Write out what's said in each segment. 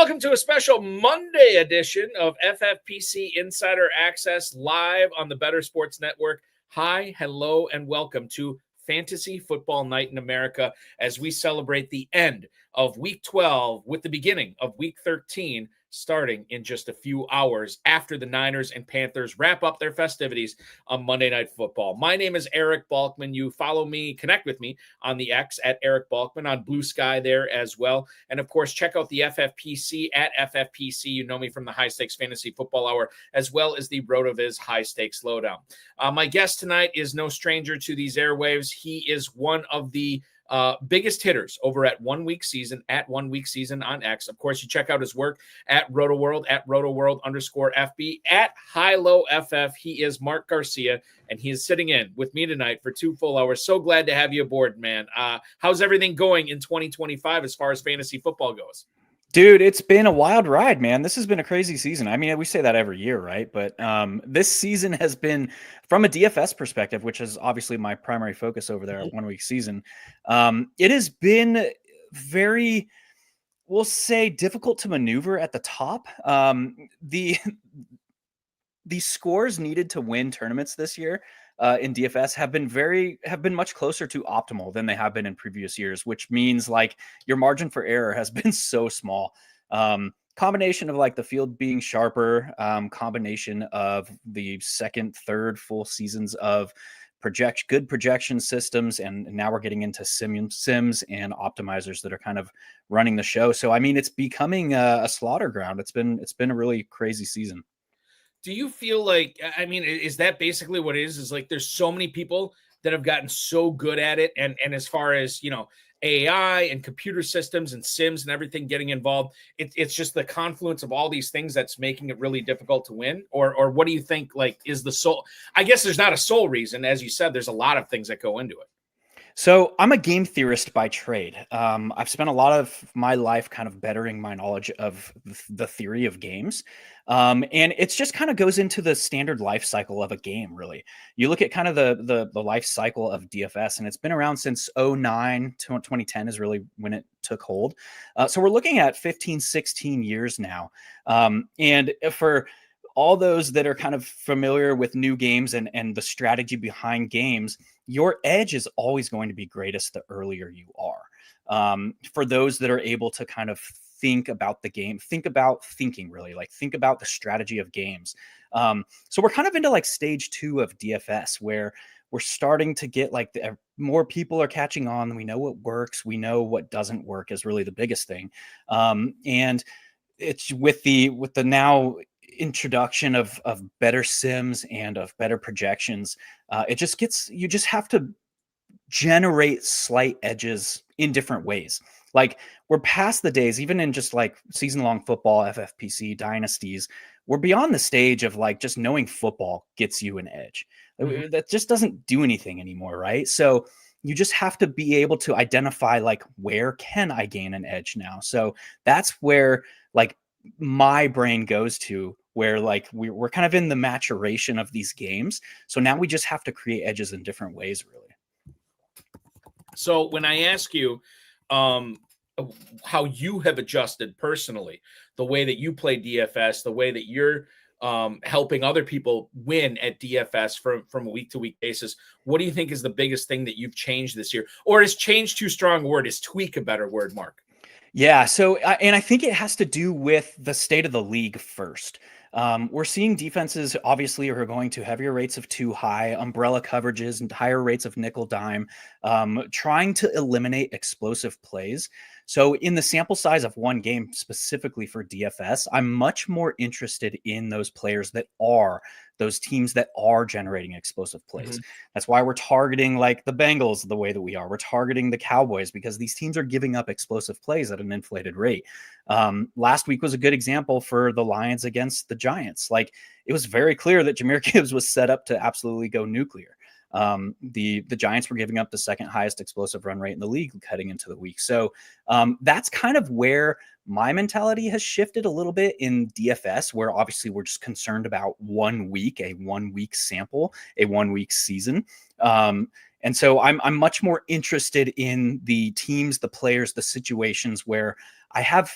Welcome to a special Monday edition of FFPC Insider Access live on the Better Sports Network. Hi, hello, and welcome to Fantasy Football Night in America as we celebrate the end of Week 12 with the beginning of Week 13 starting in just a few hours after the Niners and Panthers wrap up their festivities on Monday Night Football. My name is Eric Balkman. You follow me, connect with me on the X at Eric Balkman, on Blue Sky there as well. And of course, check out the FFPC at FFPC. You know me from the High Stakes Fantasy Football Hour, as well as the RotoViz High Stakes Lowdown. My guest tonight is no stranger to these airwaves. He is one of the biggest hitters over at 1 Week Season on X. Of course, you check out his work at Rotoworld, at Rotoworld_FB, at HighLowFF. He is Mark Garcia, and he is sitting in with me tonight for 2 full hours. So glad to have you aboard, man. How's everything going in 2025 as far as fantasy football goes? Dude, it's been a wild ride, man. This has been a crazy season. I mean, we say that every year, right? But this season has been, from a DFS perspective, which is obviously my primary focus over there at 1 Week Season, it has been very, we'll say, difficult to maneuver at the top. The scores needed to win tournaments this year in DFS have been much closer to optimal than they have been in previous years, which means like your margin for error has been so small. Combination of like the field being sharper, combination of the second, third full seasons of good projection systems, and now we're getting into sims and optimizers that are kind of running the show. So I mean, it's becoming a slaughter ground. It's been a really crazy season. Do you feel like, I mean, is that basically what it is? Is like there's so many people that have gotten so good at it, and as far as, you know, AI and computer systems and sims and everything getting involved, it's just the confluence of all these things that's making it really difficult to win? Or what do you think, like, is the sole? I guess there's not a sole reason. As you said, there's a lot of things that go into it. So I'm a game theorist by trade. I've spent a lot of my life kind of bettering my knowledge of the theory of games. And it's just kind of goes into the standard life cycle of a game, really. You look at kind of the life cycle of DFS, and it's been around since 2009 to 2010 is really when it took hold. So we're looking at 15, 16 years now. And for all those that are kind of familiar with new games and the strategy behind games, your edge is always going to be greatest the earlier you are. For those that are able to kind of think about the game, think about the strategy of games. So we're kind of into like stage 2 of DFS, where we're starting to get like more people are catching on. We know what works. We know what doesn't work is really the biggest thing. And it's with the now introduction of better sims and of better projections, you just have to generate slight edges in different ways. Like, we're past the days, even in just like season-long football, FFPC dynasties, we're beyond the stage of like just knowing football gets you an edge. Mm-hmm. That just doesn't do anything anymore, right? So you just have to be able to identify like, where can I gain an edge now? So that's where like my brain goes to, where like we're kind of in the maturation of these games. So now we just have to create edges in different ways, really. So when I ask you how you have adjusted personally, the way that you play DFS, the way that you're helping other people win at DFS from a week-to-week basis, what do you think is the biggest thing that you've changed this year? Or is change too strong a word? Is tweak a better word, Mark? Yeah. So, and I think it has to do with the state of the league first. We're seeing defenses obviously are going to heavier rates of 2 high, umbrella coverages, and higher rates of nickel dime, trying to eliminate explosive plays. So in the sample size of one game specifically for DFS, I'm much more interested in those players that are those teams that are generating explosive plays. Mm-hmm. That's why we're targeting like the Bengals the way that we are. We're targeting the Cowboys because these teams are giving up explosive plays at an inflated rate. Last week was a good example for the Lions against the Giants. Like, it was very clear that Jahmyr Gibbs was set up to absolutely go nuclear. The Giants were giving up the second highest explosive run rate in the league heading into the week. So that's kind of where my mentality has shifted a little bit in DFS, where obviously we're just concerned about 1 week, a 1 week sample, a 1 week season. And so I'm much more interested in the teams, the players, the situations where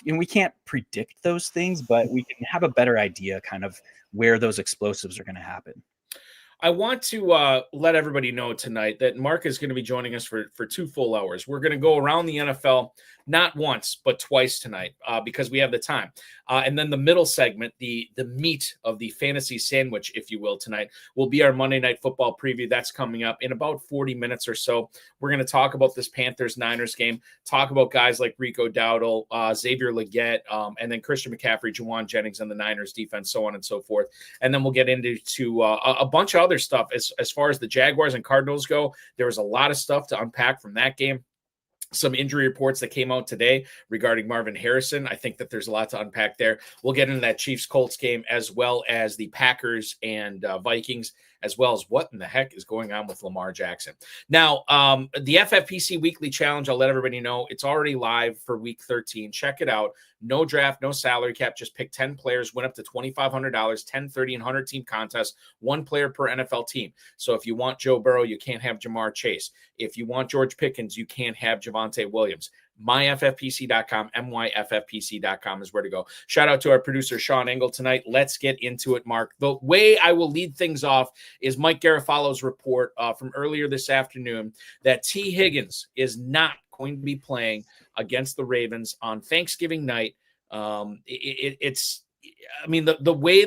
we can't predict those things, but we can have a better idea kind of where those explosives are going to happen. I want to let everybody know tonight that Mark is going to be joining us for 2 full hours. We're going to go around the NFL not once, but twice tonight because we have the time. And then the middle segment, the meat of the fantasy sandwich, if you will, tonight will be our Monday Night Football preview. That's coming up in about 40 minutes or so. We're going to talk about this Panthers-Niners game, talk about guys like Rico Dowdle, Xavier Legette, and then Christian McCaffrey, Juwan Jennings, and the Niners defense, so on and so forth. And then we'll get into a bunch of other stuff as far as the Jaguars and Cardinals go. There was a lot of stuff to unpack from that game. Some injury reports that came out today regarding Marvin Harrison. I think that there's a lot to unpack there. We'll get into that Chiefs-Colts game as well as the Packers and Vikings, as well as what in the heck is going on with Lamar Jackson. Now, the FFPC Weekly Challenge, I'll let everybody know, it's already live for Week 13. Check it out. No draft, no salary cap. Just pick 10 players, win up to $2,500, 10, 30, and 100-team contest, 1 player per NFL team. So if you want Joe Burrow, you can't have Jamar Chase. If you want George Pickens, you can't have Javonte Williams. myffpc.com, myffpc.com is where to go. Shout out to our producer, Sean Engel, tonight. Let's get into it, Mark. The way I will lead things off is Mike Garafalo's report from earlier this afternoon that T. Higgins is not going to be playing against the Ravens on Thanksgiving night. It's the way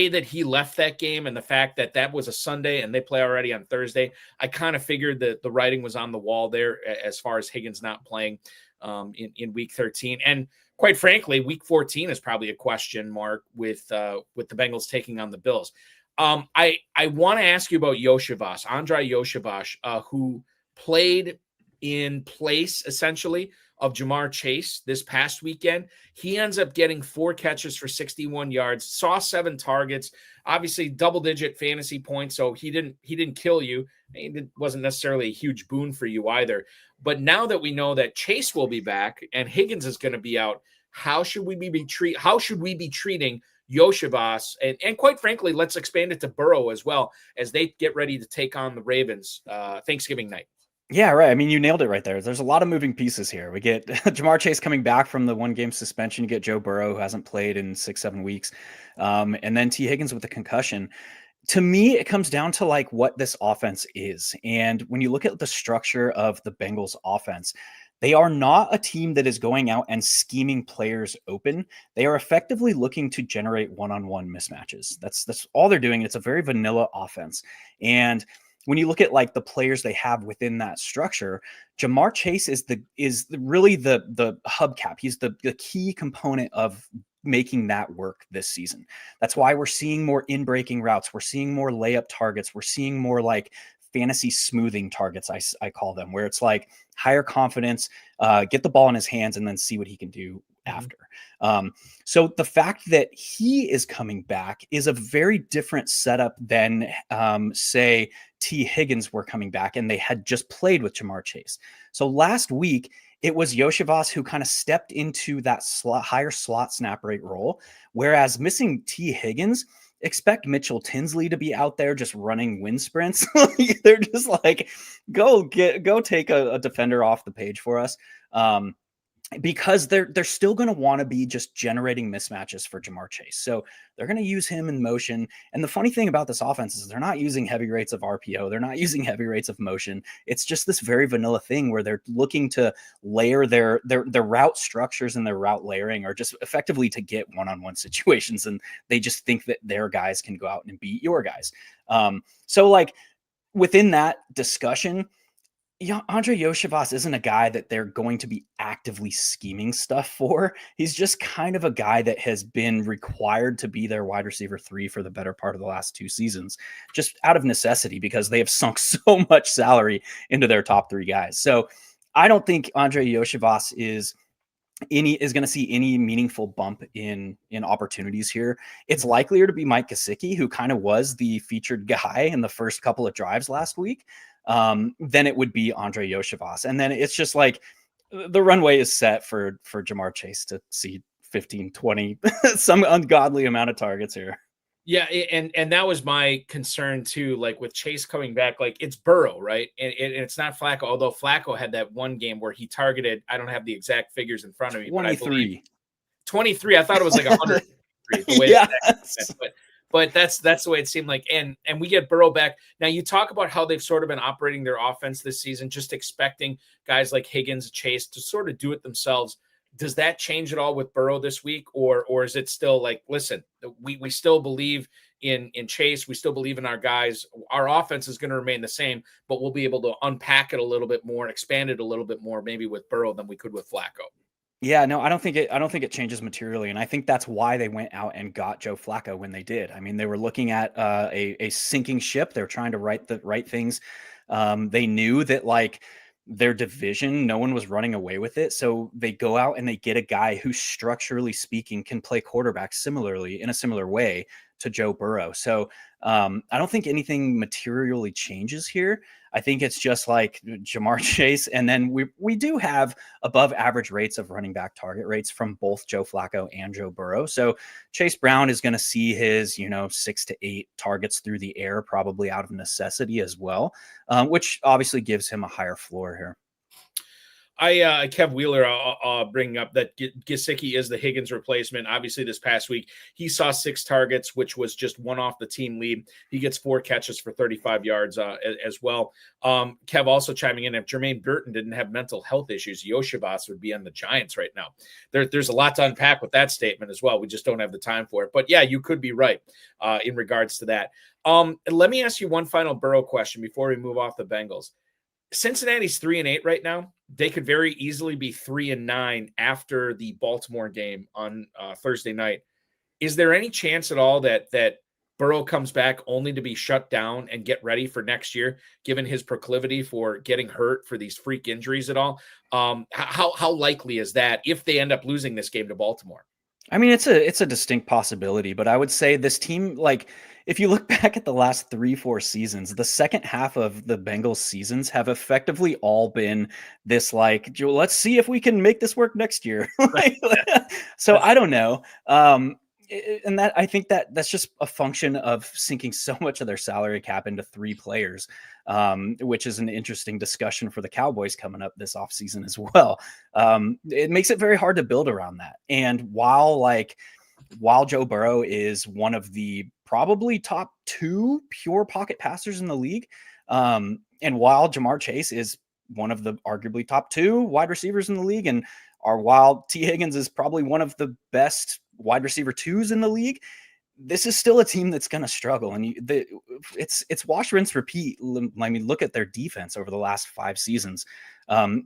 that he left that game and the fact that that was a Sunday and they play already on Thursday, I kind of figured that the writing was on the wall there as far as Higgins not playing in Week 13. And quite frankly, Week 14 is probably a question mark with the Bengals taking on the Bills. I want to ask you about Iosivas, Andrei Iosivas, who played in place essentially of Jamar Chase this past weekend. He ends up getting 4 catches for 61 yards, saw 7 targets, obviously double-digit fantasy points, so he didn't kill you. It wasn't necessarily a huge boon for you either. But now that we know that Chase will be back and Higgins is going to be out, how should we be treating Iosivas? And quite frankly, let's expand it to Burrow as well as they get ready to take on the Ravens Thanksgiving night. Yeah, right. I mean, you nailed it right there. There's a lot of moving pieces here. We get Jamar Chase coming back from the 1-game suspension. You get Joe Burrow, who hasn't played in 6-7 weeks. And then T. Higgins with a concussion. To me, it comes down to like what this offense is. And when you look at the structure of the Bengals offense, they are not a team that is going out and scheming players open. They are effectively looking to generate one-on-one mismatches. That's all they're doing. It's a very vanilla offense. And when you look at like the players they have within that structure, Jamar Chase is really the hubcap. He's the key component of making that work this season. That's why we're seeing more in-breaking routes. We're seeing more layup targets. We're seeing more like fantasy smoothing targets, I call them, where it's like higher confidence, get the ball in his hands and then see what he can do after. So the fact that he is coming back is a very different setup than say T. Higgins were coming back and they had just played with Jamar Chase. So last week it was Iosivas who kind of stepped into that higher slot snap rate role, whereas missing T. Higgins, expect Mitchell Tinsley to be out there just running wind sprints. They're just like, go take a defender off the page for us. Because they're still going to want to be just generating mismatches for Jamar Chase. So they're going to use him in motion. And the funny thing about this offense is they're not using heavy rates of RPO. They're not using heavy rates of motion. It's just this very vanilla thing where they're looking to layer their route structures and their route layering are just effectively to get one-on-one situations. And they just think that their guys can go out and beat your guys. So like within that discussion, Andrei Iosivas isn't a guy that they're going to be actively scheming stuff for. He's just kind of a guy that has been required to be their wide receiver 3 for the better part of the last 2 seasons, just out of necessity because they have sunk so much salary into their top 3 guys. So I don't think Andrei Iosivas is going to see any meaningful bump in opportunities here. It's likelier to be Mike Gesicki, who kind of was the featured guy in the first couple of drives last week. Then it would be Andrei Iosivas. And then it's just like the runway is set for Jamar Chase to see 15, 20, some ungodly amount of targets here. Yeah, and that was my concern too. Like with Chase coming back, like it's Burrow, right? And it's not Flacco. Although Flacco had that one game where he targeted. I don't have the exact figures in front of me, but I believe 23. 23. I thought it was like 103. The way Yes. that but that's the way it seemed like. And we get Burrow back. Now you talk about how they've sort of been operating their offense this season, just expecting guys like Higgins, Chase to sort of do it themselves. Does that change at all with Burrow this week, or is it still like, listen, we still believe in Chase, we still believe in our guys. Our offense is going to remain the same, but we'll be able to unpack it a little bit more, expand it a little bit more, maybe with Burrow than we could with Flacco. Yeah, no, I don't think it changes materially, and I think that's why they went out and got Joe Flacco when they did. I mean, they were looking at a sinking ship. They're trying to write the right things. They knew that like their division, no one was running away with it, so they go out and they get a guy who, structurally speaking, can play quarterback similarly in a similar way to Joe Burrow. So I don't think anything materially changes here. I think it's just like Jamar Chase, and then we do have above average rates of running back target rates from both Joe Flacco and Joe Burrow. So Chase Brown is going to see his 6 to 8 targets through the air, probably out of necessity as well, which obviously gives him a higher floor here. Kev Wheeler bringing up that Gesicki is the Higgins replacement. Obviously, this past week, he saw 6 targets, which was just one off the team lead. He gets 4 catches for 35 yards as well. Kev also chiming in, if Jermaine Burton didn't have mental health issues, Yoshivas would be on the Giants right now. There's a lot to unpack with that statement as well. We just don't have the time for it. But yeah, you could be right in regards to that. Let me ask you one final Burrow question before we move off the Bengals. Cincinnati's 3-8 right now. They could very easily be 3-9 after the Baltimore game on Thursday night. Is there any chance at all that Burrow comes back only to be shut down and get ready for next year, given his proclivity for getting hurt for these freak injuries at all? How likely is that if they end up losing this game to Baltimore? I mean, it's a distinct possibility, but I would say this team, like, if you look back at the last 3-4 seasons, the second half of the Bengals seasons have effectively all been this, like, let's see if we can make this work next year. So I don't know. And that, I think that's just a function of sinking so much of their salary cap into 3 players, which is an interesting discussion for the Cowboys coming up this offseason as well. It makes it very hard to build around that. And while Joe Burrow is one of the probably top 2 pure pocket passers in the league, and while Jamar Chase is one of the arguably top 2 wide receivers in the league, and while T. Higgins is probably one of the best wide receiver 2s in the league, this is still a team that's going to struggle. And it's wash, rinse, repeat. I mean, look at their defense over the last 5 seasons,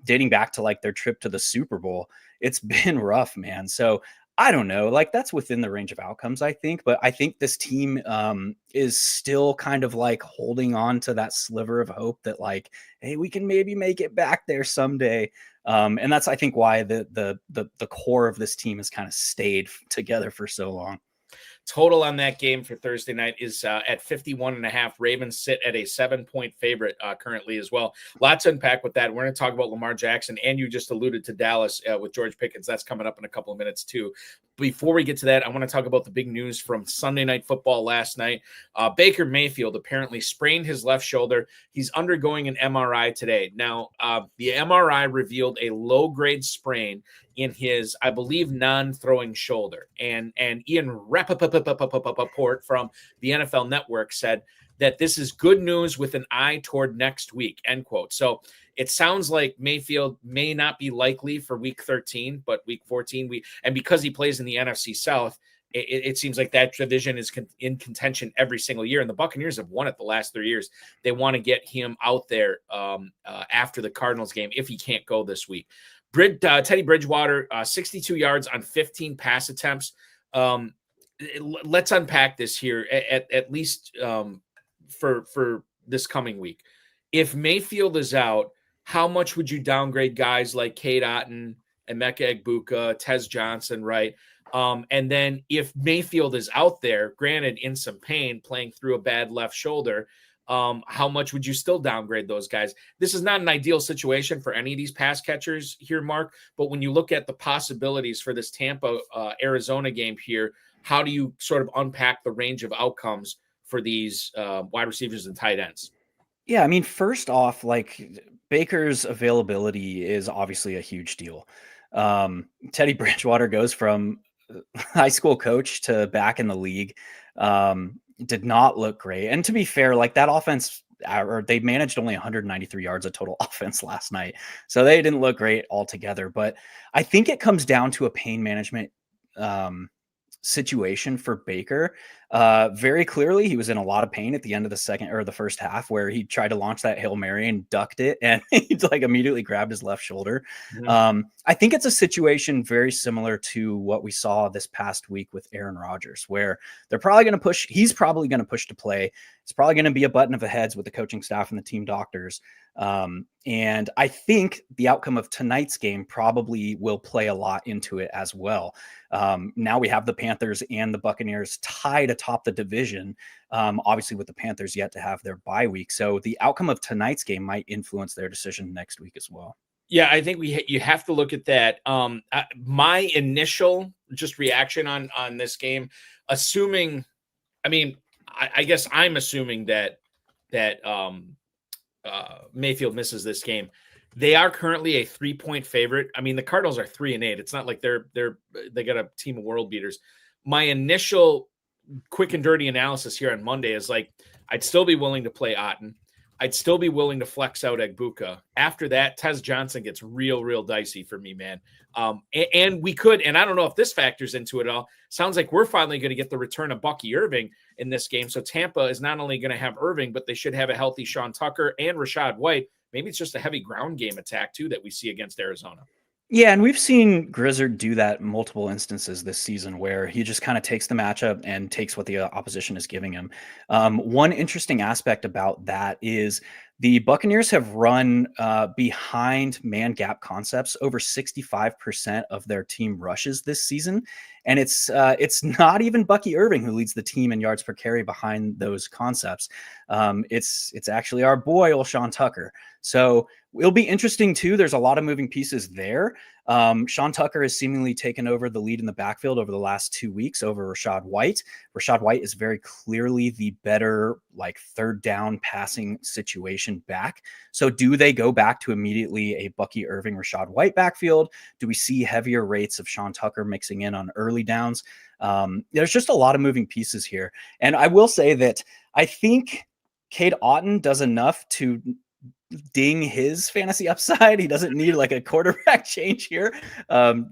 dating back to like their trip to the Super Bowl. It's been rough, man. So I don't know, like that's within the range of outcomes, I think, but I think this team is still kind of like holding on to that sliver of hope that like, hey, we can maybe make it back there someday. And that's, I think, why the core of this team has kind of stayed together for so long. Total on that game for Thursday night is at 51.5. Ravens sit at a 7-point favorite currently as well. Lots to unpack with that. We're going to talk about Lamar Jackson, and you just alluded to Dallas with George Pickens. That's coming up in a couple of minutes too. Before we get to that, I want to talk about the big news from Sunday Night Football last night. Baker Mayfield apparently sprained his left shoulder. He's undergoing an MRI today. Now, the MRI revealed a low-grade sprain in his, I believe, non-throwing shoulder. And Ian Rappaport from the NFL Network said that this is good news with an eye toward next week, end quote. So it sounds like Mayfield may not be likely for week 13, but week 14, and because he plays in the NFC South, it seems like that division is in contention every single year. And the Buccaneers have won it the last 3 years. They want to get him out there after the Cardinals game if he can't go this week. Teddy Bridgewater, 62 yards on 15 pass attempts. Let's unpack this here at least for this coming week. If Mayfield is out, how much would you downgrade guys like Cade Otton, Emeka Egbuka, Tez Johnson, right? And then if Mayfield is out there, granted in some pain, playing through a bad left shoulder, how much would you still downgrade those guys? This is not an ideal situation for any of these pass catchers here, Mark, but when you look at the possibilities for this Tampa Arizona game here, how do you sort of unpack the range of outcomes for these wide receivers and tight ends? Yeah, I mean, first off, like Baker's availability is obviously a huge deal. Teddy Bridgewater goes from high school coach to back in the league. Did not look great. And to be fair, like that offense, or they managed only 193 yards of total offense last night. So they didn't look great altogether. But I think it comes down to a pain management situation for Baker. Very clearly, he was in a lot of pain at the end of the second or the first half, where he tried to launch that Hail Mary and ducked it, and he like immediately grabbed his left shoulder. I think it's a situation very similar to what we saw this past week with Aaron Rodgers, where they're probably going to push. He's probably going to push to play. It's probably going to be a button of the heads with the coaching staff and the team doctors. And I think the outcome of tonight's game probably will play a lot into it as well. Now we have the Panthers and the Buccaneers tied atop the division, obviously with the Panthers yet to have their bye week. So the outcome of tonight's game might influence their decision next week as well. Yeah, I think you have to look at that. My initial just reaction on this game, assuming, I guess I'm assuming that Mayfield misses this game. They are currently a 3-point favorite. I mean, the Cardinals are 3-8. It's not like they got a team of world beaters. My initial quick and dirty analysis here on Monday is like, I'd still be willing to play Otten. I'd still be willing to flex out Egbuka. After that, Tez Johnson gets real dicey for me, man. And we could, and I don't know if this factors into it all. Sounds like we're finally going to get the return of Bucky Irving in this game. So Tampa is not only going to have Irving, but they should have a healthy Sean Tucker and Rachaad White. Maybe it's just a heavy ground game attack too that we see against Arizona. Yeah, and we've seen Grizzard do that in multiple instances this season, where he just kind of takes the matchup and takes what the opposition is giving him. One interesting aspect about that is the Buccaneers have run behind man gap concepts over 65% of their team rushes this season. And it's not even Bucky Irving who leads the team in yards per carry behind those concepts. It's actually our boy, old Sean Tucker. So it'll be interesting too. There's a lot of moving pieces there. Sean Tucker has seemingly taken over the lead in the backfield over the last 2 weeks over Rachaad White. Rachaad White is very clearly the better, like, third down passing situation back. So do they go back to immediately a Bucky Irving, Rachaad White backfield? Do we see heavier rates of Sean Tucker mixing in on early downs? There's just a lot of moving pieces here. And I will say that I think Cade Otton does enough to ding his fantasy upside. He doesn't need like a quarterback change here.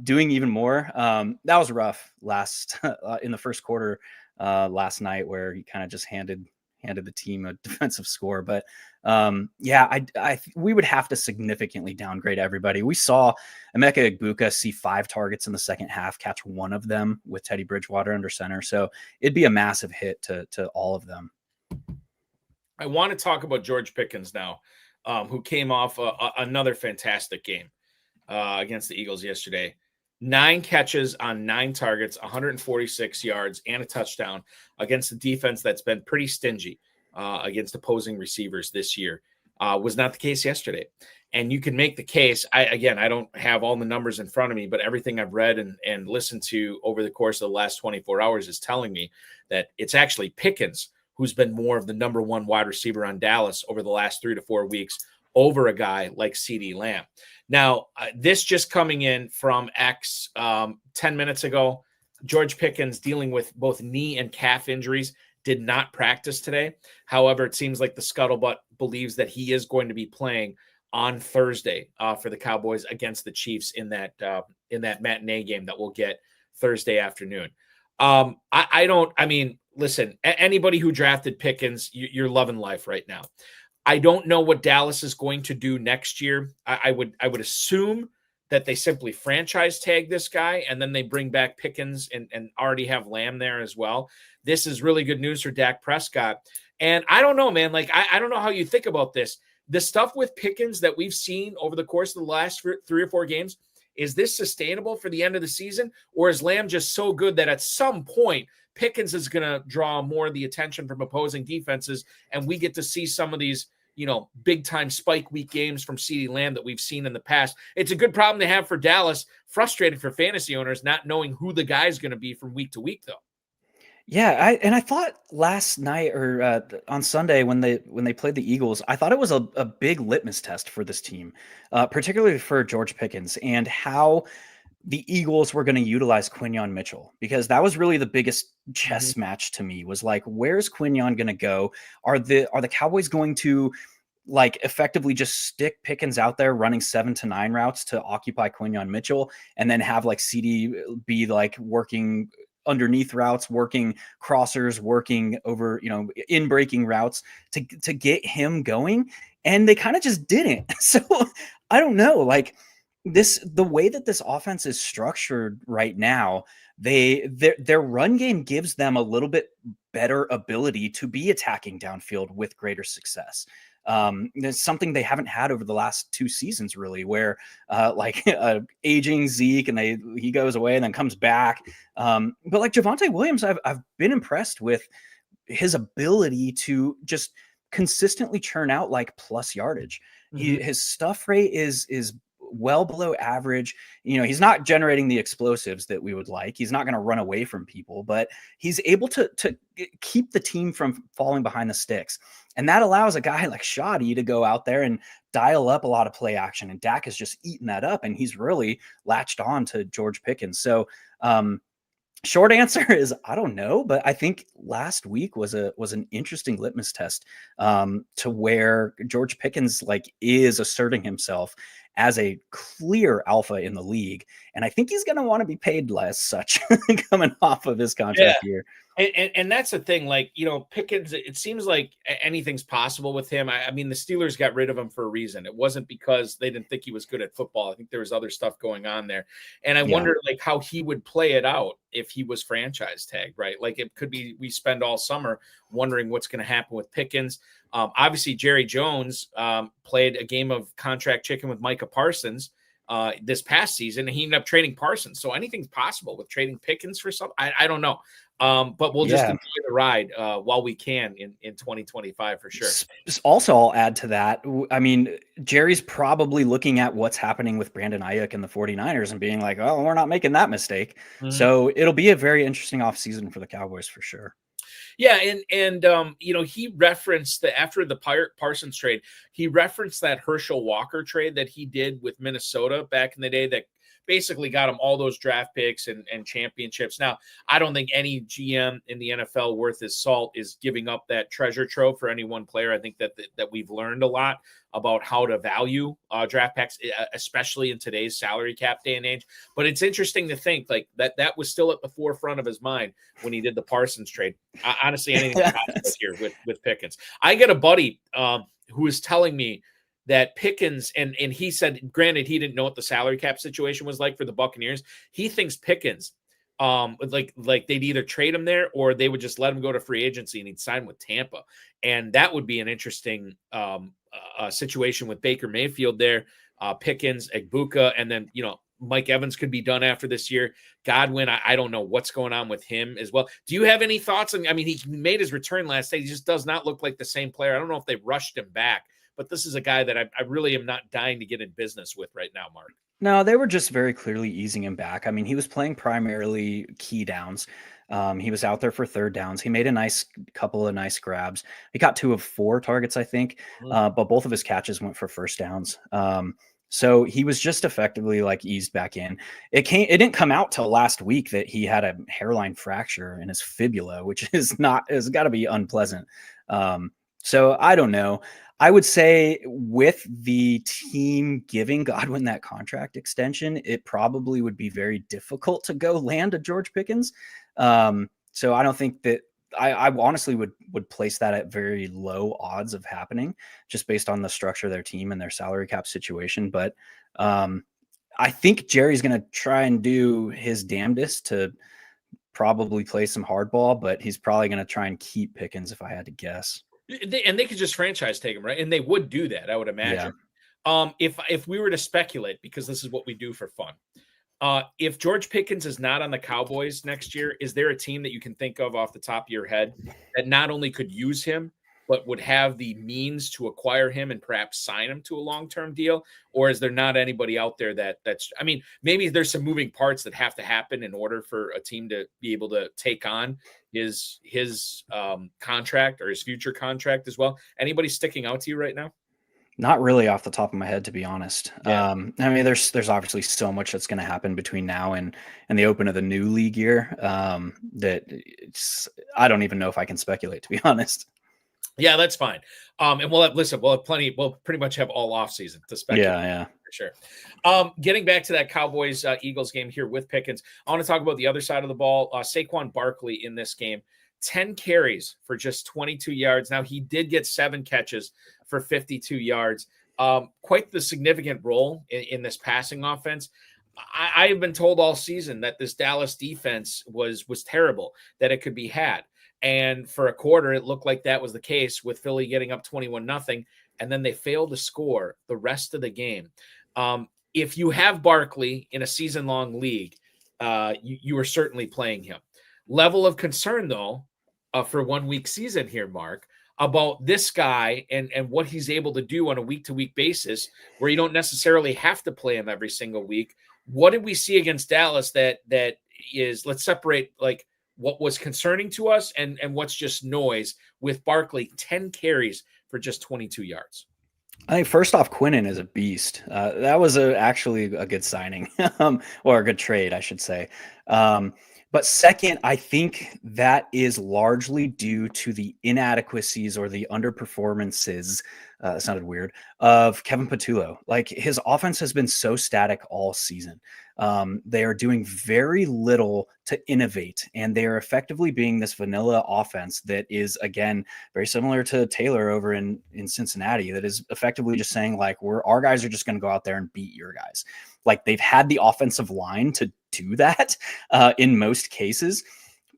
Doing even more. That was rough in the first quarter last night, where he kind of just handed the team a defensive score. But we would have to significantly downgrade everybody. We saw Emeka Egbuka see 5 targets in the second half, catch 1 of them with Teddy Bridgewater under center. So it'd be a massive hit to all of them. I want to talk about George Pickens now, who came off another fantastic game against the Eagles yesterday. 9 catches on 9 targets, 146 yards, and a touchdown against a defense that's been pretty stingy against opposing receivers this year. Was not the case yesterday. And you can make the case. I don't have all the numbers in front of me, but everything I've read and listened to over the course of the last 24 hours is telling me that it's actually Pickens who's been more of the number 1 wide receiver on Dallas over the last 3 to 4 weeks over a guy like CeeDee Lamb. Now, this just coming in from X 10 minutes ago, George Pickens, dealing with both knee and calf injuries, did not practice today. However, it seems like the scuttlebutt believes that he is going to be playing on Thursday for the Cowboys against the Chiefs in that matinee game that we'll get Thursday afternoon. Listen, anybody who drafted Pickens, you're loving life right now. I don't know what Dallas is going to do next year. I would assume that they simply franchise tag this guy and then they bring back Pickens and already have Lamb there as well. This is really good news for Dak Prescott. And I don't know, man. Like, I don't know how you think about this. The stuff with Pickens that we've seen over the course of the last 3 or 4 games, is this sustainable for the end of the season? Or is Lamb just so good that at some point Pickens is going to draw more of the attention from opposing defenses and we get to see some of these, big time spike week games from CeeDee Lamb that we've seen in the past? It's a good problem to have for Dallas. Frustrated for fantasy owners not knowing who the guy's going to be from week to week, though. Yeah, I thought last night or on Sunday when they played the Eagles, I thought it was a big litmus test for this team, particularly for George Pickens and how the Eagles were going to utilize Quinyon Mitchell, because that was really the biggest chess match to me, was like, where's Quinyon going to go? Are the Cowboys going to like effectively just stick Pickens out there running 7 to 9 routes to occupy Quinyon Mitchell, and then have like CD be like working underneath routes, working crossers, working over, in breaking routes to get him going? And they kind of just didn't. So I don't know, like the way that this offense is structured right now, their run game gives them a little bit better ability to be attacking downfield with greater success. There's something they haven't had over the last 2 seasons, really, where aging Zeke and he goes away and then comes back. But like Javonte Williams, I've been impressed with his ability to just consistently churn out like plus yardage. His stuff rate is well below average. He's not generating the explosives that we would like. He's not going to run away from people, but he's able to keep the team from falling behind the sticks. And that allows a guy like Shoddy to go out there and dial up a lot of play action. And Dak has just eaten that up, and he's really latched on to George Pickens. So, short answer is I don't know, but I think last week was an interesting litmus test to where George Pickens is asserting himself as a clear alpha in the league, and I think he's going to want to be paid less such coming off of his contract year. And that's the thing, Pickens, it seems like anything's possible with him. I mean, the Steelers got rid of him for a reason. It wasn't because they didn't think he was good at football. I think there was other stuff going on there. And I wonder how he would play it out if he was franchise tagged, right? Like, it could be we spend all summer wondering what's going to happen with Pickens. Obviously, Jerry Jones played a game of contract chicken with Micah Parsons this past season, and he ended up trading Parsons. So anything's possible with trading Pickens for something. I don't know. But we'll just enjoy the ride while we can in 2025 for sure. Also, I'll add to that. I mean, Jerry's probably looking at what's happening with Brandon Ayuk and the 49ers and being like, oh, we're not making that mistake. So it'll be a very interesting offseason for the Cowboys for sure. Yeah, and he referenced after the Parsons trade, he referenced that Herschel Walker trade that he did with Minnesota back in the day that basically got him all those draft picks and championships. Now, I don't think any GM in the NFL worth his salt is giving up that treasure trove for any one player. I think that we've learned a lot about how to value draft picks, especially in today's salary cap day and age. But it's interesting to think that was still at the forefront of his mind when he did the Parsons trade. Honestly, anything possible here with Pickens. I get a buddy who is telling me that Pickens, and he said, granted, he didn't know what the salary cap situation was like for the Buccaneers. He thinks Pickens, they'd either trade him there or they would just let him go to free agency and he'd sign with Tampa. And that would be an interesting situation with Baker Mayfield there, Pickens, Egbuka, and then, Mike Evans could be done after this year. Godwin, I don't know what's going on with him as well. Do you have any thoughts? I mean, he made his return last day. He just does not look like the same player. I don't know if they rushed him back, but this is a guy that I really am not dying to get in business with right now, Mark. No, they were just very clearly easing him back. I mean, he was playing primarily key downs. He was out there for third downs. He made a couple of nice grabs. He got 2 of 4 targets, I think, but both of his catches went for first downs. So he was just effectively eased back in. It didn't come out till last week that he had a hairline fracture in his fibula, which has got to be unpleasant. So I don't know. I would say with the team giving Godwin that contract extension, it probably would be very difficult to go land a George Pickens. So I don't think that I honestly would place that at very low odds of happening just based on the structure of their team and their salary cap situation. But I think Jerry's going to try and do his damnedest to probably play some hardball, but he's probably going to try and keep Pickens if I had to guess. And they could just franchise take him, right? And they would do that, I would imagine. Yeah. If we were to speculate, because this is what we do for fun, if George Pickens is not on the Cowboys next year, is there a team that you can think of off the top of your head that not only could use him, but would have the means to acquire him and perhaps sign him to a long-term deal? Or is there not anybody out there that's, I mean, maybe there's some moving parts that have to happen in order for a team to be able to take on his contract or his future contract as well. Anybody sticking out to you right now? Not really off the top of my head, to be honest. Yeah. I mean, there's obviously so much that's going to happen between now and the open of the new league year that I don't even know if I can speculate, to be honest. Yeah, that's fine. And we'll have plenty. We'll pretty much have all off season to speculate. Yeah, for sure. Getting back to that Cowboys Eagles game here with Pickens, I want to talk about the other side of the ball. Saquon Barkley in this game, 10 carries for just 22 yards. Now he did get 7 catches for 52 yards. Quite the significant role in this passing offense. I have been told all season that this Dallas defense was terrible, that it could be had. And for a quarter, it looked like that was the case, with Philly getting up 21-0, and then they failed to score the rest of the game. If you have Barkley in a season-long league, you are certainly playing him. Level of concern, though, for 1 week season here, Mark, about this guy and what he's able to do on a week-to-week basis, where you don't necessarily have to play him every single week. What did we see against Dallas that is, let's separate like what was concerning to us and what's just noise with Barkley, 10 carries for just 22 yards. I think first off, Quinnen is a beast. That was actually a good signing or a good trade, I should say. But second, I think that is largely due to the inadequacies or the underperformances, that sounded weird, of Kevin Patullo. Like, his offense has been so static all season. They are doing very little to innovate, and they are effectively being this vanilla offense that is, again, very similar to Taylor over in Cincinnati, that is effectively just saying, like, our guys are just going to go out there and beat your guys. Like, they've had the offensive line to do that in most cases.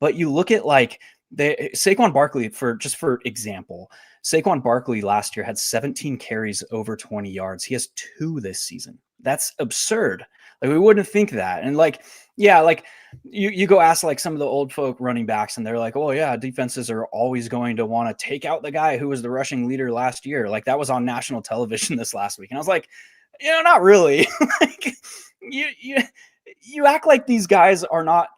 But you look at, like, Saquon Barkley, for example, Saquon Barkley last year had 17 carries over 20 yards. He has 2 this season. That's absurd. Like, we wouldn't think that. And like, yeah, like you go ask like some of the old folk running backs, and they're like, oh yeah, defenses are always going to want to take out the guy who was the rushing leader last year. Like, that was on national television this last week. And I was like, not really. Like, you act like these guys are not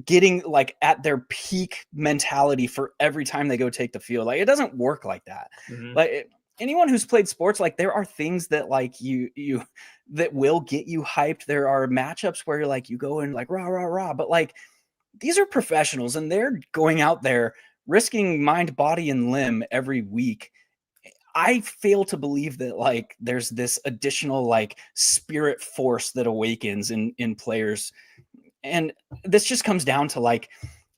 getting like at their peak mentality for every time they go take the field. Like, it doesn't work like that. Mm-hmm. Like, anyone who's played sports, like, there are things that like you that will get you hyped. There are matchups where you're like, you go in like rah, rah, rah, but like, these are professionals and they're going out there risking mind, body, and limb every week. I fail to believe that like there's this additional like spirit force that awakens in players. And this just comes down to like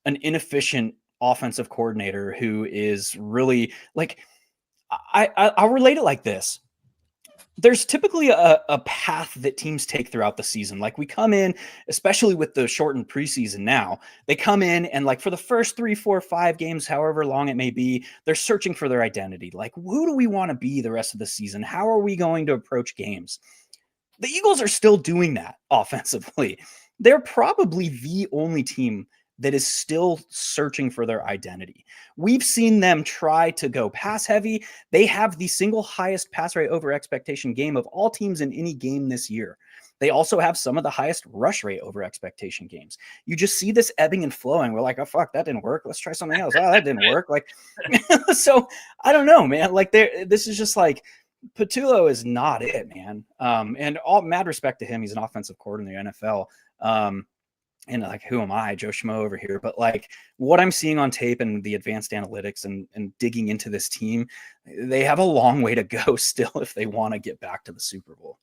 an inefficient offensive coordinator who is really like, I'll relate it like this. There's typically a path that teams take throughout the season. Like, we come in, especially with the shortened preseason now, they come in and like for the first 3, 4, 5 games, however long it may be, they're searching for their identity. Like, who do we want to be the rest of the season? How are we going to approach games? The Eagles are still doing that offensively. They're probably the only team that is still searching for their identity. We've seen them try to go pass heavy. They have the single highest pass rate over expectation game of all teams in any game this year. They also have some of the highest rush rate over expectation games. You just see this ebbing and flowing. We're like, oh, fuck, that didn't work. Let's try something else. Oh, that didn't work. Like, so I don't know, man. Like, this is just like, Patullo is not it, man. And all mad respect to him. He's an offensive coordinator in the NFL. And like, who am I, Joe Schmo over here? But like, what I'm seeing on tape and the advanced analytics and digging into this team, they have a long way to go still if they want to get back to the Super Bowl.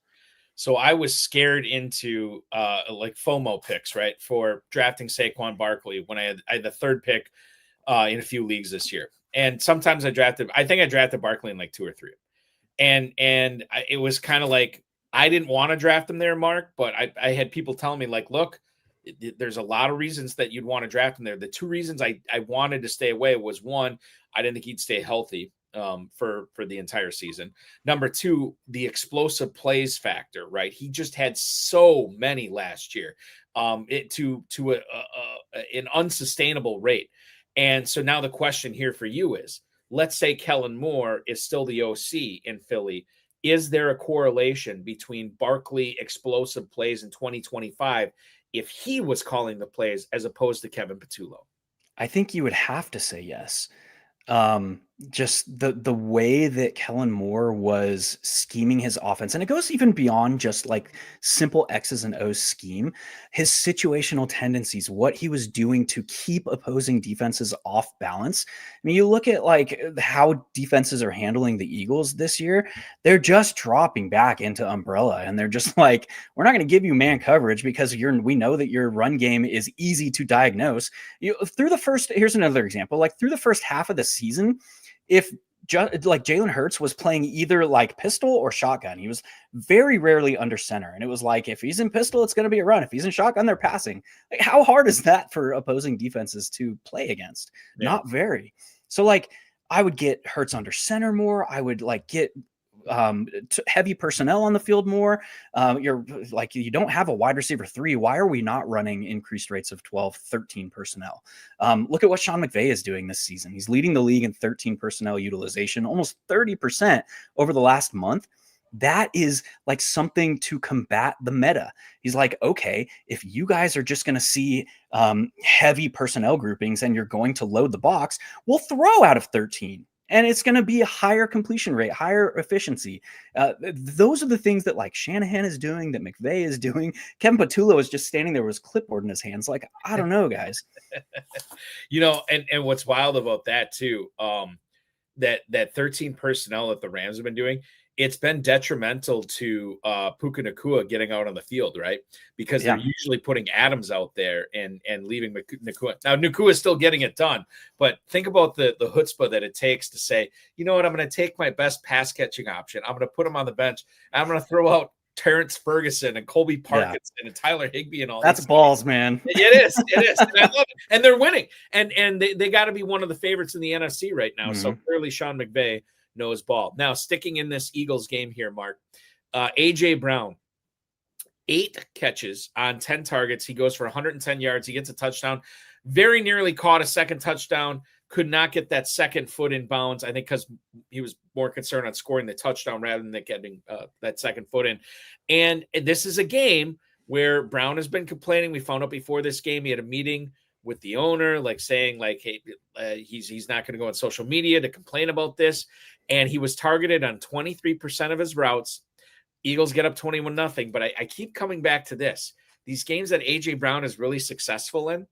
So I was scared into like FOMO picks, right, for drafting Saquon Barkley when I had the 3rd pick in a few leagues this year. And sometimes I think I drafted Barkley in like 2 or 3. And it was kind of like, I didn't want to draft him there, Mark, but I had people telling me like, look, there's a lot of reasons that you'd want to draft him there. The 2 reasons I wanted to stay away was, 1, I didn't think he'd stay healthy for the entire season. Number 2, the explosive plays factor, right? He just had so many last year to an unsustainable rate. And so now the question here for you is, let's say Kellen Moore is still the OC in Philly. Is there a correlation between Barkley explosive plays in 2025 if he was calling the plays as opposed to Kevin Patullo? I think you would have to say yes. Just the way that Kellen Moore was scheming his offense, and it goes even beyond just like simple X's and O's scheme, his situational tendencies, what he was doing to keep opposing defenses off balance. I mean, you look at like how defenses are handling the Eagles this year, they're just dropping back into umbrella, and they're just like, we're not going to give you man coverage because we know that your run game is easy to diagnose. Here's another example, like through the first half of the season, if like Jalen Hurts was playing either like pistol or shotgun, he was very rarely under center. And it was like, if he's in pistol, it's going to be a run. If he's in shotgun, they're passing. Like, how hard is that for opposing defenses to play against? Yeah. Not very. So like, I would get Hurts under center more. I would like get heavy personnel on the field more. You're like, you don't have a wide receiver 3. Why are we not running increased rates of 12, 13 personnel? Look at what Sean McVay is doing this season. He's leading the league in 13 personnel utilization, almost 30% over the last month. That is like something to combat the meta. He's like, okay, if you guys are just going to see heavy personnel groupings and you're going to load the box, we'll throw out of 13. And it's going to be a higher completion rate, higher efficiency. Those are the things that like Shanahan is doing, that McVay is doing. Kevin Patullo is just standing there with his clipboard in his hands. Like, I don't know, guys. And what's wild about that too, that 13 personnel that the Rams have been doing, it's been detrimental to Puka Nacua getting out on the field, right? Because they're usually putting Adams out there and leaving Nacua. Now, Nacua is still getting it done, but think about the chutzpah that it takes to say, you know what, I'm going to take my best pass-catching option. I'm going to put him on the bench. I'm going to throw out Terrence Ferguson and Colby Parkinson and Tyler Higbee and all that. That's balls, man. It is. And I love it. And they're winning. And they got to be one of the favorites in the NFC right now. Mm-hmm. So clearly Sean McVay knows ball. Now, sticking in this Eagles game here, Mark, A.J. Brown, 8 catches on 10 targets. He goes for 110 yards. He gets a touchdown. Very nearly caught a second touchdown. Could not get that second foot in bounds, I think, because he was more concerned on scoring the touchdown rather than getting that second foot in. And this is a game where Brown has been complaining. We found out before this game he had a meeting with the owner, like saying, like, hey, he's not going to go on social media to complain about this. And he was targeted on 23% of his routes. Eagles get up 21-0. But I keep coming back to this. These games that A.J. Brown is really successful in,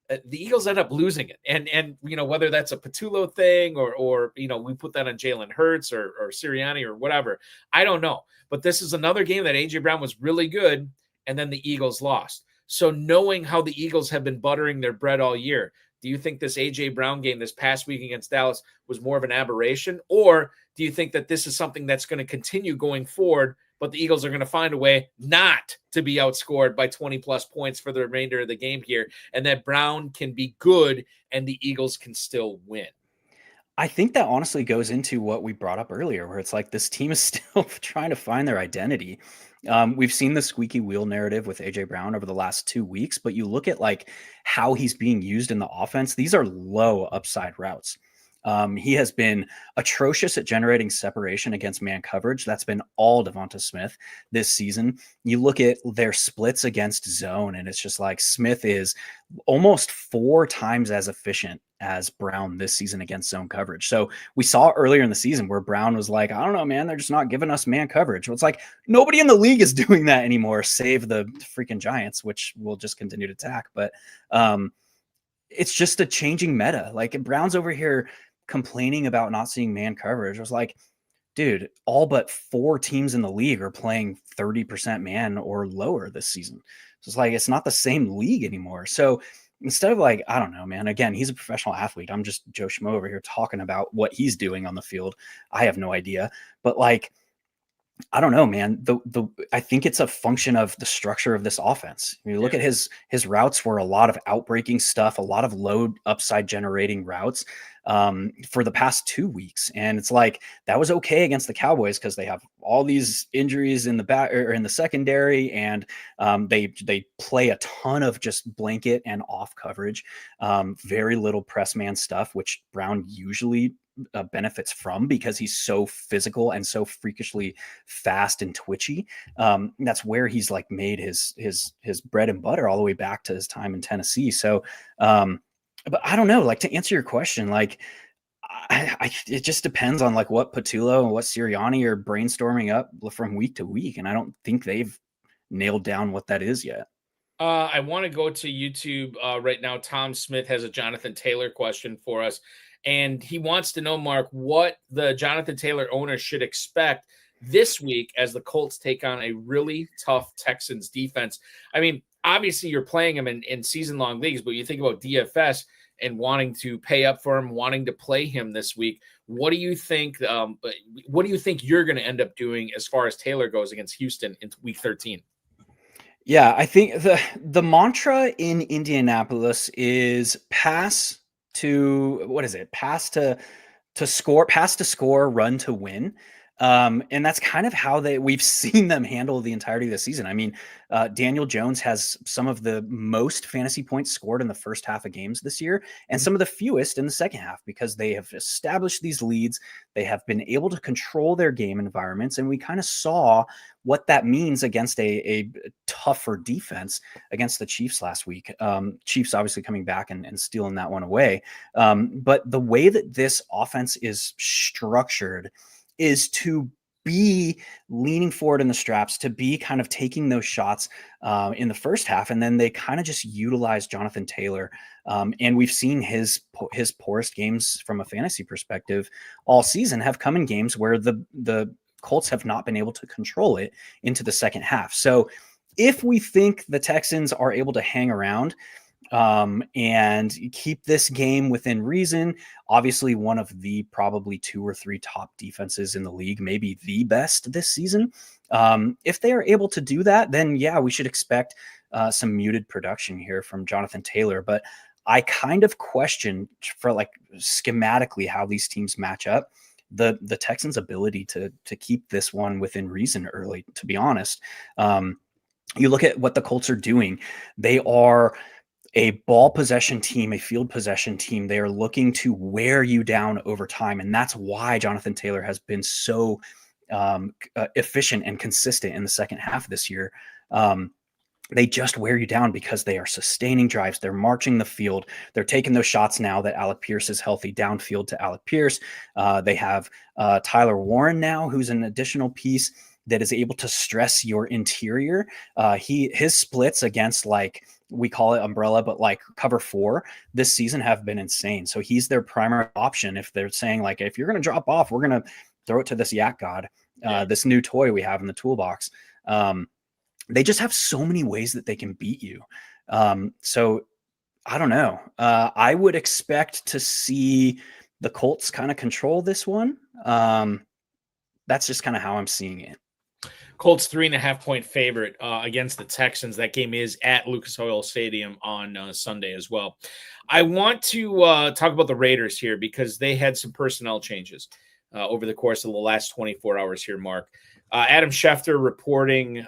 the Eagles end up losing it. And you know, whether that's a Patullo thing or you know, we put that on Jalen Hurts or Sirianni or whatever, I don't know. But this is another game that A.J. Brown was really good, and then the Eagles lost. So knowing how the Eagles have been buttering their bread all year, do you think this A.J. Brown game this past week against Dallas was more of an aberration? Or do you think that this is something that's going to continue going forward, but the Eagles are going to find a way not to be outscored by 20-plus points for the remainder of the game here, and that Brown can be good and the Eagles can still win? I think that honestly goes into what we brought up earlier, where it's like this team is still trying to find their identity. We've seen the squeaky wheel narrative with A.J. Brown over the last 2 weeks, but you look at like how he's being used in the offense. These are low upside routes. He has been atrocious at generating separation against man coverage. That's been all Devonta Smith this season. You look at their splits against zone, and it's just like Smith is almost 4 times as efficient as Brown this season against zone coverage. So we saw earlier in the season where Brown was like, I don't know, man, they're just not giving us man coverage. Well, it's like nobody in the league is doing that anymore, save the freaking Giants, which will just continue to attack. But it's just a changing meta. Like Brown's over here complaining about not seeing man coverage. I was like, dude, all but 4 teams in the league are playing 30% man or lower this season. So it's like, it's not the same league anymore. So instead of like, I don't know, man, again, he's a professional athlete. I'm just Joe Schmo over here talking about what he's doing on the field. I have no idea, but like, I don't know, man. I think it's a function of the structure of this offense. When you look at his routes were a lot of outbreaking stuff, a lot of low upside generating routes. for the past 2 weeks. And it's like, that was okay against the Cowboys because they have all these injuries in the back or in the secondary, and they play a ton of just blanket and off coverage, very little press man stuff, which Brown usually benefits from because he's so physical and so freakishly fast and twitchy. That's where he's like made his bread and butter all the way back to his time in Tennessee. So, but I don't know, like, to answer your question, like, it just depends on like what Patullo and what Sirianni are brainstorming up from week to week. And I don't think they've nailed down what that is yet. I want to go to YouTube right now. Tom Smith has a Jonathan Taylor question for us. And he wants to know, Mark, what the Jonathan Taylor owners should expect this week as the Colts take on a really tough Texans defense. I mean, obviously you're playing him in season-long leagues, but you think about DFS and wanting to pay up for him, wanting to play him this week. What do you think? What do you think you're going to end up doing as far as Taylor goes against Houston in Week 13? Yeah, I think the mantra in Indianapolis is pass to score, run to win. And that's kind of how we've seen them handle the entirety of the season. I mean, Daniel Jones has some of the most fantasy points scored in the first half of games this year, and some of the fewest in the second half, because they have established these leads. They have been able to control their game environments, and we kind of saw what that means against a tougher defense against the Chiefs last week. Chiefs obviously coming back and stealing that one away. But the way that this offense is structured is to be leaning forward in the straps, to be kind of taking those shots in the first half, and then they kind of just utilize Jonathan Taylor. And we've seen his poorest games from a fantasy perspective all season have come in games where the Colts have not been able to control it into the second half. So if we think the Texans are able to hang around and keep this game within reason, obviously one of the probably 2 or 3 top defenses in the league, maybe the best this season. If they are able to do that, then yeah, we should expect some muted production here from Jonathan Taylor. But I kind of question, for like schematically, how these teams match up. The Texans' ability to keep this one within reason early, to be honest. You look at what the Colts are doing. They are a ball possession team, a field possession team. They are looking to wear you down over time. And that's why Jonathan Taylor has been so efficient and consistent in the second half of this year. They just wear you down because they are sustaining drives. They're marching the field. They're taking those shots now that Alec Pierce is healthy downfield to Alec Pierce. They have Tyler Warren now, who's an additional piece that is able to stress your interior. His splits against, like, we call it umbrella, but like cover 4 this season have been insane. So he's their primary option. If they're saying, like, if you're going to drop off, we're going to throw it to this Yak God, this new toy we have in the toolbox. They just have so many ways that they can beat you. So I don't know. I would expect to see the Colts kind of control this one. That's just kind of how I'm seeing it. Colts 3.5-point favorite against the Texans. That game is at Lucas Oil Stadium on Sunday as well. I want to talk about the Raiders here because they had some personnel changes over the course of the last 24 hours here, Mark. Adam Schefter reporting,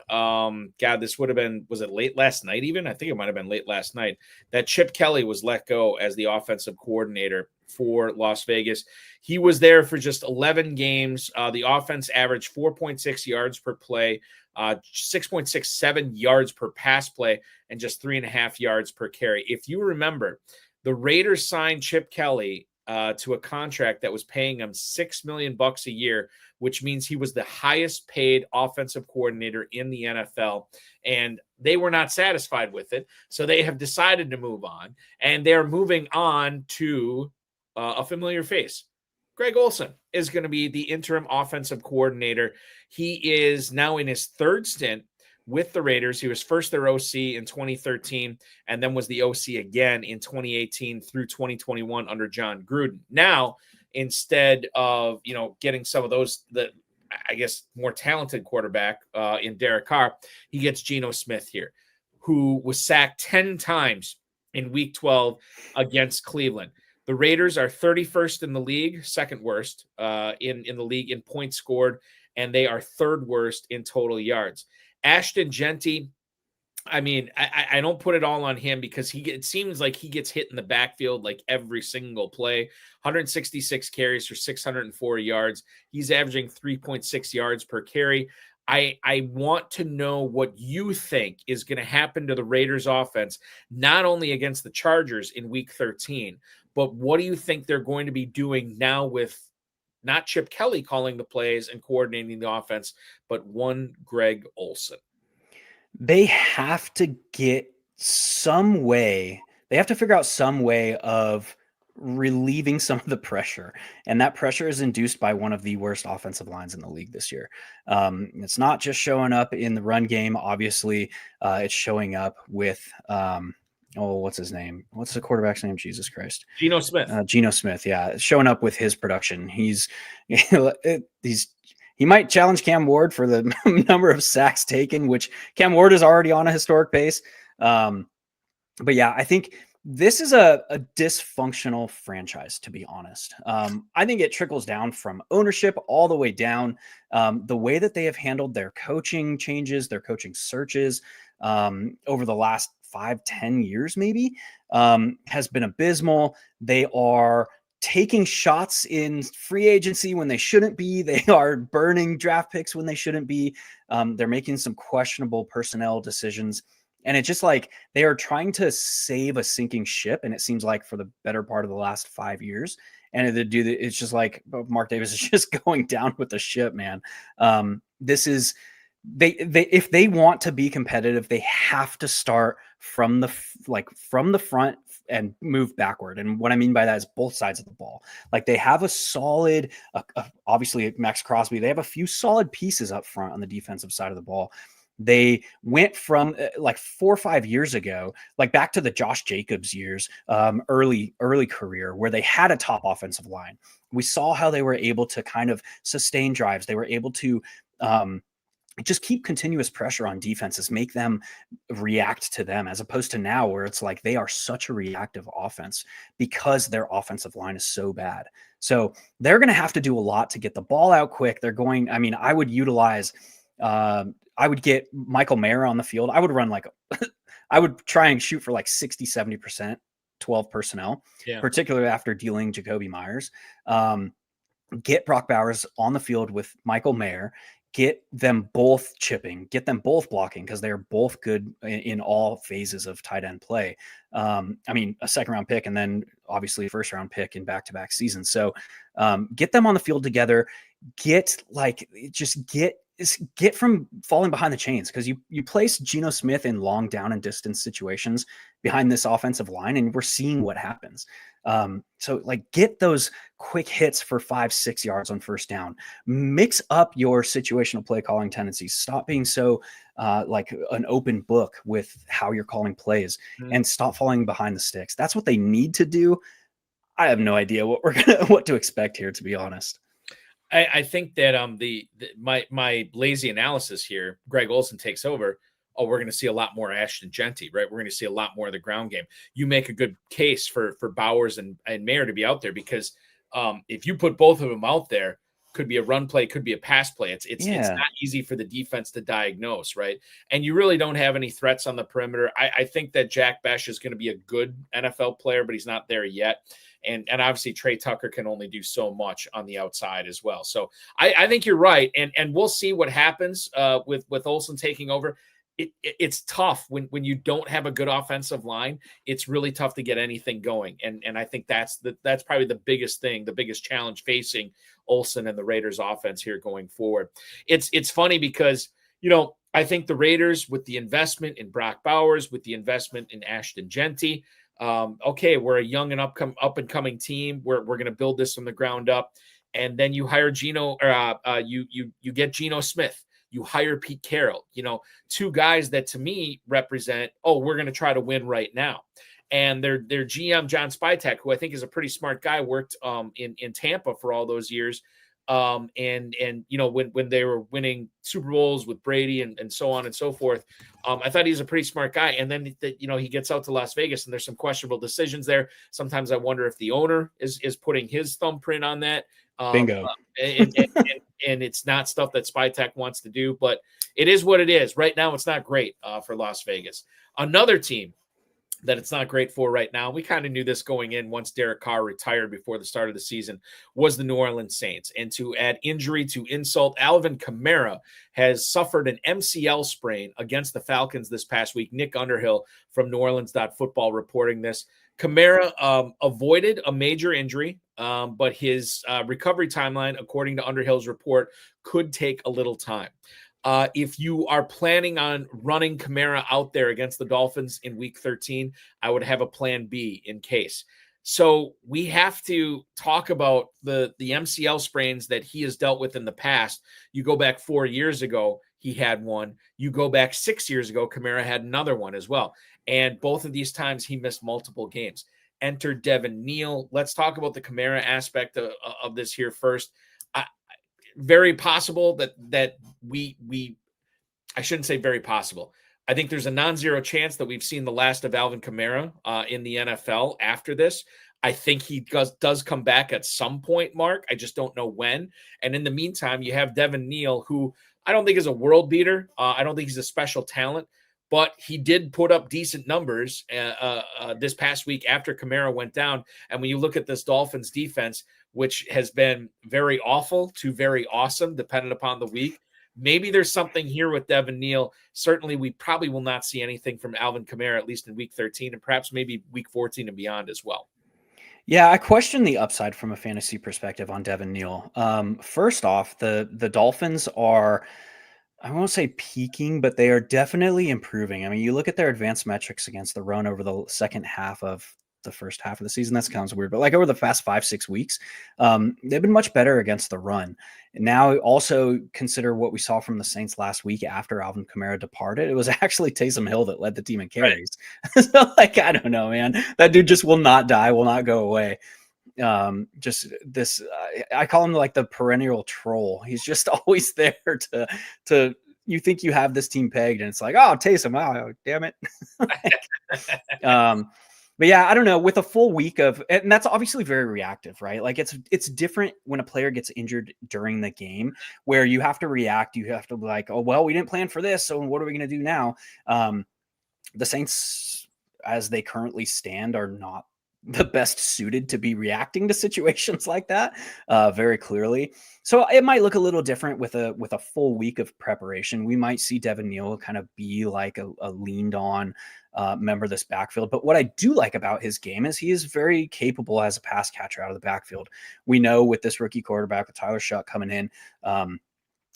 this would have been, was it late last night even? I think it might have been late last night, that Chip Kelly was let go as the offensive coordinator for Las Vegas. He was there for just 11 games. The offense averaged 4.6 yards per play, 6.67 yards per pass play, and just 3.5 yards per carry. If you remember, the Raiders signed Chip Kelly to a contract that was paying him $6 million a year, which means he was the highest paid offensive coordinator in the NFL. And they were not satisfied with it. So they have decided to move on, and they're moving on to a familiar face. Greg Olsen is going to be the interim offensive coordinator. He is now in his 3rd stint with the Raiders. He was first their OC in 2013 and then was the OC again in 2018 through 2021 under John Gruden. Now, instead of, getting some of those, I guess, more talented quarterback in Derek Carr, he gets Geno Smith here, who was sacked 10 times in Week 12 against Cleveland. The Raiders are 31st in the league, second worst in the league in points scored, and they are third worst in total yards. Ashton Genty, I mean, I don't put it all on him because it seems like he gets hit in the backfield like every single play. 166 carries for 604 yards. He's averaging 3.6 yards per carry. I want to know what you think is going to happen to the Raiders offense, not only against the Chargers in week 13, but what do you think they're going to be doing now with not Chip Kelly calling the plays and coordinating the offense, but one Greg Olsen? They have to get some way. They have to figure out some way of relieving some of the pressure. And that pressure is induced by one of the worst offensive lines in the league this year. It's not just showing up in the run game. Obviously, it's showing up with, what's his name? What's the quarterback's name? Jesus Christ. Geno Smith. Geno Smith. Yeah. It's showing up with his production. He might challenge Cam Ward for the number of sacks taken, which Cam Ward is already on a historic pace. But yeah, I think this is a dysfunctional franchise, to be honest. I think it trickles down from ownership all the way down. The way that they have handled their coaching changes, their coaching searches over the last 5-10 years, maybe, has been abysmal. They are taking shots in free agency when they shouldn't be. They are burning draft picks when they shouldn't be. They're making some questionable personnel decisions. And it's just like they are trying to save a sinking ship. And it seems like for the better part of the last 5 years. And it's just like Mark Davis is just going down with the ship, man. This is they if they want to be competitive, they have to start from the front and move backward. And what I mean by that is both sides of the ball. Like they have a solid, obviously Max Crosby, they have a few solid pieces up front on the defensive side of the ball. They went from like 4 or 5 years ago, like back to the Josh Jacobs years, early career, where they had a top offensive line. We saw how they were able to kind of sustain drives. They were able to just keep continuous pressure on defenses, make them react to them, as opposed to now where it's like they are such a reactive offense because their offensive line is so bad. So they're going to have to do a lot to get the ball out quick. I would utilize, I would get Michael Mayer on the field. I would run I would try and shoot for like 60, 70%, 12 personnel, particularly after dealing Jacoby Myers. Get Brock Bowers on the field with Michael Mayer, get them both chipping, get them both blocking, because they're both good in all phases of tight end play. A second round pick and then obviously a first round pick in back-to-back seasons. So get them on the field together, get from falling behind the chains, because you place Geno Smith in long down and distance situations behind this offensive line, and we're seeing what happens. So get those quick hits for 5-6 yards on first down, mix up your situational play calling tendencies, stop being so like an open book with how you're calling plays, and stop falling behind the sticks. That's what they need to do. I have no idea what to expect here, to be honest. I think that my lazy analysis here, Greg Olsen takes over. Oh, we're going to see a lot more Ashton Genty, right? We're going to see a lot more of the ground game. You make a good case for Bowers and Mayer to be out there, because if you put both of them out there, could be a run play, could be a pass play. It's not easy for the defense to diagnose, right? And you really don't have any threats on the perimeter. I think that Jack Besh is going to be a good NFL player, but he's not there yet. And obviously Trey Tucker can only do so much on the outside as well. So I think you're right. And we'll see what happens with Olsen taking over. It's tough when you don't have a good offensive line. It's really tough to get anything going. And I think that's probably the biggest thing, the biggest challenge facing Olsen and the Raiders offense here going forward. It's funny because, I think the Raiders, with the investment in Brock Bowers, with the investment in Ashton Genty, we're a young and up and coming team. We're going to build this from the ground up. And then you hire you get Geno Smith. You hire Pete Carroll, two guys that to me represent, we're going to try to win right now. And their GM, John Spytek, who I think is a pretty smart guy, worked in Tampa for all those years. And when they were winning Super Bowls with Brady and so on and so forth, I thought he was a pretty smart guy. And then he gets out to Las Vegas, and there's some questionable decisions there. Sometimes I wonder if the owner is putting his thumbprint on that. Bingo. And it's not stuff that SpyTech wants to do, but it is what it is. Right now, it's not great for Las Vegas. Another team that it's not great for right now, we kind of knew this going in once Derek Carr retired before the start of the season, was the New Orleans Saints. And to add injury to insult, Alvin Kamara has suffered an MCL sprain against the Falcons this past week. Nick Underhill from NewOrleans.football reporting this. Kamara avoided a major injury, but his recovery timeline, according to Underhill's report, could take a little time. If you are planning on running Kamara out there against the Dolphins in week 13, I would have a plan B in case. So we have to talk about the MCL sprains that he has dealt with in the past. You go back 4 years ago, he had one. You go back 6 years ago, Kamara had another one as well. And both of these times he missed multiple games. Enter Devin Neal. Let's talk about the Kamara aspect of this here first. Very possible that I shouldn't say very possible. I think there's a non-zero chance that we've seen the last of Alvin Kamara in the NFL after this. I think he does come back at some point, Mark. I just don't know when. And in the meantime, you have Devin Neal, who I don't think is a world beater. I don't think he's a special talent, but he did put up decent numbers this past week after Kamara went down. And when you look at this Dolphins defense, which has been very awful to very awesome, depending upon the week, maybe there's something here with Devin Neal. Certainly, we probably will not see anything from Alvin Kamara, at least in week 13, and perhaps maybe week 14 and beyond as well. Yeah, I question the upside from a fantasy perspective on Devin Neal. First off, the Dolphins are, I won't say peaking, but they are definitely improving. I mean, you look at their advanced metrics against the run over the second half of the first half of the season. That sounds weird, but like over the past 5-6 weeks, they've been much better against the run. And now also consider what we saw from the Saints last week after Alvin Kamara departed. It was actually Taysom Hill that led the team in carries. Right. So I don't know, man, that dude just will not die, will not go away. Just this, I call him like the perennial troll. He's just always there to, you think you have this team pegged and it's like, oh, Taysom, oh, damn it. But yeah, I don't know, with a full week of, and that's obviously very reactive, right? Like it's different when a player gets injured during the game where you have to react. You have to be like, oh, well, we didn't plan for this. So what are we going to do now? The Saints, as they currently stand, are not the best suited to be reacting to situations like that, very clearly. So it might look a little different with a full week of preparation. We might see Devin Neal kind of be like a leaned on member of this backfield. But what I do like about his game is he is very capable as a pass catcher out of the backfield. We know with this rookie quarterback, with Tyler Shuck coming in,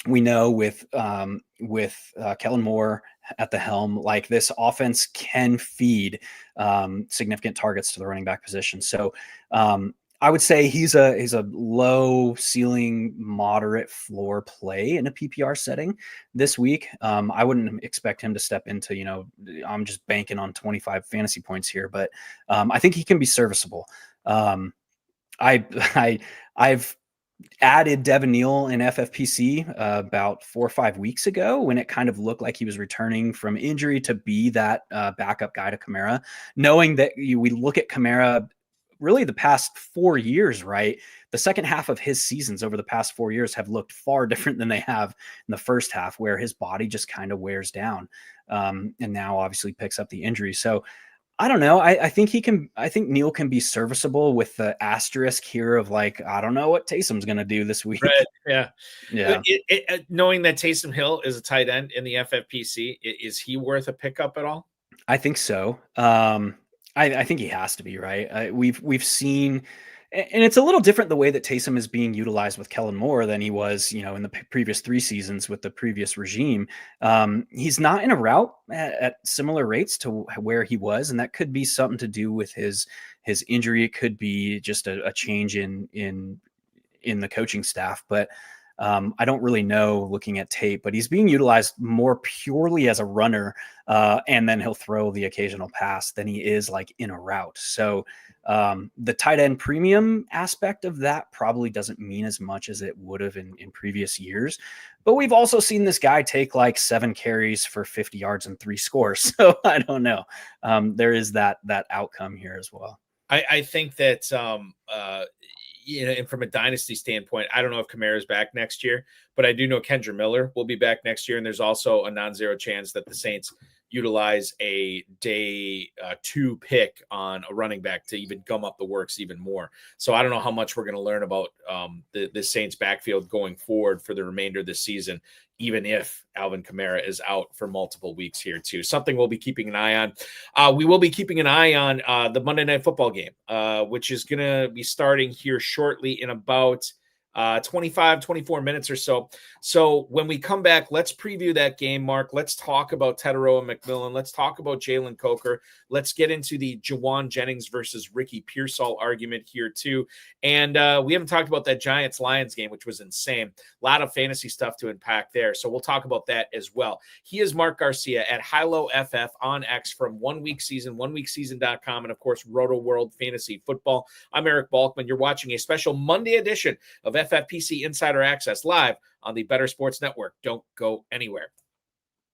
we know with Kellen Moore at the helm, like this offense can feed significant targets to the running back position. So I would say he's a low ceiling, moderate floor play in a PPR setting this week. I wouldn't expect him to step into, I'm just banking on 25 fantasy points here, but I think he can be serviceable. I've added Devin Neal in FFPC about 4 or 5 weeks ago when it kind of looked like he was returning from injury to be that backup guy to Kamara, knowing that we look at Kamara really the past 4 years, right? The second half of his seasons over the past 4 years have looked far different than they have in the first half, where his body just kind of wears down and now obviously picks up the injury. So I don't know. I think Neal can be serviceable with the asterisk here of like, I don't know what Taysom's going to do this week. Right. Yeah. Yeah. Knowing that Taysom Hill is a tight end in the FFPC, is he worth a pickup at all? I think so. I think he has to be, right. We've seen, and it's a little different the way that Taysom is being utilized with Kellen Moore than he was, in the previous 3 seasons with the previous regime. He's not in a route at similar rates to where he was, and that could be something to do with his injury. It could be just a change in the coaching staff, but I don't really know looking at tape, but he's being utilized more purely as a runner, and then he'll throw the occasional pass than he is like in a route. So the tight end premium aspect of that probably doesn't mean as much as it would have in previous years. But we've also seen this guy take like 7 carries for 50 yards and 3 scores. So I don't know. There is that outcome here as well. I think that, and from a dynasty standpoint, I don't know if Kamara is back next year, but I do know Kendra Miller will be back next year. And there's also a non-zero chance that the Saints utilize a day 2 pick on a running back to even gum up the works even more. So I don't know how much we're going to learn about the Saints backfield going forward for the remainder of the season, even if Alvin Kamara is out for multiple weeks here too. Something we'll be keeping an eye on. We will be keeping an eye on the Monday Night Football game, which is going to be starting here shortly in about 24 minutes or so. So when we come back, let's preview that game, Mark. Let's talk about Tyrone McMillan. Let's talk about Jalen Coker. Let's get into the Jawan Jennings versus Ricky Pearsall argument here too. And we haven't talked about that Giants-Lions game, which was insane. A lot of fantasy stuff to unpack there. So we'll talk about that as well. He is Mark Garcia at HiLoFF on X from One Week Season, oneweekseason.com, and of course, Rotoworld Fantasy Football. I'm Eric Balkman. You're watching a special Monday edition of FFPC Insider Access live on the Better Sports Network. Don't go anywhere.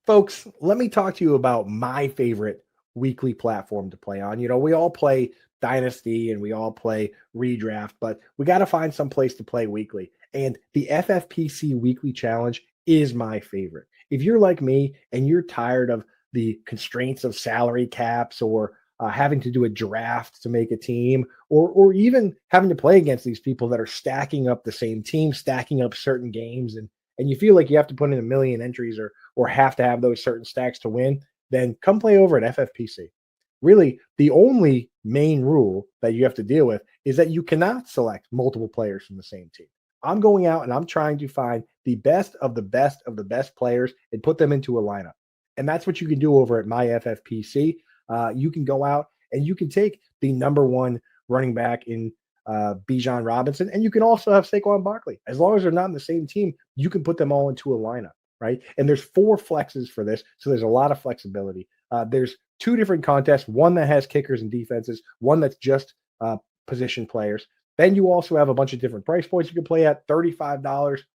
Folks, let me talk to you about my favorite weekly platform to play on. We all play Dynasty and we all play Redraft, but we got to find some place to play weekly. And the FFPC Weekly Challenge is my favorite. If you're like me and you're tired of the constraints of salary caps or having to do a draft to make a team, or even having to play against these people that are stacking up the same team, stacking up certain games, and you feel like you have to put in a million entries or have to have those certain stacks to win, then come play over at FFPC. Really, the only main rule that you have to deal with is that you cannot select multiple players from the same team. I'm going out and I'm trying to find the best of the best of the best players and put them into a lineup. And that's what you can do over at my FFPC. You can go out and you can take the number 1 running back in Bijan Robinson, and you can also have Saquon Barkley. As long as they're not in the same team, you can put them all into a lineup, right? And there's 4 flexes for this, so there's a lot of flexibility. There's 2 different contests, one that has kickers and defenses, one that's just position players. Then you also have a bunch of different price points you can play at: $35,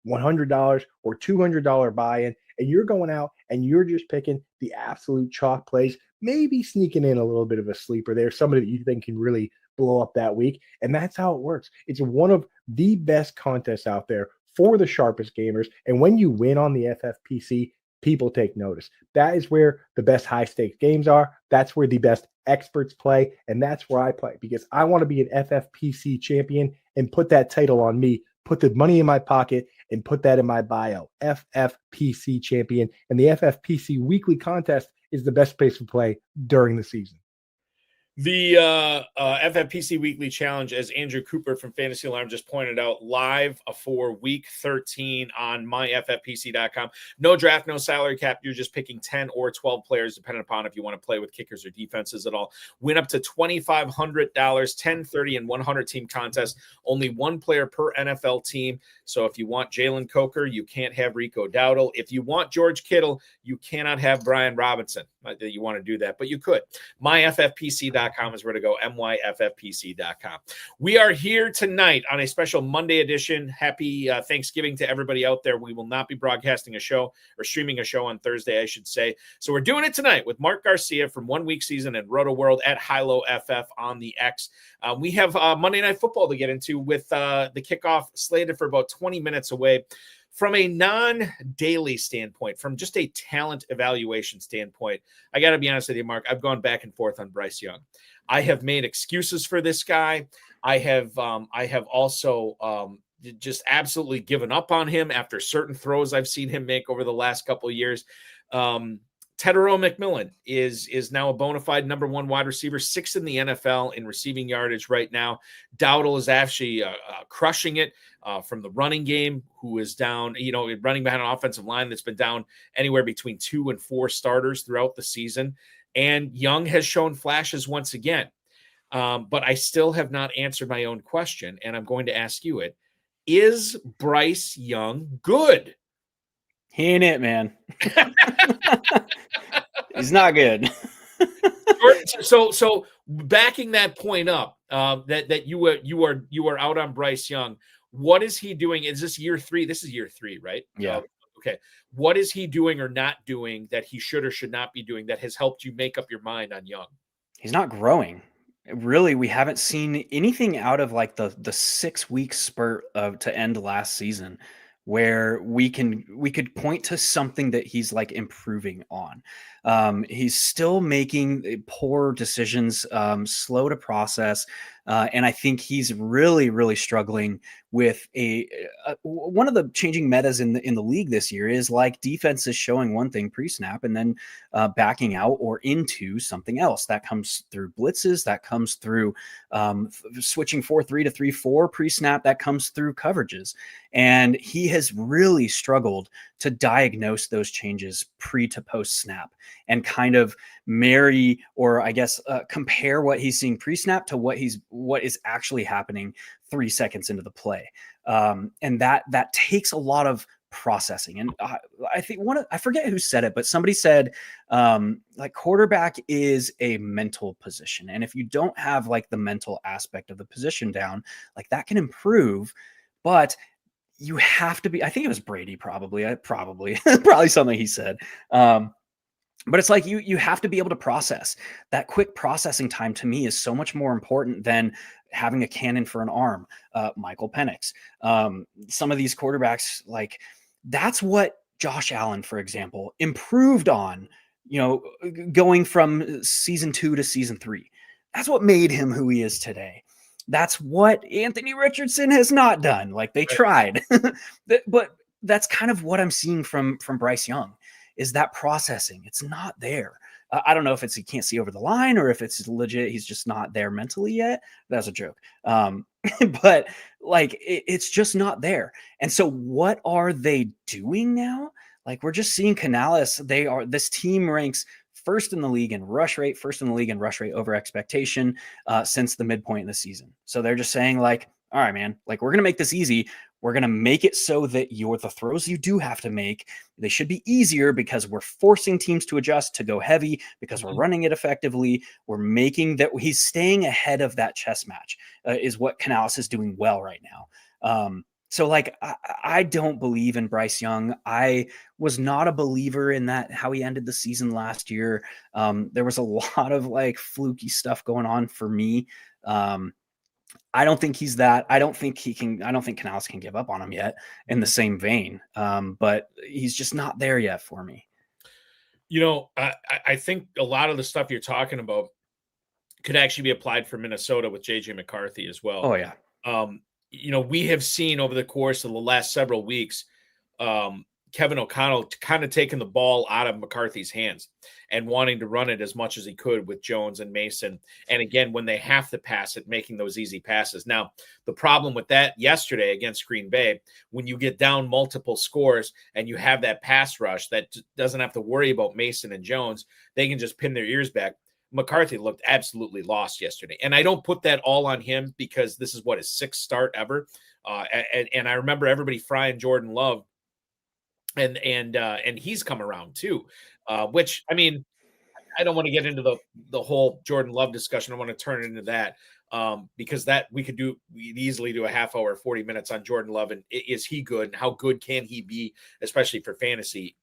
$100, or $200 buy-in. And you're going out and you're just picking the absolute chalk plays, maybe sneaking in a little bit of a sleeper there, somebody that you think can really blow up that week. And that's how it works. It's one of the best contests out there for the sharpest gamers. And when you win on the FFPC, people take notice. That is where the best high stakes games are. That's where the best experts play. And that's where I play, because I want to be an FFPC champion and put that title on me, put the money in my pocket and put that in my bio. FFPC champion. And the FFPC weekly contest is the best place to play during the season. The FFPC Weekly Challenge, as Andrew Cooper from Fantasy Alarm just pointed out, live for Week 13 on myffpc.com. No draft, no salary cap. You're just picking 10 or 12 players, depending upon if you want to play with kickers or defenses at all. Win up to $2,500, 10, 30, and 100 team contest. Only 1 player per NFL team. So if you want Jalen Coker, you can't have Rico Dowdle. If you want George Kittle, you cannot have Brian Robinson. Not that you want to do that, but you could. myffpc.com is where to go, myffpc.com. We are here tonight on a special Monday edition. Happy Thanksgiving to everybody out there. We will not be broadcasting a show or streaming a show on Thursday, I should say. So we're doing it tonight with Mark Garcia from One Week Season and Rotoworld at HiLoFF on the X. We have Monday Night Football to get into with the kickoff slated for about 20 minutes away. From a non-daily standpoint, from just a talent evaluation standpoint, I got to be honest with you, Mark, I've gone back and forth on Bryce Young. I have made excuses for this guy. I have also just absolutely given up on him after certain throws I've seen him make over the last couple of years. Tyrone McMillan is now a bona fide number 1 wide receiver, 6th in the NFL in receiving yardage right now. Dowdle is actually crushing it from the running game, who is down, running behind an offensive line that's been down anywhere between 2 and 4 starters throughout the season. And Young has shown flashes once again. But I still have not answered my own question, and I'm going to ask you it. Is Bryce Young good? He ain't it, man. He's not good. So backing that point up, that you are out on Bryce Young. What is he doing? Is this year 3? This is year 3, right? Yeah. Okay. What is he doing or not doing that he should or should not be doing that has helped you make up your mind on Young? He's not growing. Really, we haven't seen anything out of like the 6-week spurt to end last season where we could point to something that he's like improving on. He's still making poor decisions, slow to process, and I think he's really, really struggling with one of the changing metas in the league this year is like defense is showing one thing pre-snap and then backing out or into something else. That comes through blitzes, that comes through switching 4-3 to 3-4 pre-snap, that comes through coverages. And he has really struggled to diagnose those changes pre to post snap and kind of marry, or I guess compare what he's seeing pre-snap to what is actually happening 3 seconds into the play. And that takes a lot of processing. And I think I forget who said it, but somebody said like quarterback is a mental position. And if you don't have like the mental aspect of the position down, like that can improve, but you have to be, I think it was Brady probably something he said. But it's like you have to be able to process. That quick processing time to me is so much more important than having a cannon for an arm. Michael Penix. Some of these quarterbacks, like that's what Josh Allen, for example, improved on, going from season 2 to season 3. That's what made him who he is today. That's what Anthony Richardson has not done. Like they tried, but that's kind of what I'm seeing from Bryce Young is that processing. It's not there. I don't know if it's he can't see over the line or if it's legit he's just not there mentally yet. That's a joke. But like it's just not there. And so what are they doing now? Like we're just seeing Canales. This team ranks first in the league in rush rate, over expectation since the midpoint of the season. So they're just saying like, all right, man, like we're going to make this easy. We're going to make it so that the throws you do have to make, they should be easier because we're forcing teams to adjust to go heavy because we're running it effectively. We're making that he's staying ahead of that chess match is what Canales is doing well right now. So like, I don't believe in Bryce Young. I was not a believer in that, how he ended the season last year. There was a lot of like fluky stuff going on for me. I don't think he's that. I don't think Canales can give up on him yet in the same vein. But he's just not there yet for me. I think a lot of the stuff you're talking about could actually be applied for Minnesota with JJ McCarthy as well. Oh yeah. We have seen over the course of the last several weeks, Kevin O'Connell kind of taking the ball out of McCarthy's hands and wanting to run it as much as he could with Jones and Mason. And again, when they have to pass it, making those easy passes. Now, the problem with that yesterday against Green Bay, when you get down multiple scores and you have that pass rush that doesn't have to worry about Mason and Jones, they can just pin their ears back. McCarthy looked absolutely lost yesterday. And I don't put that all on him because this is his 6th start ever. And I remember everybody frying Jordan Love. And he's come around too, which, I mean, I don't want to get into the whole Jordan Love discussion. I want to turn it into that because we'd easily do a half hour, 40 minutes on Jordan Love. And is he good and how good can he be, especially for fantasy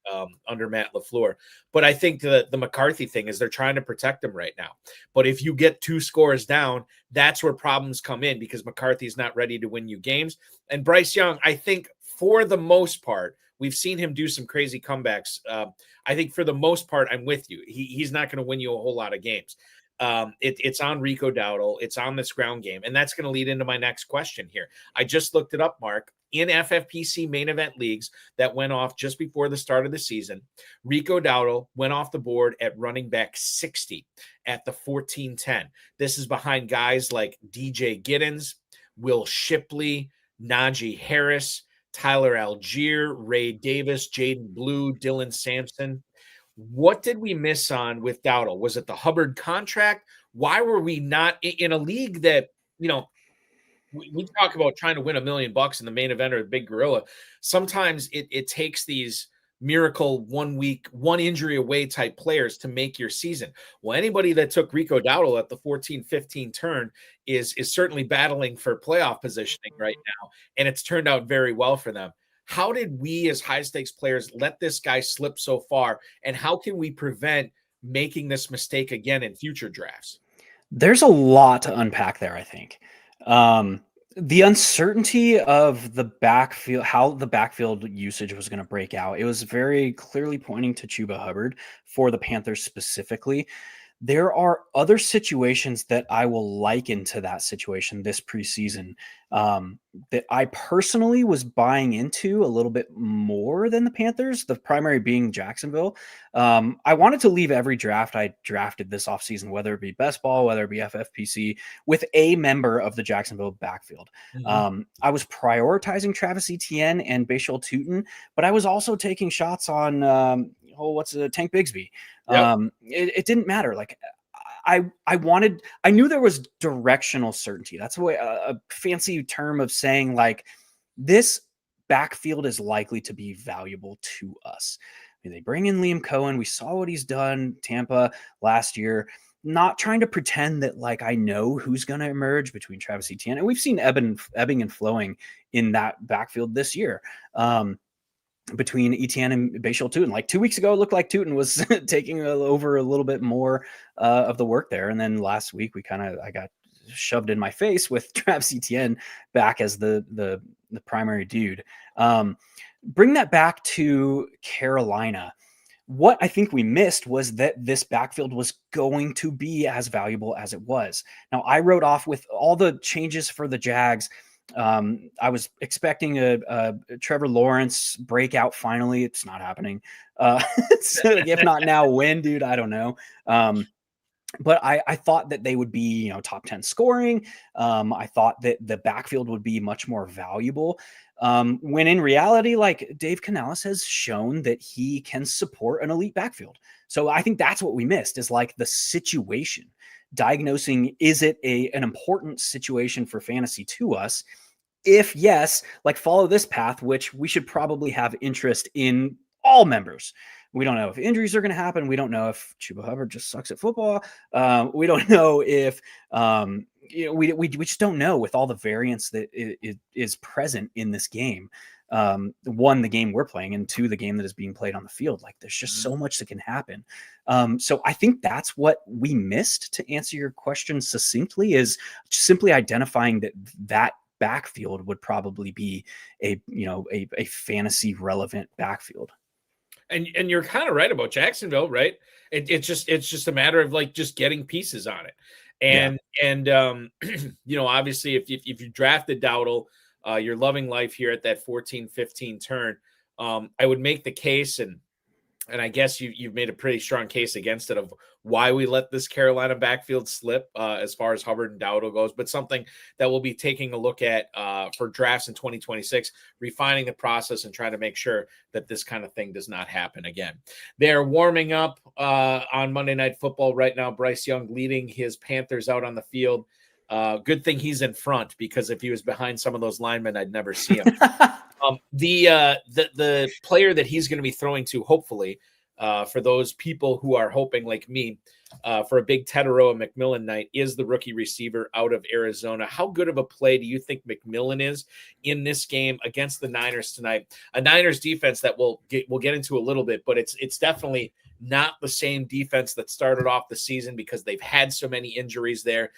under Matt LaFleur? But I think the McCarthy thing is they're trying to protect him right now. But if you get 2 scores down, that's where problems come in because McCarthy's not ready to win you games. And Bryce Young, I think for the most part, we've seen him do some crazy comebacks. I think for the most part, I'm with you. He's not going to win you a whole lot of games. It's on Rico Dowdle. It's on this ground game. And that's going to lead into my next question here. I just looked it up, Mark. In FFPC main event leagues that went off just before the start of the season, Rico Dowdle went off the board at running back 60 at the 14-10. This is behind guys like DJ Giddens, Will Shipley, Najee Harris, Tyler Algier, Ray Davis, Jaden Blue, Dylan Sampson. What did we miss on with Dowdle? Was it the Hubbard contract? Why were we not in a league that, we talk about trying to win $1 million in the main event or the big gorilla. Sometimes it takes these miracle 1 week, one injury away type players to make your season. Well, anybody that took Rico Dowdle at the 14-15 turn is certainly battling for playoff positioning right now, and it's turned out very well for them. How did we as high stakes players let this guy slip so far, and how can we prevent making this mistake again in future drafts? There's a lot to unpack there, I think. The uncertainty of the backfield, how the backfield usage was going to break out, it was very clearly pointing to Chuba Hubbard for the Panthers specifically. There are other situations that I will liken to that situation this preseason that I personally was buying into a little bit more than the Panthers, the primary being Jacksonville. I wanted to leave every draft I drafted this offseason, whether it be best ball, whether it be FFPC, with a member of the Jacksonville backfield. I was prioritizing Travis Etienne and Bashal Tutin, but I was also taking shots on Tank Bigsby. Yep. It didn't matter. Like I knew there was directional certainty. That's a fancy term of saying like this backfield is likely to be valuable to us. I mean, they bring in Liam Cohen. We saw what he's done Tampa last year. Not trying to pretend that like I know who's going to emerge between Travis Etienne, and we've seen ebbing and flowing in that backfield this year. Between Etienne and Bashal Tutin. Like 2 weeks ago, it looked like Tutin was taking over a little bit more of the work there. And then last week, I got shoved in my face with Travis Etienne back as the primary dude. Bring that back to Carolina. What I think we missed was that this backfield was going to be as valuable as it was. Now, I wrote off with all the changes for the Jags. I was expecting a Trevor Lawrence breakout. Finally, it's not happening. So if not now, when, dude? I don't know. But I thought that they would be, top 10 scoring. I thought that the backfield would be much more valuable. When in reality, like Dave Canales has shown that he can support an elite backfield. So I think that's what we missed is like the situation. Diagnosing, is it an important situation for fantasy to us? If yes, like follow this path, which we should probably have interest in all members. We don't know if injuries are going to happen. We don't know if Chuba Hubbard just sucks at football. We don't know if, we just don't know with all the variance that is present in this game. One, the game we're playing, and two, the game that is being played on the field. Like there's just so much that can happen. So I think that's what we missed, to answer your question succinctly, is simply identifying that backfield would probably be a fantasy relevant backfield. And you're kind of right about Jacksonville, right? It's just a matter of like just getting pieces on it. And obviously if you drafted Dowdle, you're loving life here at that 14-15 turn. I would make the case, and I guess you've made a pretty strong case against it, of why we let this Carolina backfield slip as far as Hubbard and Dowdle goes, but something that we'll be taking a look at for drafts in 2026, refining the process and trying to make sure that this kind of thing does not happen again. They're warming up on Monday Night Football right now. Bryce Young leading his Panthers out on the field. Good thing he's in front, because if he was behind some of those linemen, I'd never see him. The player that he's going to be throwing to, hopefully, for those people who are hoping like me for a big Teteroa McMillan night, is the rookie receiver out of Arizona. How good of a play do you think McMillan is in this game against the Niners tonight? A Niners defense that we'll get into a little bit, but it's definitely not the same defense that started off the season, because they've had so many injuries there.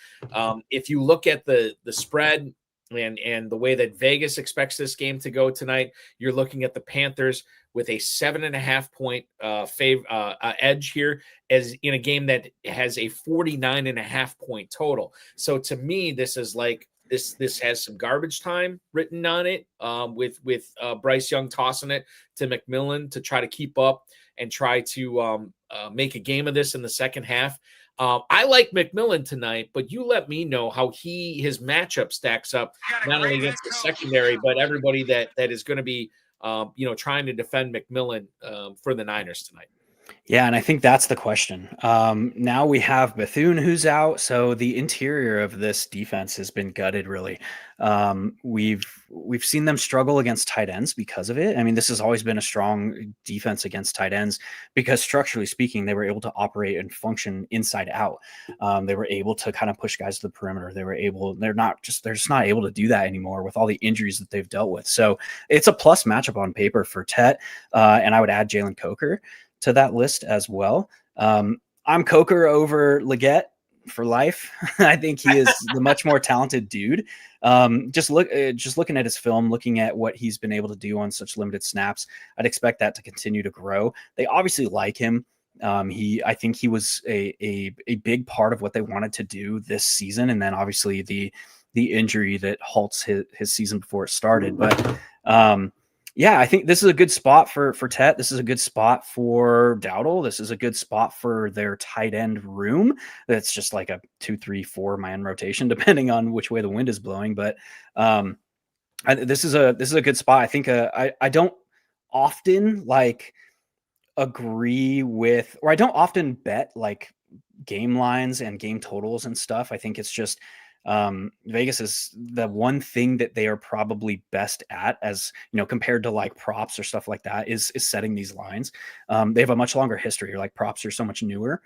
If you look at the spread and the way that Vegas expects this game to go tonight, you're looking at the Panthers with a 7.5 point edge here, as in a game that has a 49.5 point total. So to me, this is like this has some garbage time written on it, with Bryce Young tossing it to McMillan to try to keep up and try to make a game of this in the second half. I like McMillan tonight, but you let me know how his matchup stacks up, not only against the secondary, but everybody that is going to be, trying to defend McMillan for the Niners tonight. Yeah, and I think that's the question. Now we have Bethune who's out, so the interior of this defense has been gutted. Really, we've seen them struggle against tight ends because of it. I mean, this has always been a strong defense against tight ends because structurally speaking, they were able to operate and function inside out. They were able to kind of push guys to the perimeter. They're just not able to do that anymore with all the injuries that they've dealt with. So it's a plus matchup on paper for Tet, and I would add Jalen Coker to that list as well. I'm Coker over Leggett for life. I think he is the much more talented dude. Just looking at his film, looking at what he's been able to do on such limited snaps, I'd expect that to continue to grow. They obviously like him. I think he was a big part of what they wanted to do this season, and then obviously the injury that halts his season before it started. But yeah, I think this is a good spot for Tet. This is a good spot for Dowdle. This is a good spot for their tight end room. That's just like a 2, 3, 4 man rotation, depending on which way the wind is blowing. But this is a good spot. I think I don't often agree with, or I don't often bet like game lines and game totals and stuff. I think it's just Vegas is the one thing that they are probably best at, as compared to like props or stuff like that, is setting these lines. They have a much longer history, or like props are so much newer.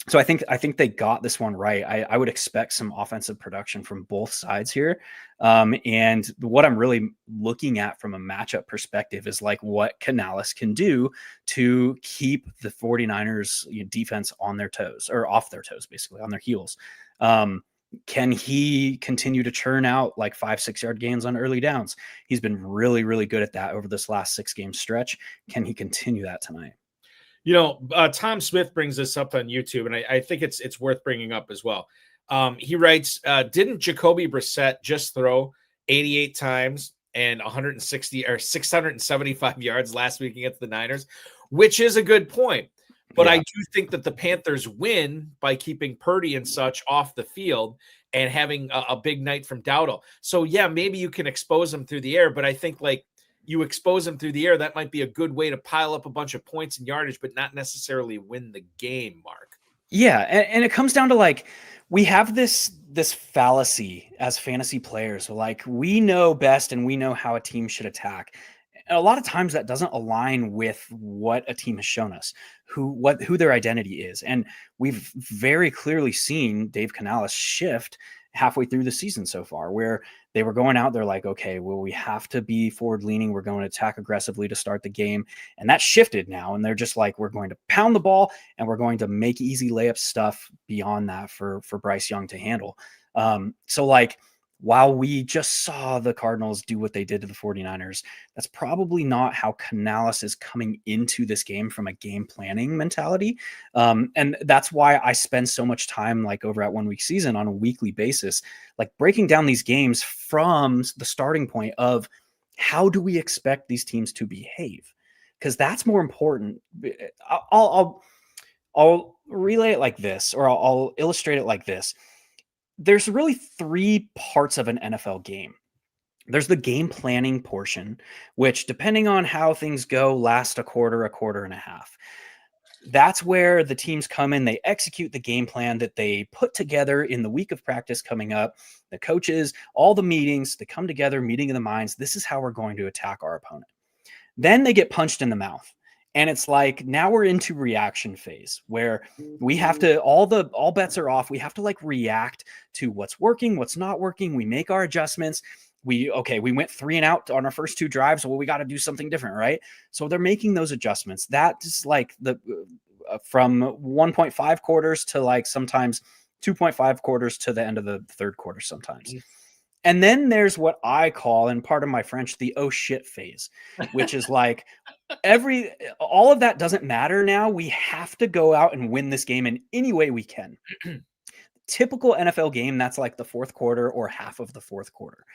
So I think they got this one right. I would expect some offensive production from both sides here. And what I'm really looking at from a matchup perspective is like what Canales can do to keep the 49ers defense on their toes, or off their toes, basically on their heels. Can he continue to churn out like 5-6 yard gains on early downs? He's been really, really good at that over this last 6 game stretch. Can he continue that tonight? Tom Smith brings this up on YouTube, and I think it's worth bringing up as well. He writes, didn't Jacoby Brissett just throw 88 times and 160 or 675 yards last week against the Niners? Which is a good point. But yeah. I do think that the Panthers win by keeping Purdy and such off the field and having a big night from Dowdle. So, yeah, maybe you can expose them through the air, but I think like you expose them through the air, that might be a good way to pile up a bunch of points and yardage, but not necessarily win the game, Mark. Yeah, and it comes down to like we have this fallacy as fantasy players. Like we know best and we know how a team should attack. And a lot of times that doesn't align with what a team has shown us, who their identity is. And we've very clearly seen Dave Canales shift halfway through the season so far, where they were going out, they're like, okay, well, we have to be forward leaning. We're going to attack aggressively to start the game. And that shifted now. And they're just like, we're going to pound the ball and we're going to make easy layup stuff beyond that for Bryce Young to handle. So like, while we just saw the Cardinals do what they did to the 49ers, that's probably not how Canales is coming into this game from a game planning mentality. And that's why I spend so much time like over at 1 Week Season on a weekly basis, like breaking down these games from the starting point of how do we expect these teams to behave? Because that's more important. I'll relay it like this, or I'll illustrate it like this. There's really 3 parts of an NFL game. There's the game planning portion, which depending on how things go, last a quarter and a half. That's where the teams come in, they execute the game plan that they put together in the week of practice coming up. The coaches, all the meetings, they come together, meeting of the minds. This is how we're going to attack our opponent. Then they get punched in the mouth. And it's like, now we're into reaction phase where we have to, all bets are off. We have to like react to what's working, what's not working. We make our adjustments. We went 3 and out on our first 2 drives. Well, we got to do something different, right? So they're making those adjustments. That is like from 1.5 quarters to like sometimes 2.5 quarters to the end of the 3rd quarter sometimes. And then there's what I call, and part of my French, the oh shit phase, which is like all of that doesn't matter now. We have to go out and win this game in any way we can. Typical NFL game, that's like the 4th quarter or half of the 4th quarter.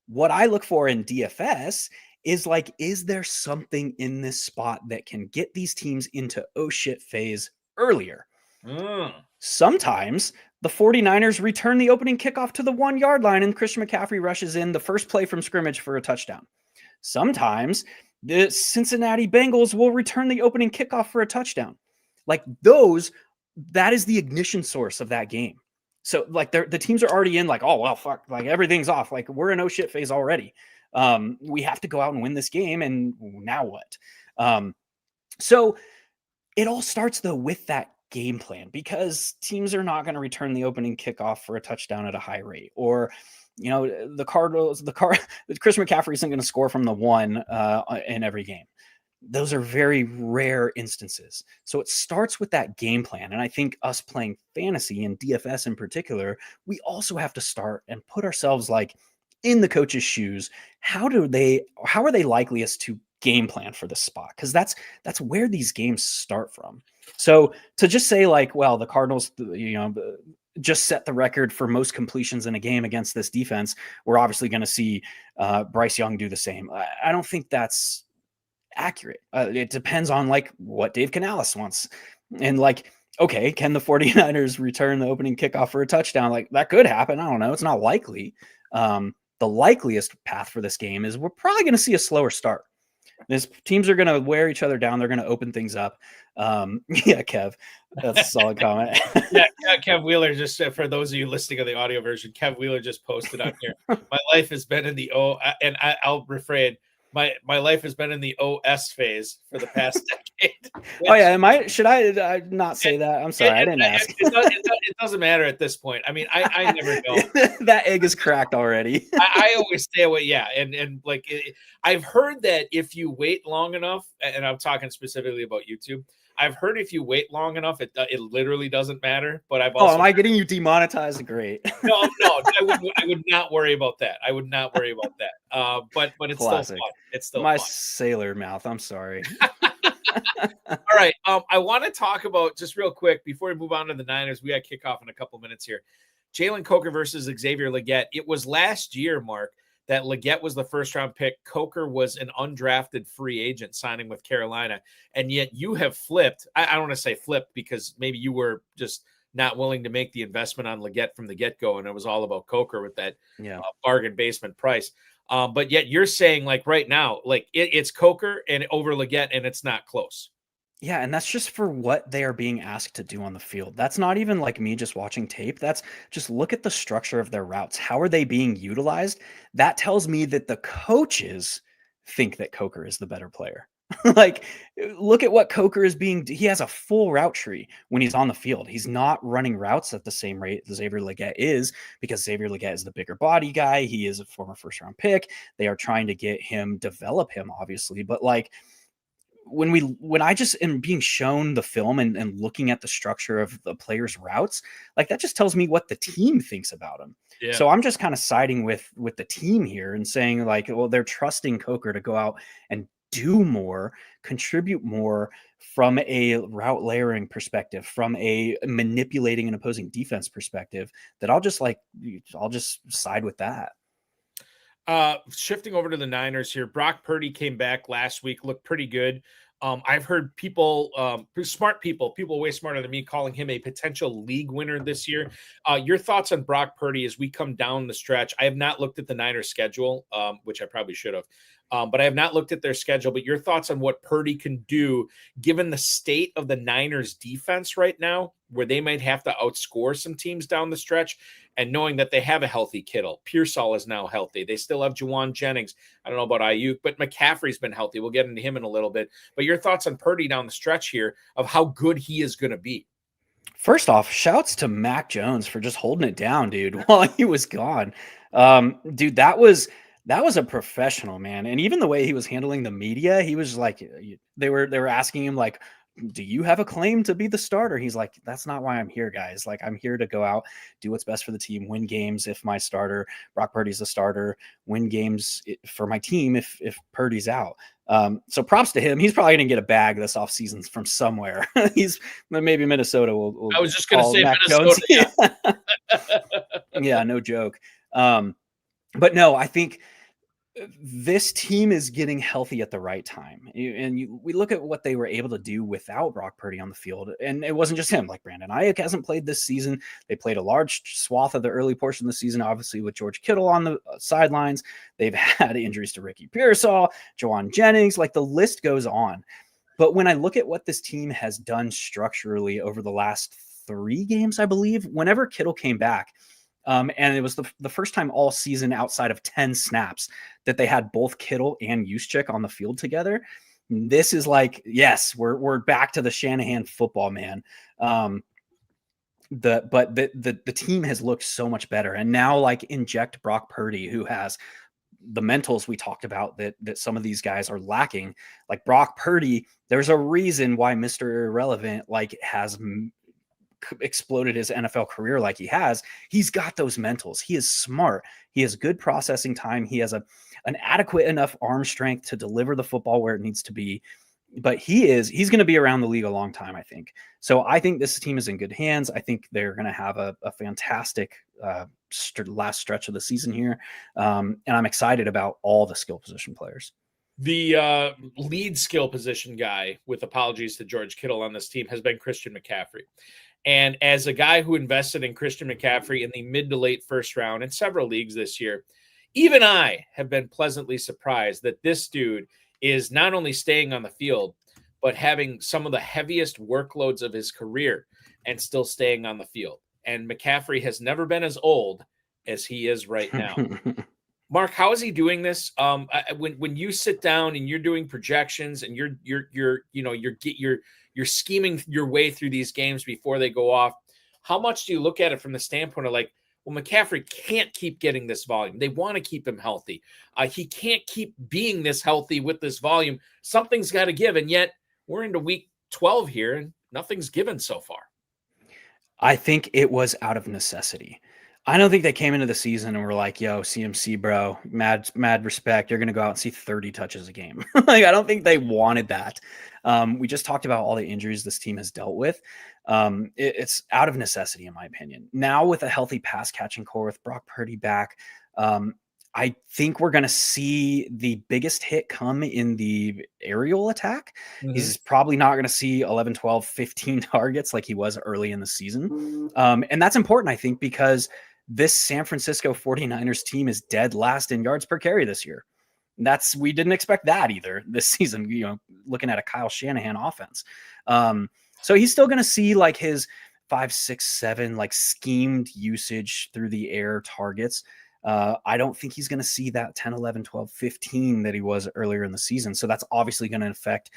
What I look for in DFS is like, is there something in this spot that can get these teams into oh shit phase earlier? Sometimes the 49ers return the opening kickoff to the 1 yard line and Christian McCaffrey rushes in the first play from scrimmage for a touchdown. Sometimes the Cincinnati Bengals will return the opening kickoff for a touchdown. Like that is the ignition source of that game. So like the teams are already in like, oh, well, fuck, like everything's off. Like we're in oh shit phase already. We have to go out and win this game. And now what? So it all starts though with that game plan, because teams are not going to return the opening kickoff for a touchdown at a high rate, or, you know, Chris McCaffrey isn't going to score from the 1 in every game. Those are very rare instances. So it starts with that game plan. And I think us playing fantasy and DFS in particular, we also have to start and put ourselves like in the coach's shoes. How are they likeliest to game plan for this spot? Because that's where these games start from. So to just say like, well, the Cardinals, you know, just set the record for most completions in a game against this defense, we're obviously going to see Bryce Young do the same. I don't think that's accurate. It depends on like what Dave Canales wants. And like, okay, can the 49ers return the opening kickoff for a touchdown? Like that could happen. I don't know. It's not likely. The likeliest path for this game is we're probably going to see a slower start. These teams are going to wear each other down. They're going to open things up. Yeah, Kev, that's a solid comment. yeah, Kev Wheeler, just for those of you listening on the audio version, Kev Wheeler just posted on here. My life has been in the I'll refrain. My life has been in the OS phase for the past decade. Oh yeah, should I not say that? I'm sorry, I didn't ask. It doesn't matter at this point. I mean, I never know. That egg is cracked already. I always stay away. Yeah, and like I've heard that if you wait long enough, and I'm talking specifically about YouTube. I've heard if you wait long enough, it literally doesn't matter. But I've also am I getting you demonetized? Great. No, I would not worry about that. I would not worry about that. But it's Classic. Still fun. It's still my fun. Sailor mouth. I'm sorry. All right. I want to talk about just real quick before we move on to the Niners. We got kickoff in a couple minutes here. Jalen Coker versus Xavier Legette. It was last year, Mark, that Legette was the first-round pick. Coker was an undrafted free agent signing with Carolina. And yet you have flipped. I don't want to say flipped because maybe you were just not willing to make the investment on Legette from the get-go, and it was all about Coker with that bargain basement price. But yet you're saying, like, right now, like, it's Coker and over Legette, and it's not close. Yeah, and that's just for what they are being asked to do on the field. That's not even like me just watching tape. That's just look at the structure of their routes. How are they being utilized? That tells me that the coaches think that Coker is the better player. Like, look at what Coker is being. He has a full route tree when he's on the field. He's not running routes at the same rate that Xavier Legette is, because Xavier Legette is the bigger body guy. He is a former first-round pick. They are trying to develop him, obviously. But like, when I just am being shown the film and looking at the structure of the players' routes, like that just tells me what the team thinks about him. Yeah. So I'm just kind of siding with the team here and saying like, well, they're trusting Coker to go out and do more, contribute more from a route layering perspective, from a manipulating an opposing defense perspective, that I'll just side with that. Shifting over to the Niners here, Brock Purdy came back last week, looked pretty good. I've heard people, smart people way smarter than me, calling him a potential league winner this year. Your thoughts on Brock Purdy as we come down the stretch? I have not looked at the Niners schedule, which I probably should have. But I have not looked at their schedule. But your thoughts on what Purdy can do, given the state of the Niners defense right now, where they might have to outscore some teams down the stretch, and knowing that they have a healthy Kittle. Pearsall is now healthy. They still have Juwan Jennings. I don't know about Ayuk, but McCaffrey's been healthy. We'll get into him in a little bit. But your thoughts on Purdy down the stretch here of how good he is going to be? First off, shouts to Mac Jones for just holding it down, dude, while he was gone. Dude, that was a professional, man. And even the way he was handling the media, he was like, they were asking him like, do you have a claim to be the starter? He's like, that's not why I'm here, guys. Like, I'm here to go out, do what's best for the team, win games if my starter, Brock Purdy's the starter, win games for my team if Purdy's out. So props to him. He's probably going to get a bag this offseason from somewhere. He's maybe Minnesota will I was just going to say Minnesota. Yeah. Yeah, no joke. But no, I think This team is getting healthy at the right time. We look at what they were able to do without Brock Purdy on the field. And it wasn't just him. Like Brandon Ayuk hasn't played this season. They played a large swath of the early portion of the season, obviously with George Kittle on the sidelines. They've had injuries to Ricky Pearsall, Jawan Jennings, like the list goes on. But when I look at what this team has done structurally over the last 3 games, I believe, whenever Kittle came back, and it was the first time all season outside of 10 snaps that they had both Kittle and Juszczyk on the field together. This is like, yes, we're back to the Shanahan football, man. The team has looked so much better. And now, like, inject Brock Purdy, who has the mentals we talked about that some of these guys are lacking. Like Brock Purdy, there's a reason why Mr. Irrelevant like has exploded his NFL career like he has. He's got those mentals. He is smart. He has good processing time. He has an adequate enough arm strength to deliver the football where it needs to be. But he's going to be around the league a long time, I think. So I think this team is in good hands. I think they're going to have a fantastic last stretch of the season here. And I'm excited about all the skill position players. The lead skill position guy, with apologies to George Kittle on this team, has been Christian McCaffrey. And as a guy who invested in Christian McCaffrey in the mid to late first round in several leagues this year, even I have been pleasantly surprised that this dude is not only staying on the field, but having some of the heaviest workloads of his career and still staying on the field. And McCaffrey has never been as old as he is right now. Mark, how is he doing this? When you sit down and you're doing projections and you're scheming your way through these games before they go off, how much do you look at it from the standpoint of like, well, McCaffrey can't keep getting this volume. They want to keep him healthy. He can't keep being this healthy with this volume. Something's got to give. And yet we're into week 12 here and nothing's given so far. I think it was out of necessity. I don't think they came into the season and were like, yo, CMC, bro, mad respect. You're going to go out and see 30 touches a game. Like, I don't think they wanted that. We just talked about all the injuries this team has dealt with. It's out of necessity, in my opinion. Now with a healthy pass catching core with Brock Purdy back, I think we're going to see the biggest hit come in the aerial attack. Mm-hmm. He's probably not going to see 11, 12, 15 targets like he was early in the season. And that's important, I think, because this San Francisco 49ers team is dead last in yards per carry this year. We didn't expect that either this season, looking at a Kyle Shanahan offense. So he's still going to see like his 5, 6, 7, like schemed usage through the air targets. I don't think he's going to see that 10, 11, 12, 15 that he was earlier in the season. So that's obviously going to affect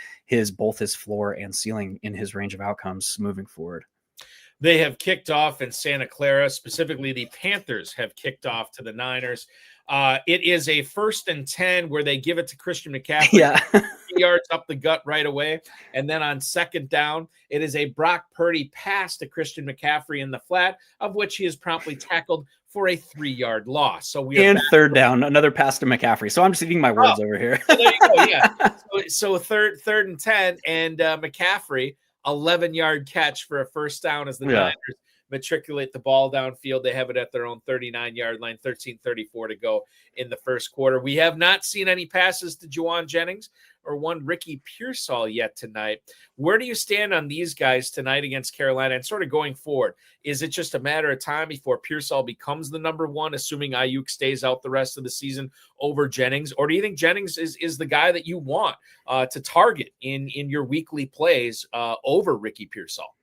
both his floor and ceiling in his range of outcomes moving forward. They have kicked off in Santa Clara. Specifically, the Panthers have kicked off to the Niners. It is a 1st and 10 where they give it to Christian McCaffrey 3 yards up the gut right away. And then on 2nd down, it is a Brock Purdy pass to Christian McCaffrey in the flat, of which he is promptly tackled for a 3-yard loss. So we and 3rd down, another pass to McCaffrey. So I'm just eating my words over here. There you go. Yeah. So third and 10, and McCaffrey, 11-yard catch for a 1st down as the Niners matriculate the ball downfield. They have it at their own 39-yard line, 13:34 to go in the 1st quarter. We have not seen any passes to Jawan Jennings or one Ricky Pearsall yet tonight. Where do you stand on these guys tonight against Carolina and sort of going forward? Is it just a matter of time before Pearsall becomes the number 1, assuming Ayuk stays out the rest of the season over Jennings? Or do you think Jennings is the guy that you want to target in your weekly plays over Ricky Pearsall?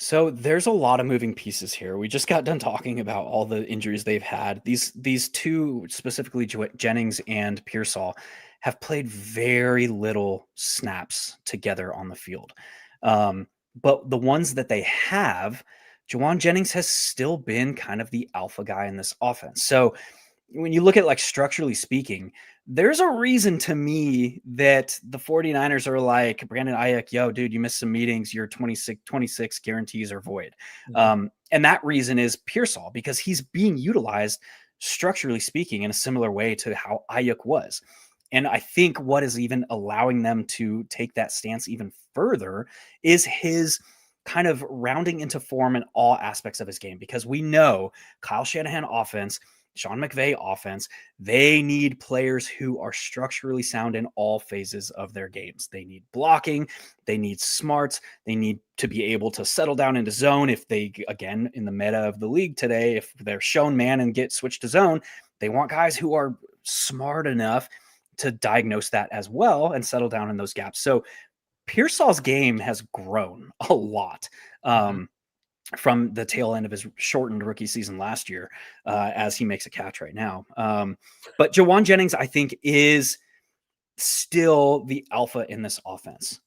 So there's a lot of moving pieces here. We just got done talking about all the injuries they've had. These two, specifically Jennings and Pearsall, have played very little snaps together on the field. But the ones that they have, Jawan Jennings has still been kind of the alpha guy in this offense. So when you look at like structurally speaking, there's a reason to me that the 49ers are like, Brandon Ayuk, yo, dude, you missed some meetings. Your 26 guarantees are void. Mm-hmm. And that reason is Pearsall, because he's being utilized structurally speaking in a similar way to how Ayuk was. And I think what is even allowing them to take that stance even further is his kind of rounding into form in all aspects of his game, because we know Kyle Shanahan offense Sean McVay offense, they need players who are structurally sound in all phases of their games. They need blocking, they need smarts, they need to be able to settle down into zone. If they, again, in the meta of the league today, if they're shown man and get switched to zone, they want guys who are smart enough to diagnose that as well and settle down in those gaps. So Pearsall's game has grown a lot. From the tail end of his shortened rookie season last year, as he makes a catch right now. But Jawan Jennings, I think, is still the alpha in this offense.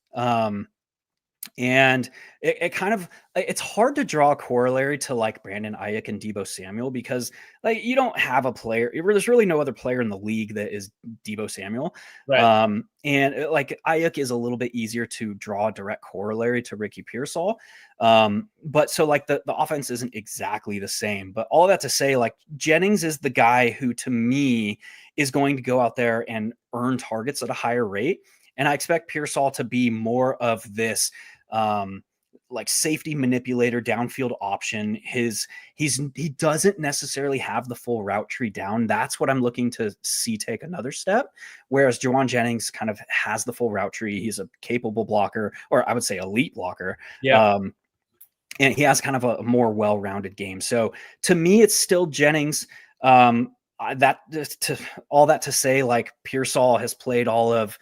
And it's hard to draw a corollary to like Brandon Ayuk and Deebo Samuel, because like you don't have a player. There's really no other player in the league that is Deebo Samuel. Right. And like Ayuk is a little bit easier to draw a direct corollary to Ricky Pearsall. But so like the offense isn't exactly the same, but all that to say, like Jennings is the guy who to me is going to go out there and earn targets at a higher rate. And I expect Pearsall to be more of this like safety manipulator, downfield option. He doesn't necessarily have the full route tree down. That's what I'm looking to see take another step. Whereas Jawan Jennings kind of has the full route tree. He's a capable blocker, or I would say elite blocker. Yeah. And he has kind of a more well-rounded game. So to me, it's still Jennings. All that to say, like Pearsall has played all of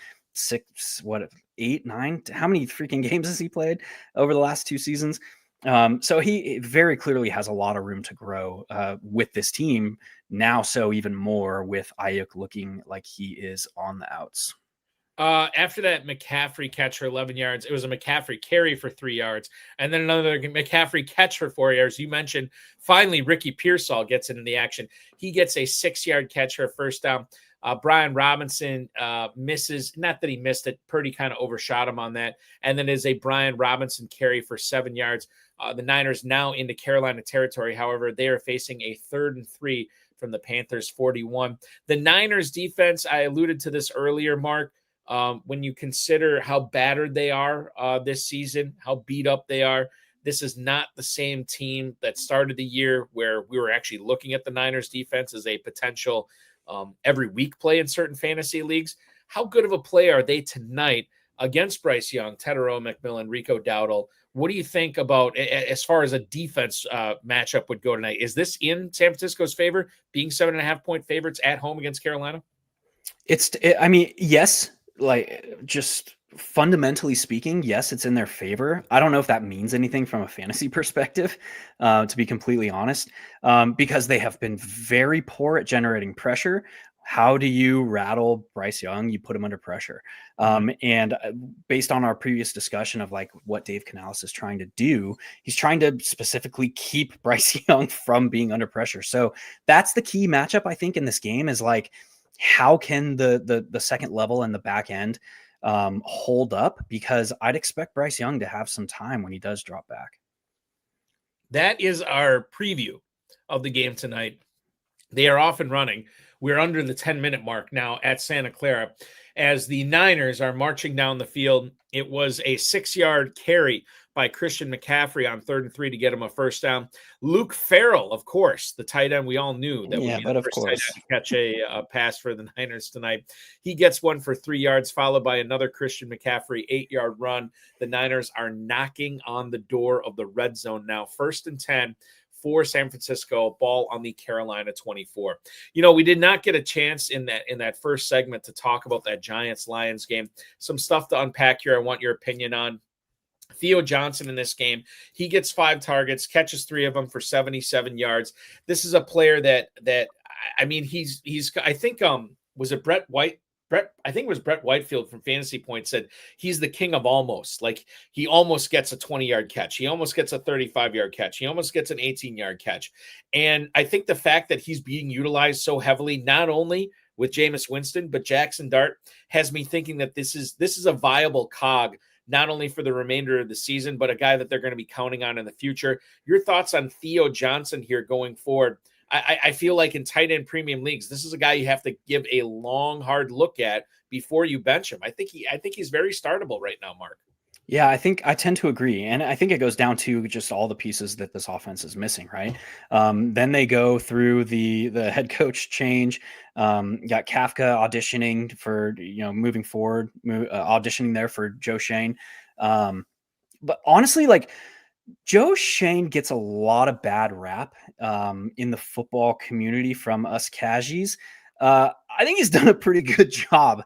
8, 9, how many freaking games has he played over the last 2 seasons? So he very clearly has a lot of room to grow with this team now. So even more with Ayuk looking like he is on the outs. After that McCaffrey catch for 11 yards, it was a McCaffrey carry for 3 yards, and then another McCaffrey catch for 4 yards. You mentioned finally Ricky Pearsall gets into the action. He gets a 6-yard catch for a first down. Brian Robinson misses, not that he missed it. Purdy kind of overshot him on that. And then is a Brian Robinson carry for 7 yards. The Niners now into Carolina territory. However, they are facing a 3rd and 3 from the Panthers 41. The Niners defense, I alluded to this earlier, Mark. When you consider how battered they are this season, how beat up they are, this is not the same team that started the year where we were actually looking at the Niners defense as a potential every week play in certain fantasy leagues. How good of a play are they tonight against Bryce Young, Tyrone McMillan, Rico Dowdle? What do you think about as far as a defense matchup would go tonight? Is this in San Francisco's favor, being 7.5-point favorites at home against Carolina? I mean, yes, like just fundamentally speaking, yes, it's in their favor. I don't know if that means anything from a fantasy perspective, to be completely honest, because they have been very poor at generating pressure. How do you rattle Bryce Young? You put him under pressure. And based on our previous discussion of like what Dave Canales is trying to do, he's trying to specifically keep Bryce Young from being under pressure. So that's the key matchup, I think, in this game is like, how can the second level and the back end hold up? Because I'd expect Bryce Young to have some time when he does drop back. That is our preview of the game tonight. They are off and running. We're under the 10-minute mark now at Santa Clara as the Niners are marching down the field. It was a 6-yard carry by Christian McCaffrey on 3rd and 3 to get him a first down. Luke Farrell, of course, the tight end we all knew that would be the first tight end to catch a pass for the Niners tonight. He gets one for 3 yards, followed by another Christian McCaffrey 8-yard run. The Niners are knocking on the door of the red zone now. 1st and 10 for San Francisco, ball on the Carolina 24. You know, we did not get a chance in that first segment to talk about that Giants-Lions game. Some stuff to unpack here I want your opinion on. Theo Johnson in this game, he gets 5 targets, catches 3 of them for 77 yards. This is a player that I mean, he's I think was it Brett Whitefield from Fantasy Point said he's the king of almost. Like he almost gets a 20-yard catch. He almost gets a 35-yard catch. He almost gets an 18-yard catch. And I think the fact that he's being utilized so heavily, not only with Jameis Winston, but Jackson Dart, has me thinking that this is a viable cog, not only for the remainder of the season, but a guy that they're going to be counting on in the future. Your thoughts on Theo Johnson here going forward? I feel like in tight end premium leagues, this is a guy you have to give a long, hard look at before you bench him. I think he's very startable right now, Mark. Yeah, I think I tend to agree. And I think it goes down to just all the pieces that this offense is missing, right? Then they go through the head coach change. Got Kafka auditioning for, moving forward, auditioning there for Joe Shane. But honestly, like Joe Shane gets a lot of bad rap in the football community from us cashies. I think he's done a pretty good job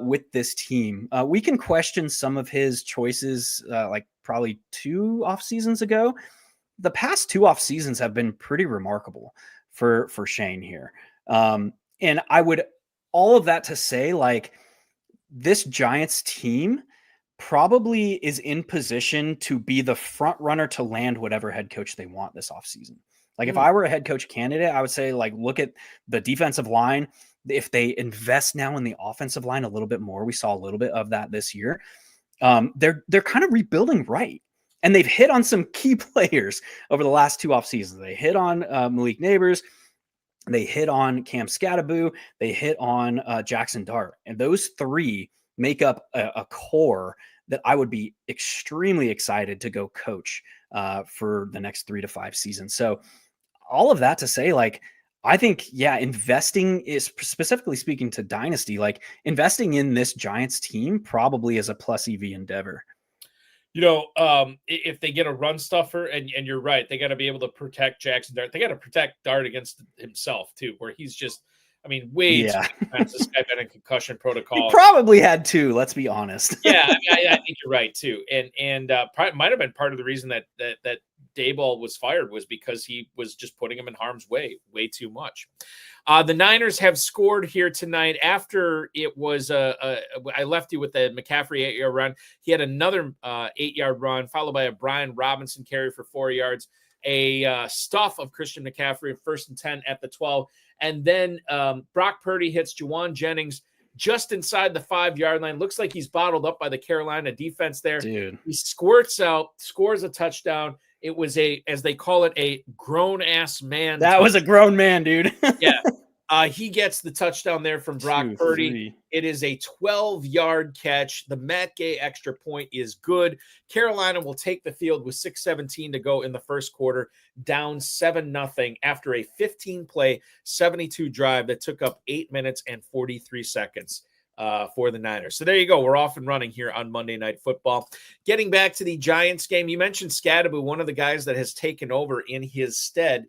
with this team. We can question some of his choices, like probably 2 off seasons ago. The past 2 off seasons have been pretty remarkable for Shane here. And I would all of that to say, like, this Giants team probably is in position to be the front runner to land whatever head coach they want this offseason. Like if I were a head coach candidate, I would say, like, look at the defensive line. If they invest now in the offensive line a little bit more, we saw a little bit of that this year. They're kind of rebuilding right. And they've hit on some key players over the last 2 off seasons. They hit on Malik Neighbors. They hit on Cam Scattaboo. They hit on Jackson Dart. And those 3 make up a core that I would be extremely excited to go coach for the next 3 to 5 seasons. So all of that to say, like, I think, yeah, investing is, specifically speaking to Dynasty, like investing in this Giants team probably is a plus EV endeavor. If they get a run stuffer, and you're right, they got to be able to protect Jackson Dart. They got to protect Dart against himself too, where he's just, way too many times this guy been in concussion protocol. He probably had 2, let's be honest. Yeah, I think you're right too, and might have been part of the reason that Daboll was fired, was because he was just putting him in harm's way too much. The Niners have scored here tonight after it was I left you with the McCaffrey 8-yard run. He had another 8-yard run followed by a Brian Robinson carry for 4 yards, a stuff of Christian McCaffrey, 1st and 10 at the 12. And then Brock Purdy hits Juwan Jennings just inside the 5-yard line. Looks like he's bottled up by the Carolina defense there. Dude. He squirts out, scores a touchdown. It was as they call it, a grown-ass man. That was a grown man, dude. Yeah. He gets the touchdown there from Brock Purdy. 3. It is a 12-yard catch. The Matt Gay extra point is good. Carolina will take the field with 6:17 to go in the first quarter, down 7-0 after a 15-play, 72 drive that took up 8 minutes and 43 seconds for the Niners. So there you go. We're off and running here on Monday Night Football. Getting back to the Giants game, you mentioned Scattaboo, one of the guys that has taken over in his stead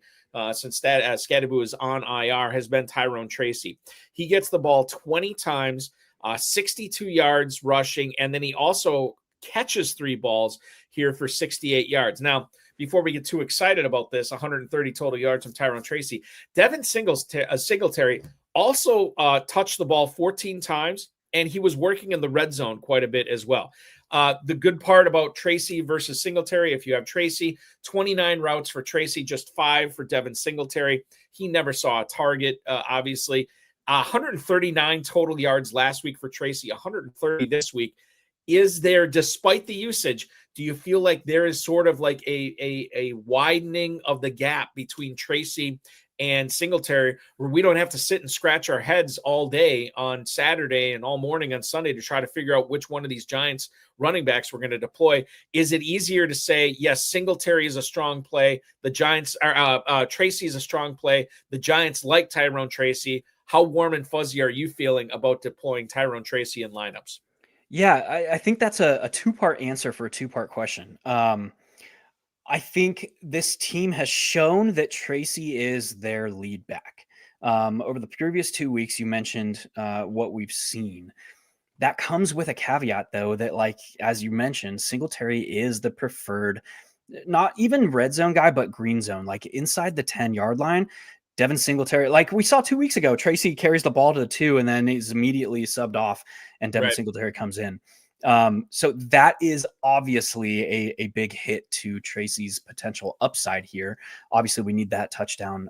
since Scattaboo is on IR, has been Tyrone Tracy. He gets the ball 20 times, 62 yards rushing, and then he also catches 3 balls here for 68 yards. Now, before we get too excited about this, 130 total yards from Tyrone Tracy, Devin Singletary also touched the ball 14 times, and he was working in the red zone quite a bit as well. The good part about Tracy versus Singletary, if you have Tracy, 29 routes for Tracy, just 5 for Devin Singletary. He never saw a target, obviously. 139 total yards last week for Tracy, 130 this week. Is there, despite the usage, do you feel like there is sort of like a widening of the gap between Tracy and Singletary, where we don't have to sit and scratch our heads all day on Saturday and all morning on Sunday to try to figure out which one of these Giants running backs we're going to deploy? Is it easier to say, yes, Singletary is a strong play, the Giants are Tracy is a strong play, the Giants like Tyrone Tracy? How warm and fuzzy are you feeling about deploying Tyrone Tracy in lineups? Yeah, I think that's a 2-part answer for a 2-part question. I think this team has shown that Tracy is their lead back. Over the previous 2 weeks, you mentioned what we've seen. That comes with a caveat, though, that, like, as you mentioned, Singletary is the preferred, not even red zone guy, but green zone, like inside the 10-yard line. Devin Singletary, like we saw 2 weeks ago, Tracy carries the ball to the 2 and then he's immediately subbed off and Devin Singletary comes in. So that is obviously a big hit to Tracy's potential upside here. Obviously, we need that touchdown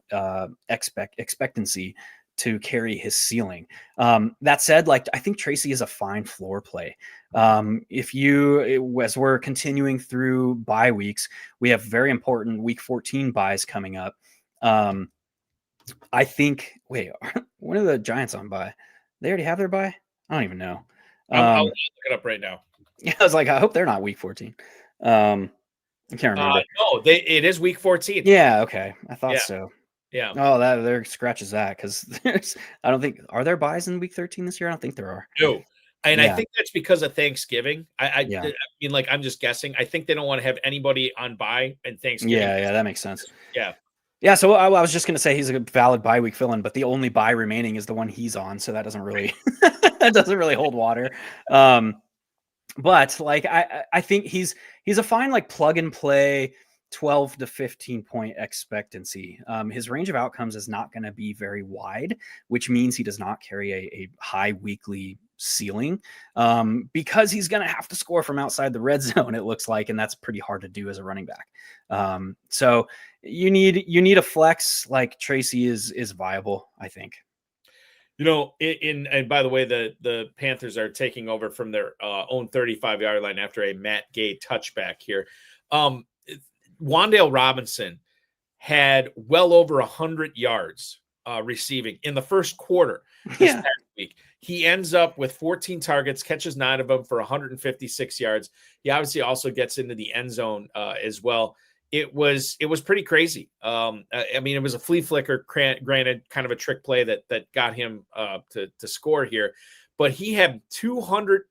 expectancy to carry his ceiling. That said, like, I think Tracy is a fine floor play. As we're continuing through bye weeks, we have very important week 14 buys coming up. I think, when are the Giants on bye? They already have their bye? I don't even know. I'll look it up right now. Yeah, I was like, I hope they're not week 14. I can't remember. No, it is week 14. Yeah, okay. I thought Yeah. so. Yeah. Oh, that there scratches that because I don't think are there buys in week 13 this year? I don't think there are. No. And I Yeah. think that's because of Thanksgiving. I mean, like, I'm just guessing. I think they don't want to have anybody on bye and Thanksgiving. Yeah, that makes sense. Yeah. Yeah, so I was just going to say he's a valid bye week fill-in, but the only bye remaining is the one he's on, so that doesn't really that doesn't really hold water. But like I think he's a fine like plug and play 12 to 15 point expectancy. His range of outcomes is not going to be very wide, which means he does not carry a high weekly ceiling because he's going to have to score from outside the red zone, it looks like, and that's pretty hard to do as a running back. So you need a flex like Tracy is viable, I think. You know, and by the way, the Panthers are taking over from their own 35-yard line after a Matt Gay touchback here. Wan'Dale Robinson had well over 100 yards receiving in the first quarter this past week. He ends up with 14 targets, catches 9 of them for 156 yards. He obviously also gets into the end zone as well. It was pretty crazy. I mean, it was a flea flicker, granted, kind of a trick play that got him to score here. But he had 200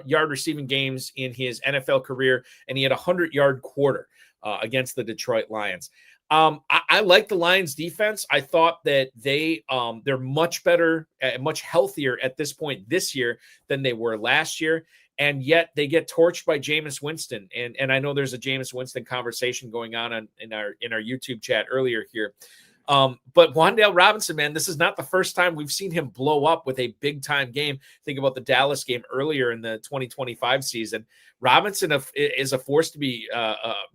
yard receiving games in his NFL career, and he had a 100-yard quarter against the Detroit Lions. I like the Lions defense. I thought that they're much better, much healthier at this point this year than they were last year. And yet they get torched by Jameis Winston. And I know there's a Jameis Winston conversation going on in our YouTube chat earlier here. But Wan'Dale Robinson, man, this is not the first time we've seen him blow up with a big time game. Think about the Dallas game earlier in the 2025 season. Robinson is a force to be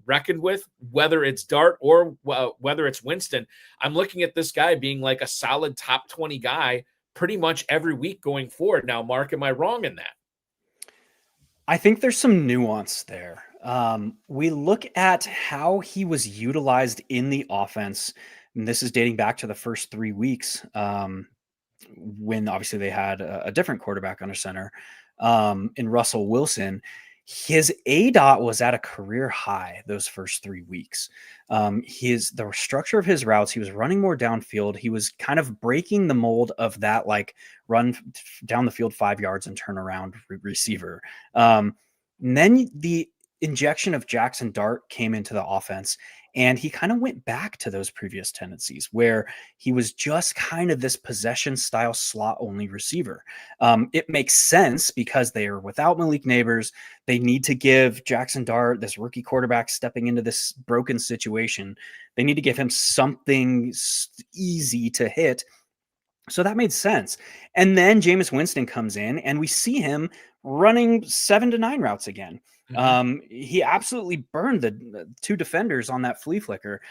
reckoned with, whether it's Dart or whether it's Winston. I'm looking at this guy being like a solid top 20 guy pretty much every week going forward. Now, Mark, am I wrong in that? I think there's some nuance there. We look at how he was utilized in the offense, and this is dating back to the first 3 weeks when obviously they had a different quarterback under center in Russell Wilson. His ADOT was at a career high those first 3 weeks. The structure of his routes, he was running more downfield. He was kind of breaking the mold of that, like run down the field 5 yards and turn around receiver. And then the injection of Jackson Dart came into the offense, and he kind of went back to those previous tendencies where he was just kind of this possession style slot only receiver. It makes sense because they are without Malik Neighbors. They need to give Jackson Dart, this rookie quarterback stepping into this broken situation, they need to give him something easy to hit. So that made sense. And then Jameis Winston comes in and we see him running 7 to 9 routes again. Mm-hmm. He absolutely burned the 2 defenders on that flea flicker.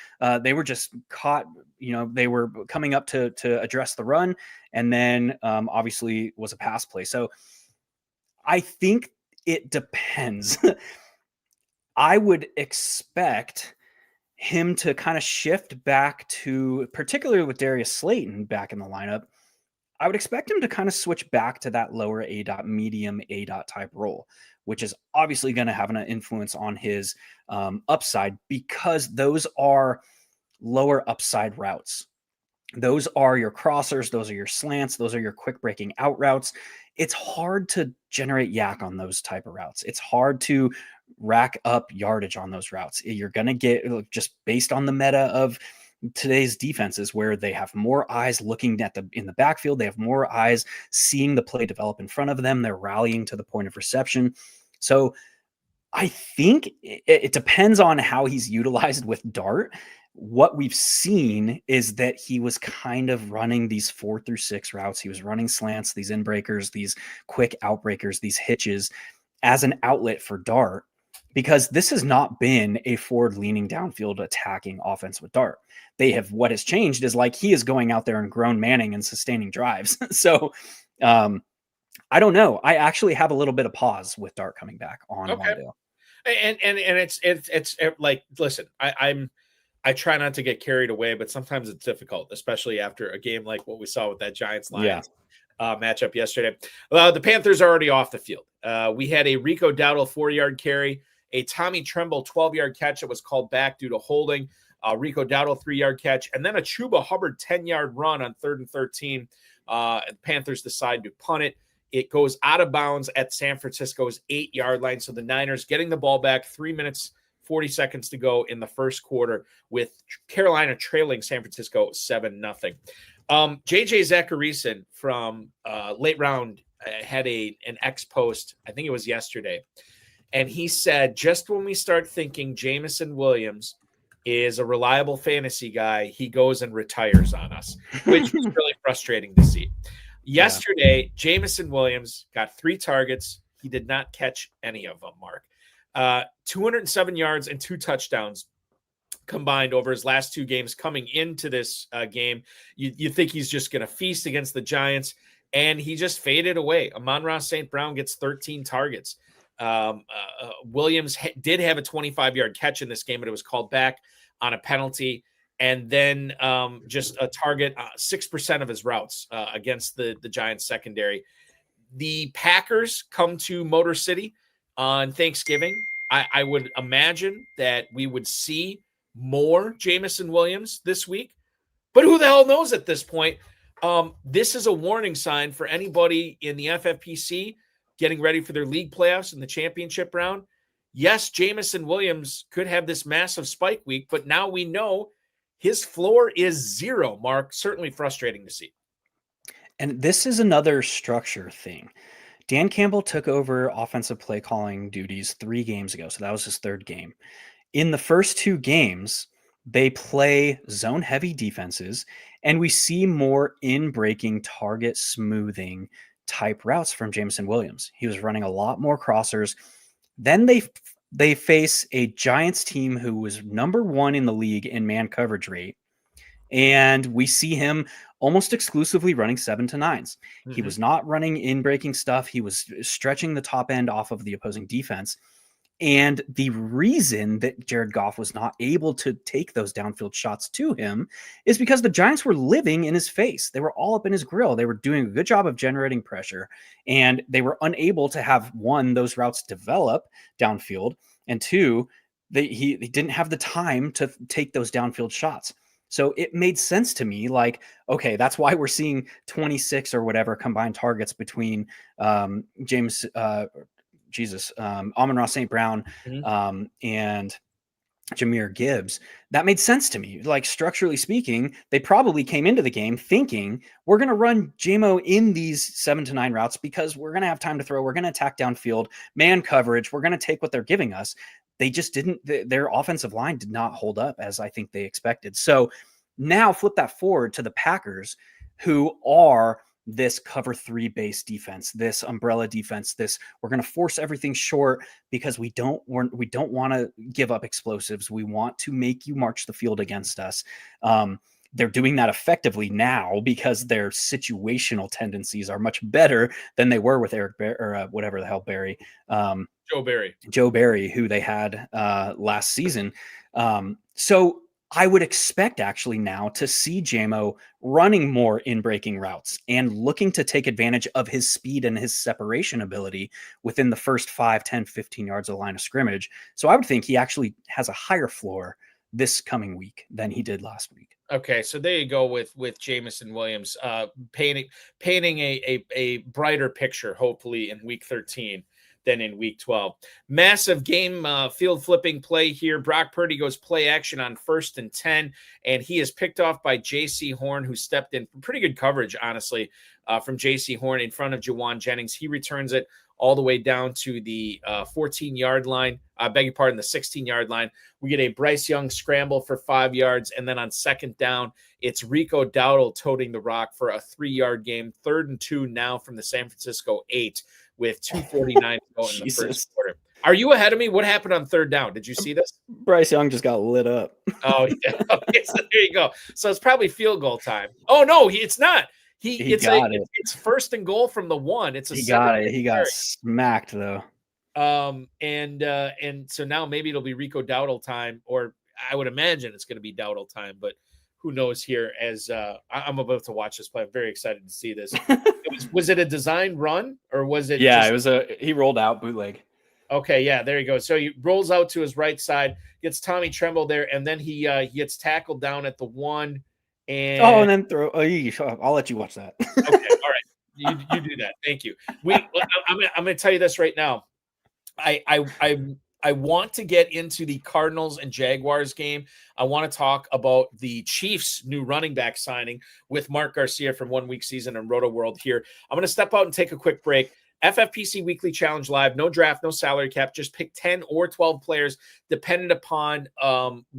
They were just caught, they were coming up to address the run, and then obviously was a pass play. So I think it depends. I would expect him to kind of shift back to, particularly with Darius Slayton back in the lineup, I would expect him to kind of switch back to that lower ADOT, medium ADOT type role, which is obviously going to have an influence on his upside because those are lower upside routes. Those are your crossers. Those are your slants. Those are your quick breaking out routes. It's hard to generate yak on those type of routes. It's hard to rack up yardage on those routes. You're going to get, just based on the meta of today's defenses, where they have more eyes looking at in the backfield. They have more eyes seeing the play develop in front of them. They're rallying to the point of reception. So I think it depends on how he's utilized with Dart. What we've seen is that he was kind of running these 4 through 6 routes. He was running slants, these in breakers, these quick outbreakers, these hitches as an outlet for Dart, because this has not been a forward leaning downfield attacking offense with Dart. What has changed is like he is going out there and grown manning and sustaining drives. So I don't know. I actually have a little bit of pause with Dart coming back on Wan'Dale. And it's like, listen, I try not to get carried away, but sometimes it's difficult, especially after a game like what we saw with that Giants Lions. matchup yesterday. The Panthers are already off the field. We had a Rico Dowdle 4-yard carry, a Tommy Tremble 12-yard catch that was called back due to holding, Rico Dowdle 3-yard catch, and then a Chuba Hubbard 10-yard run on 3rd and 13. Panthers decide to punt it. It goes out of bounds at San Francisco's 8-yard line. So the Niners getting the ball back, 3 minutes, 40 seconds to go in the first quarter, with Carolina trailing San Francisco 7-0. JJ Zachariason from Late Round had an X post, I think it was yesterday, and he said, just when we start thinking Jameson Williams is a reliable fantasy guy, he goes and retires on us, which was really frustrating to see. Yesterday, Jameson Williams got 3 targets. He did not catch any of them, Mark. 207 yards and 2 touchdowns combined over his last 2 games. Coming into this game, you think he's just going to feast against the Giants, and he just faded away. Amon-Ra St. Brown gets 13 targets. Williams did have a 25-yard catch in this game, but it was called back on a penalty. And then just a target, 6% of his routes against the Giants secondary. The Packers come to Motor City on Thanksgiving. I would imagine that we would see more Jameson Williams this week, but who the hell knows at this point? This is a warning sign for anybody in the FFPC getting ready for their league playoffs in the championship round. Yes, Jameson Williams could have this massive spike week, but now we know his floor is 0, Mark. Certainly frustrating to see. And this is another structure thing. Dan Campbell took over offensive play calling duties 3 games ago, so that was his 3rd game. In the first 2 games, they play zone-heavy defenses, and we see more in-breaking, target smoothing type routes from Jameson Williams. He was running a lot more crossers. Then they face a Giants team who was number 1 in the league in man coverage rate, and we see him almost exclusively running 7 to 9s. Mm-hmm. He was not running in-breaking stuff. He was stretching the top end off of the opposing defense. And the reason that Jared Goff was not able to take those downfield shots to him is because the Giants were living in his face. They were all up in his grill. They were doing a good job of generating pressure, and they were unable to have, 1, those routes develop downfield, and 2, he didn't have the time to take those downfield shots. So it made sense to me, like, okay, that's why we're seeing 26 or whatever combined targets between Amon-Ra St. Brown and Jahmyr Gibbs. That made sense to me. Like, structurally speaking, they probably came into the game thinking we're going to run JMO in these 7 to 9 routes because we're going to have time to throw. We're going to attack downfield, man coverage. We're going to take what they're giving us. They just didn't. Their offensive line did not hold up as I think they expected. So now flip that forward to the Packers, who are this cover 3 base defense, this umbrella defense, this we're going to force everything short because we don't want to give up explosives. We want to make you march the field against us. They're doing that effectively now because their situational tendencies are much better than they were with Eric Berry, or whatever the hell Berry. Joe Barry, who they had last season. So I would expect actually now to see JMO running more in breaking routes and looking to take advantage of his speed and his separation ability within the first 5, 10, 15 yards of the line of scrimmage. So I would think he actually has a higher floor this coming week than he did last week. Okay, so there you go with Jameson Williams, painting a brighter picture, hopefully in week 13 than in week 12. Massive game field flipping play here. Brock Purdy goes play action on 1st and 10, and he is picked off by J.C. Horn, who stepped in. Pretty good coverage, honestly, from J.C. Horn in front of Jawan Jennings. He returns it all the way down to the 14-yard line. The 16-yard line. We get a Bryce Young scramble for 5 yards, and then on 2nd down, it's Rico Dowdle toting the rock for a 3-yard game. 3rd and 2 now from the San Francisco 8 with 2:49 to go in the first quarter. Are you ahead of me? What happened on 3rd down? Did you see this? Bryce Young just got lit up. Oh, yeah. Okay, so there you go. So it's probably field goal time. Oh, no, it's not. It's 1st and goal from the 1. It's a he got it. He got smacked though. And so now maybe it'll be Rico Dowdle time, or I would imagine it's going to be Dowdle time, but who knows here as I'm about to watch this play. I'm very excited to see this. Was it a design run or was it? Yeah, he rolled out bootleg. Okay, yeah, there you go. So he rolls out to his right side, gets Tommy Tremble there, and then he gets tackled down at the 1. And then throw. I'll let you watch that. Okay, all right, you do that. Thank you. I'm going to tell you this right now. I want to get into the Cardinals and Jaguars game. I want to talk about the Chiefs' new running back signing with Mark Garcia from 1 Week Season and Rotoworld here. I'm going to step out and take a quick break. FFPC Weekly Challenge Live, no draft, no salary cap, just pick 10 or 12 players dependent upon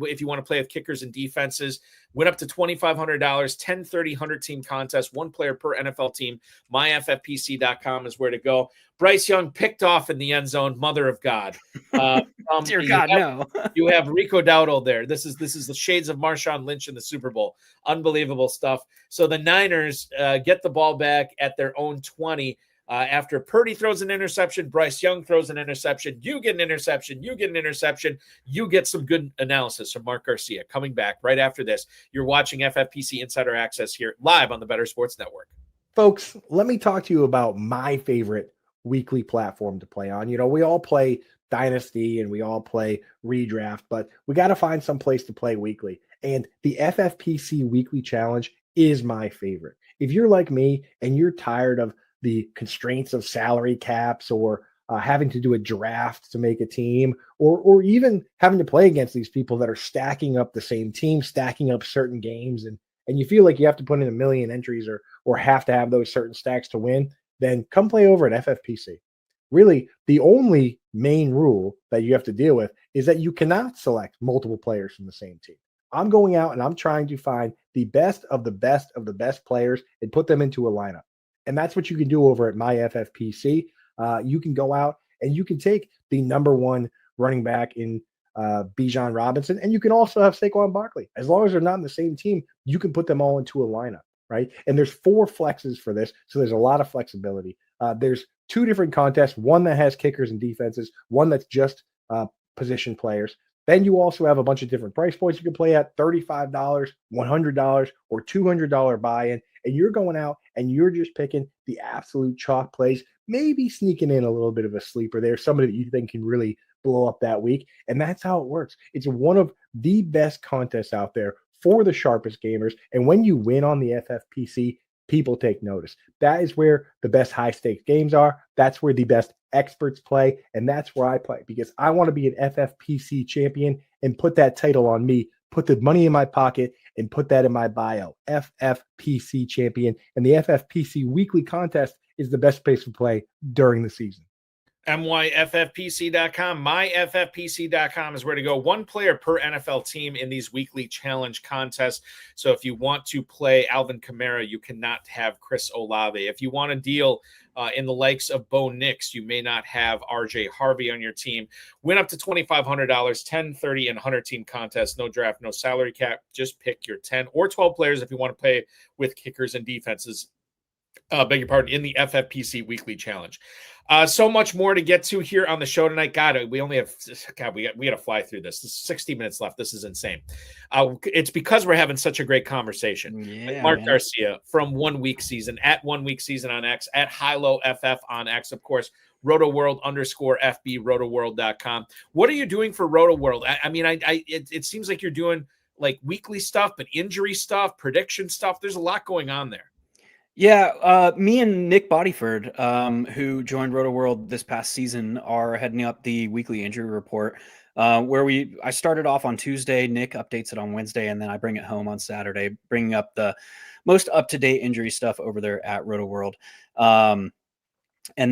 if you want to play with kickers and defenses. Went up to $2,500, 10, 30, 100 team contest, one player per NFL team. MyFFPC.com is where to go. Bryce Young picked off in the end zone, mother of God. Dear God, no. You have Rico Dowdle there. This is the shades of Marshawn Lynch in the Super Bowl. Unbelievable stuff. So the Niners get the ball back at their own 20. After Purdy throws an interception, Bryce Young throws an interception, you get an interception, you get an interception, you get some good analysis from Mark Garcia coming back right after this. You're watching FFPC Insider Access here live on the Better Sports Network. Folks, let me talk to you about my favorite weekly platform to play on. We all play Dynasty and we all play Redraft, but we got to find some place to play weekly. And the FFPC Weekly Challenge is my favorite. If you're like me and you're tired of the constraints of salary caps or having to do a draft to make a team or even having to play against these people that are stacking up the same team, stacking up certain games, and you feel like you have to put in a million entries or have to have those certain stacks to win, then come play over at FFPC. Really, the only main rule that you have to deal with is that you cannot select multiple players from the same team. I'm going out and I'm trying to find the best of the best of the best players and put them into a lineup. And that's what you can do over at MyFFPC. You can go out and you can take the number one running back in Bijan Robinson, and you can also have Saquon Barkley. As long as they're not in the same team, you can put them all into a lineup, right? And there's 4 flexes for this, so there's a lot of flexibility. There's 2 different contests, one that has kickers and defenses, one that's just position players. Then you also have a bunch of different price points you can play at, $35, $100, or $200 buy-in. And you're going out and you're just picking the absolute chalk plays, maybe sneaking in a little bit of a sleeper there, somebody that you think can really blow up that week. And that's how it works. It's one of the best contests out there for the sharpest gamers. And when you win on the FFPC, people take notice. That is where the best high stakes games are. That's where the best experts play. And that's where I play because I want to be an FFPC champion and put that title on me, put the money in my pocket and put that in my bio, FFPC champion. And the FFPC weekly contest is the best place to play during the season. MyFFPC.com. MyFFPC.com is where to go. One player per NFL team in these weekly challenge contests. So if you want to play Alvin Kamara, you cannot have Chris Olave. If you want to deal in the likes of Bo Nix, you may not have RJ Harvey on your team. Win up to $2,500, 10, 30, and 100 team contest. No draft, no salary cap. Just pick your 10 or 12 players if you want to play with kickers and defenses. Beg your pardon, in the FFPC Weekly Challenge. So much more to get to here on the show tonight. God, we only have, we got to fly through this. There's 60 minutes left. This is insane. It's because we're having such a great conversation. Yeah, Mark Garcia from 1 Week Season, at 1 Week Season on X, at Hilo FF on X, of course, Rotoworld _FB, rotoworld.com. What are you doing for Rotoworld? I mean, it seems like you're doing like weekly stuff, but injury stuff, prediction stuff. There's a lot going on there. Yeah, me and Nick Bodyford, who joined Rotoworld this past season, are heading up the weekly injury report, where I started off on Tuesday, Nick updates it on Wednesday, and then I bring it home on Saturday, bringing up the most up-to-date injury stuff over there at Rotoworld. And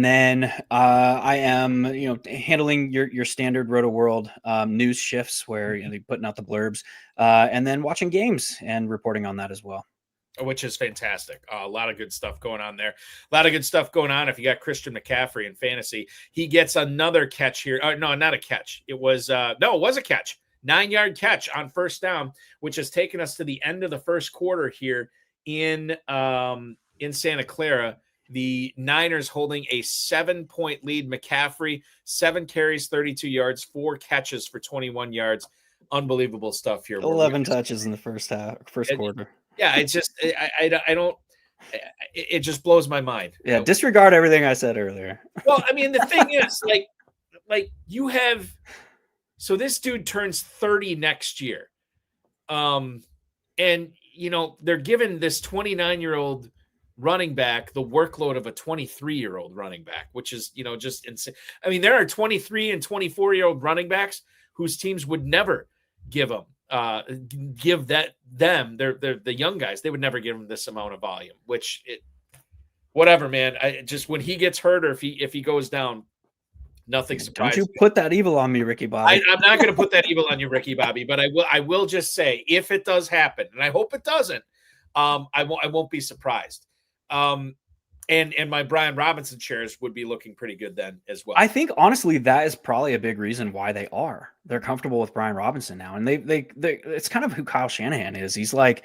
then I am, handling your standard Rotoworld news shifts where they're putting out the blurbs, and then watching games and reporting on that as well. Which is fantastic. A lot of good stuff going on there. A lot of good stuff going on. If you got Christian McCaffrey in fantasy, he gets another catch here. No, not a catch. It was a catch. 9-yard catch on first down, which has taken us to the end of the first quarter here in Santa Clara. The Niners holding a 7-point lead. McCaffrey, 7 carries, 32 yards, 4 catches for 21 yards. unbelievable stuff here. 11 touches in the first quarter. Yeah, it's just I don't. It just blows my mind. Yeah, disregard everything I said earlier. Well, I mean, the thing is, like you have. So this dude turns 30 next year, and they're giving this 29-year-old running back the workload of a 23-year-old running back, which is just insane. I mean, there are 23 and 24-year-old running backs whose teams would never give them. They're the young guys. They would never give him this amount of volume, whatever, man. When he gets hurt or if he goes down, nothing surprises. Don't you put that evil on me, Ricky Bobby. I'm not going to put that evil on you, Ricky Bobby, but I will just say, if it does happen, and I hope it doesn't, I won't be surprised. And my Brian Robinson shares would be looking pretty good then as well. I think honestly that is probably a big reason why they're comfortable with Brian Robinson now, and they it's kind of who Kyle Shanahan is. He's like,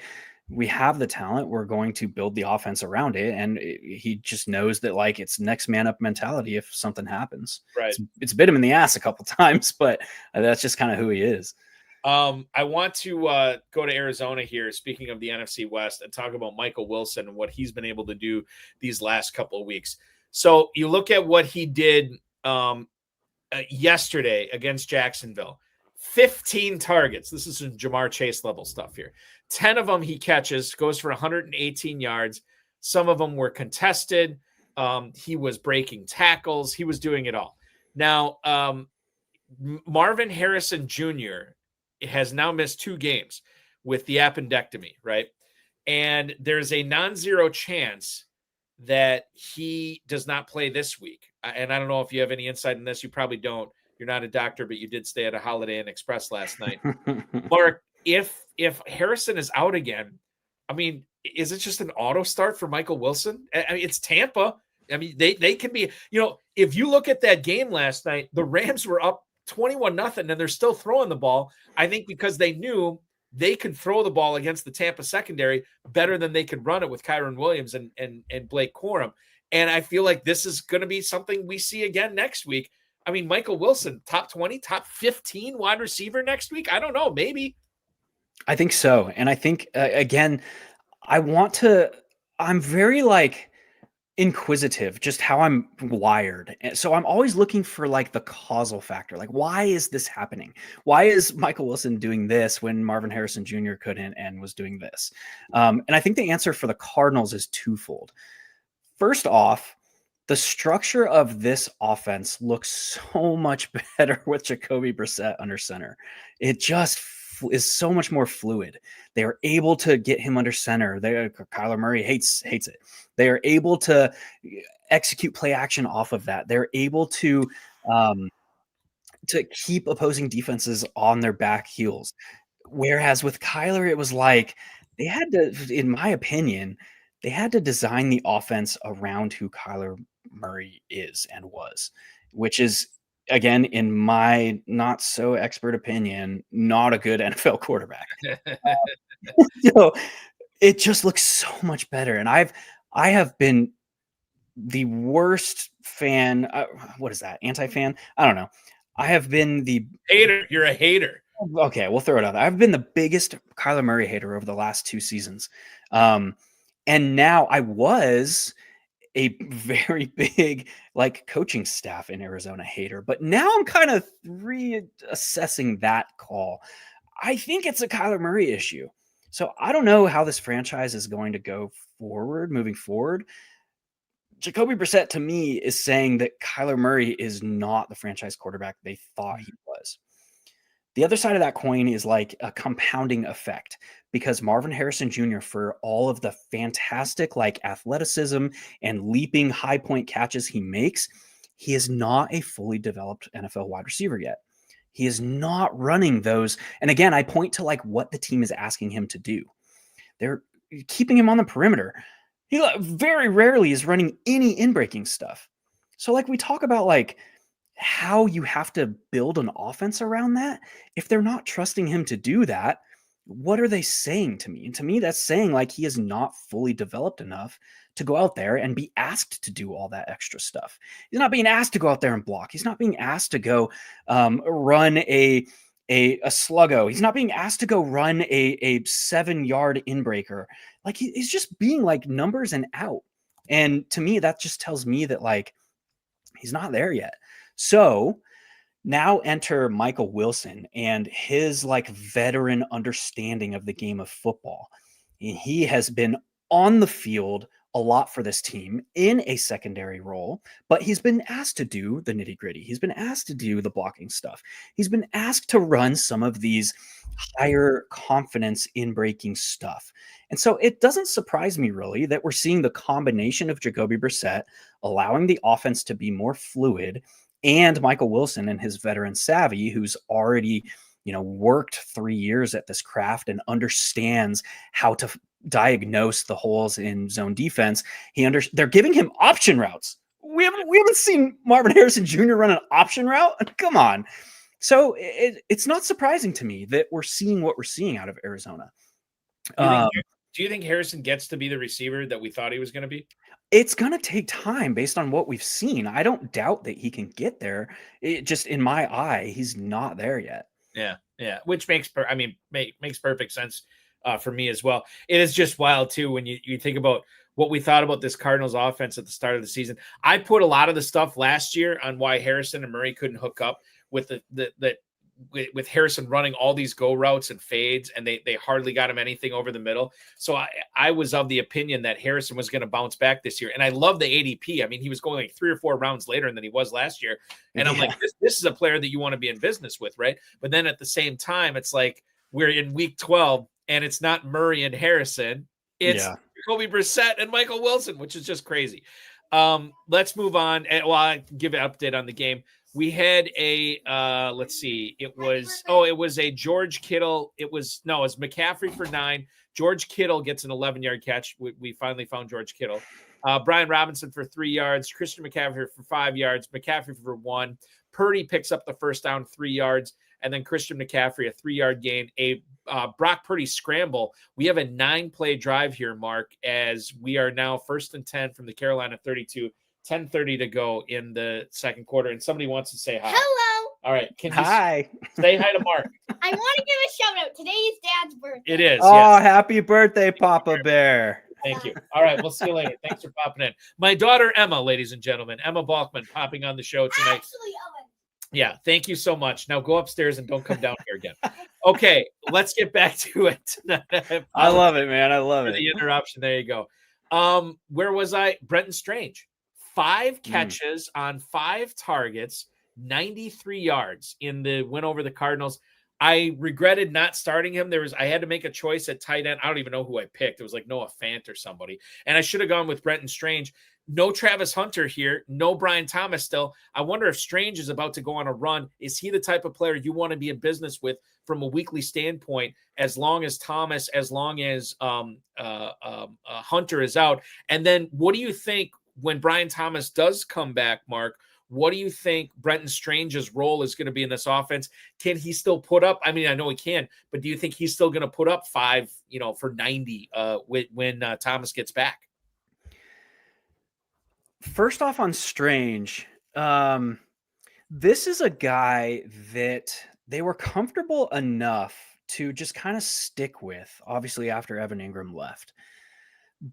we have the talent, we're going to build the offense around it, and he just knows that like it's next man up mentality if something happens. Right. It's bit him in the ass a couple times, but that's just kind of who he is. I want to go to Arizona here, speaking of the NFC West, and talk about Michael Wilson and what he's been able to do these last couple of weeks. So you look at what he did yesterday against Jacksonville. 15 targets. This is some Jamar Chase level stuff here. 10 of them he catches, goes for 118 yards. Some of them were contested. He was breaking tackles. He was doing it all. Now, Marvin Harrison Jr. has now missed 2 games with the appendectomy, right? And there's a non-zero chance that he does not play this week. And I don't know if you have any insight in this. You probably don't. You're not a doctor, but you did stay at a Holiday Inn Express last night. Mark, if Harrison is out again, I mean, is it just an auto start for Michael Wilson? I mean, it's Tampa. I mean, they can be, if you look at that game last night, the Rams were up 21-0, and they're still throwing the ball. I think because they knew they could throw the ball against the Tampa secondary better than they could run it with Tyrone Williams and Blake Corum. And I feel like this is going to be something we see again next week. I mean, Michael Wilson, top 20, top 15 wide receiver next week. I don't know, maybe. I think so. And I think, again, I'm very inquisitive, just how I'm wired. And so I'm always looking for the causal factor. Like, why is this happening? Why is Michael Wilson doing this when Marvin Harrison Jr. couldn't and was doing this? And I think the answer for the Cardinals is twofold. First off, the structure of this offense looks so much better with Jacoby Brissett under center. It just is so much more fluid. They are able to get him under center. Kyler Murray hates it. They are able to execute play action off of that. They're able to keep opposing defenses on their back heels. Whereas with Kyler, it was like they had to, in my opinion, they had to design the offense around who Kyler Murray is and was, which is, again, in my not so expert opinion, not a good NFL quarterback. So it just looks so much better. And I have been the worst fan. What is that? Anti-fan? I don't know. I have been the hater. You're a hater. Okay, we'll throw it out there. I've been the biggest Kyler Murray hater over the last 2 seasons. And now I was a very big coaching staff in Arizona hater, but now I'm kind of reassessing that call. I think it's a Kyler Murray issue. So I don't know how this franchise is going to go moving forward. Jacoby Brissett, to me, is saying that Kyler Murray is not the franchise quarterback they thought he was. The other side of that coin is like a compounding effect, because Marvin Harrison Jr., for all of the fantastic athleticism and leaping high point catches he makes, he is not a fully developed NFL wide receiver yet. He is not running those. And again, I point to what the team is asking him to do. They're keeping him on the perimeter. He very rarely is running any in-breaking stuff. So we talk about how you have to build an offense around that. If they're not trusting him to do that, what are they saying to me? And to me, that's saying he is not fully developed enough to go out there and be asked to do all that extra stuff. He's not being asked to go out there and block. He's not being asked to go run a a sluggo. He's not being asked to go run a 7-yard inbreaker. Like he's just being like numbers and out. And to me, that just tells me that like he's not there yet. So now enter Michael Wilson and his like veteran understanding of the game of football. He has been on the field a lot for this team in a secondary role, but he's been asked to do the nitty gritty. He's been asked to do the blocking stuff. He's been asked to run some of these higher confidence in breaking stuff. And so it doesn't surprise me really that we're seeing the combination of Jacoby Brissett allowing the offense to be more fluid and Michael Wilson and his veteran savvy, who's already, worked 3 years at this craft and understands how to diagnose the holes in zone defense. They're giving him option routes. We haven't seen Marvin Harrison Jr. run an option route. Come on. So it's not surprising to me that we're seeing what we're seeing out of Arizona. Do you think Harrison gets to be the receiver that we thought he was going to be? It's going to take time based on what we've seen. I don't doubt that he can get there. It just, in my eye, he's not there yet. Yeah. Which makes perfect sense for me as well. It is just wild too when you think about what we thought about this Cardinals offense at the start of the season. I put a lot of the stuff last year on why Harrison and Murray couldn't hook up with with Harrison running all these go routes and fades, and they hardly got him anything over the middle. So I was of the opinion that Harrison was going to bounce back this year. And I love the ADP. I mean, he was going like 3 or 4 rounds later than he was last year. And I'm like, this is a player that you want to be in business with, right? But then at the same time, it's like we're in week 12 and it's not Murray and Harrison. It's Jacoby Brissett and Michael Wilson, which is just crazy. Let's move on. And I'll give an update on the game. We had a let's see. It was a George Kittle. It was McCaffrey for 9. George Kittle gets an 11-yard catch. We finally found George Kittle. Brian Robinson for 3 yards. Christian McCaffrey for 5 yards. McCaffrey for 1. Purdy picks up the first down, 3 yards, and then Christian McCaffrey a 3-yard gain. A Brock Purdy scramble. We have a 9-play drive here, Mark, as we are now 1st and 10 from the Carolina 32. 10:30 to go in the second quarter, and somebody wants to say hi. Hello. All right. Hi. Say hi to Mark. I want to give a shout out. Today is Dad's birthday. It is. Oh, yes. Happy birthday, Papa Bear. Thank you. All right. We'll see you later. Thanks for popping in. My daughter, Emma, ladies and gentlemen, Emma Balkman, popping on the show tonight. Actually, Owen. Yeah. Thank you so much. Now go upstairs and don't come down here again. Okay. Let's get back to it. I love it, man. I love it. The interruption. There you go. Where was I? Brenton Strange. 5 catches on 5 targets, 93 yards in the win over the Cardinals. I regretted not starting him. I had to make a choice at tight end. I don't even know who I picked. It was like Noah Fant or somebody. And I should have gone with Brenton Strange. No Travis Hunter here. No Brian Thomas still. I wonder if Strange is about to go on a run. Is he the type of player you want to be in business with from a weekly standpoint, as long as Thomas, as long as Hunter is out? And then what do you think when Brian Thomas does come back, Mark? What do you think Brenton Strange's role is going to be in this offense? Can he still put up? I mean, I know he can, but do you think he's still going to put up 5, for 90 when Thomas gets back? First off on Strange, this is a guy that they were comfortable enough to just kind of stick with, obviously after Evan Ingram left.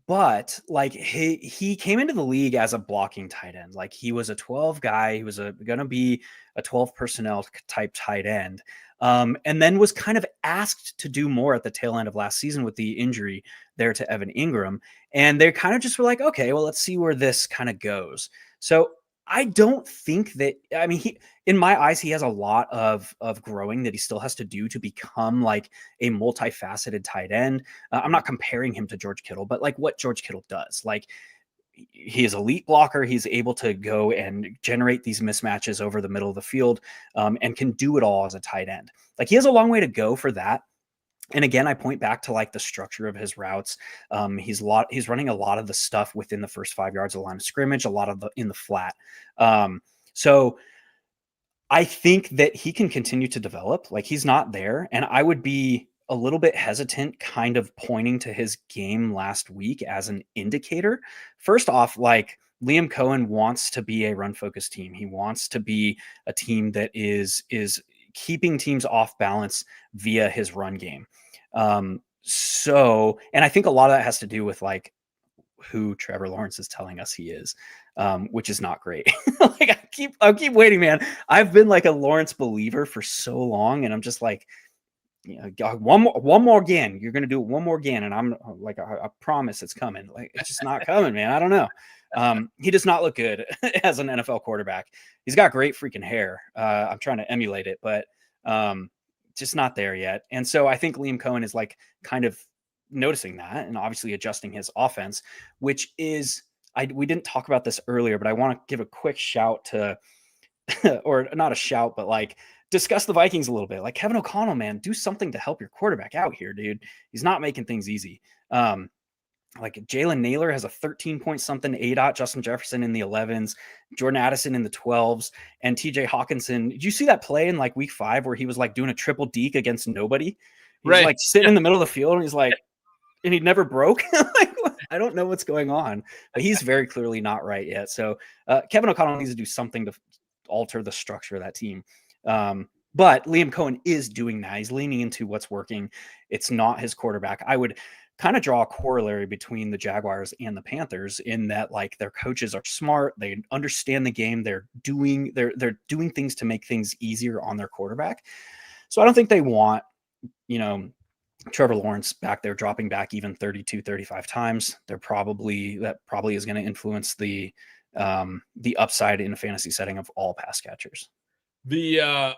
But like he came into the league as a blocking tight end. Like he was a 12 guy. He was going to be a 12 personnel type tight end. And then was kind of asked to do more at the tail end of last season with the injury there to Evan Ingram. And they kind of just were like, okay, well, let's see where this kind of goes. So I don't think that, I mean, in my eyes, he has a lot of growing that he still has to do to become like a multifaceted tight end. I'm not comparing him to George Kittle, but like what George Kittle does, like he is elite blocker. He's able to go and generate these mismatches over the middle of the field and can do it all as a tight end. Like he has a long way to go for that. And again, I point back to like the structure of his routes. He's running a lot of the stuff within the first 5 yards of the line of scrimmage, a lot of in the flat. So I think that he can continue to develop. Like he's not there. And I would be a little bit hesitant kind of pointing to his game last week as an indicator. First off, like Liam Cohen wants to be a run focused team. He wants to be a team that is keeping teams off balance via his run game. So, and I think a lot of that has to do with like who Trevor Lawrence is telling us he is, which is not great. Like I keep waiting, man. I've been like a Lawrence believer for so long, and I'm just like, one more again. You're gonna do it one more again, and I'm like, I promise it's coming. Like it's just not coming, man. I don't know. He does not look good as an NFL quarterback. He's got great freaking hair. I'm trying to emulate it, but just not there yet. And so I think Liam Cohen is like kind of noticing that and obviously adjusting his offense, which is we didn't talk about this earlier, but I want to give a quick shout to, or not a shout, but like discuss the Vikings a little bit. Like Kevin O'Connell, man, do something to help your quarterback out here, dude. He's not making things easy. Like Jalen Naylor has a 13-point something ADOT, Justin Jefferson in the 11s, Jordan Addison in the 12s, and TJ Hawkinson. Did you see that play in like week 5 where he was like doing a triple deke against nobody? He's Right. like sitting in the middle of the field and he's like, and he never broke. Like, I don't know what's going on, but he's very clearly not right yet. So Kevin O'Connell needs to do something to alter the structure of that team. But Liam Cohen is doing that. He's leaning into what's working. It's not his quarterback. I would kind of draw a corollary between the Jaguars and the Panthers in that like their coaches are smart. They understand the game. They're doing things to make things easier on their quarterback. So I don't think they want, Trevor Lawrence back there dropping back even 32, 35 times. That probably is going to influence the upside in a fantasy setting of all pass catchers. We have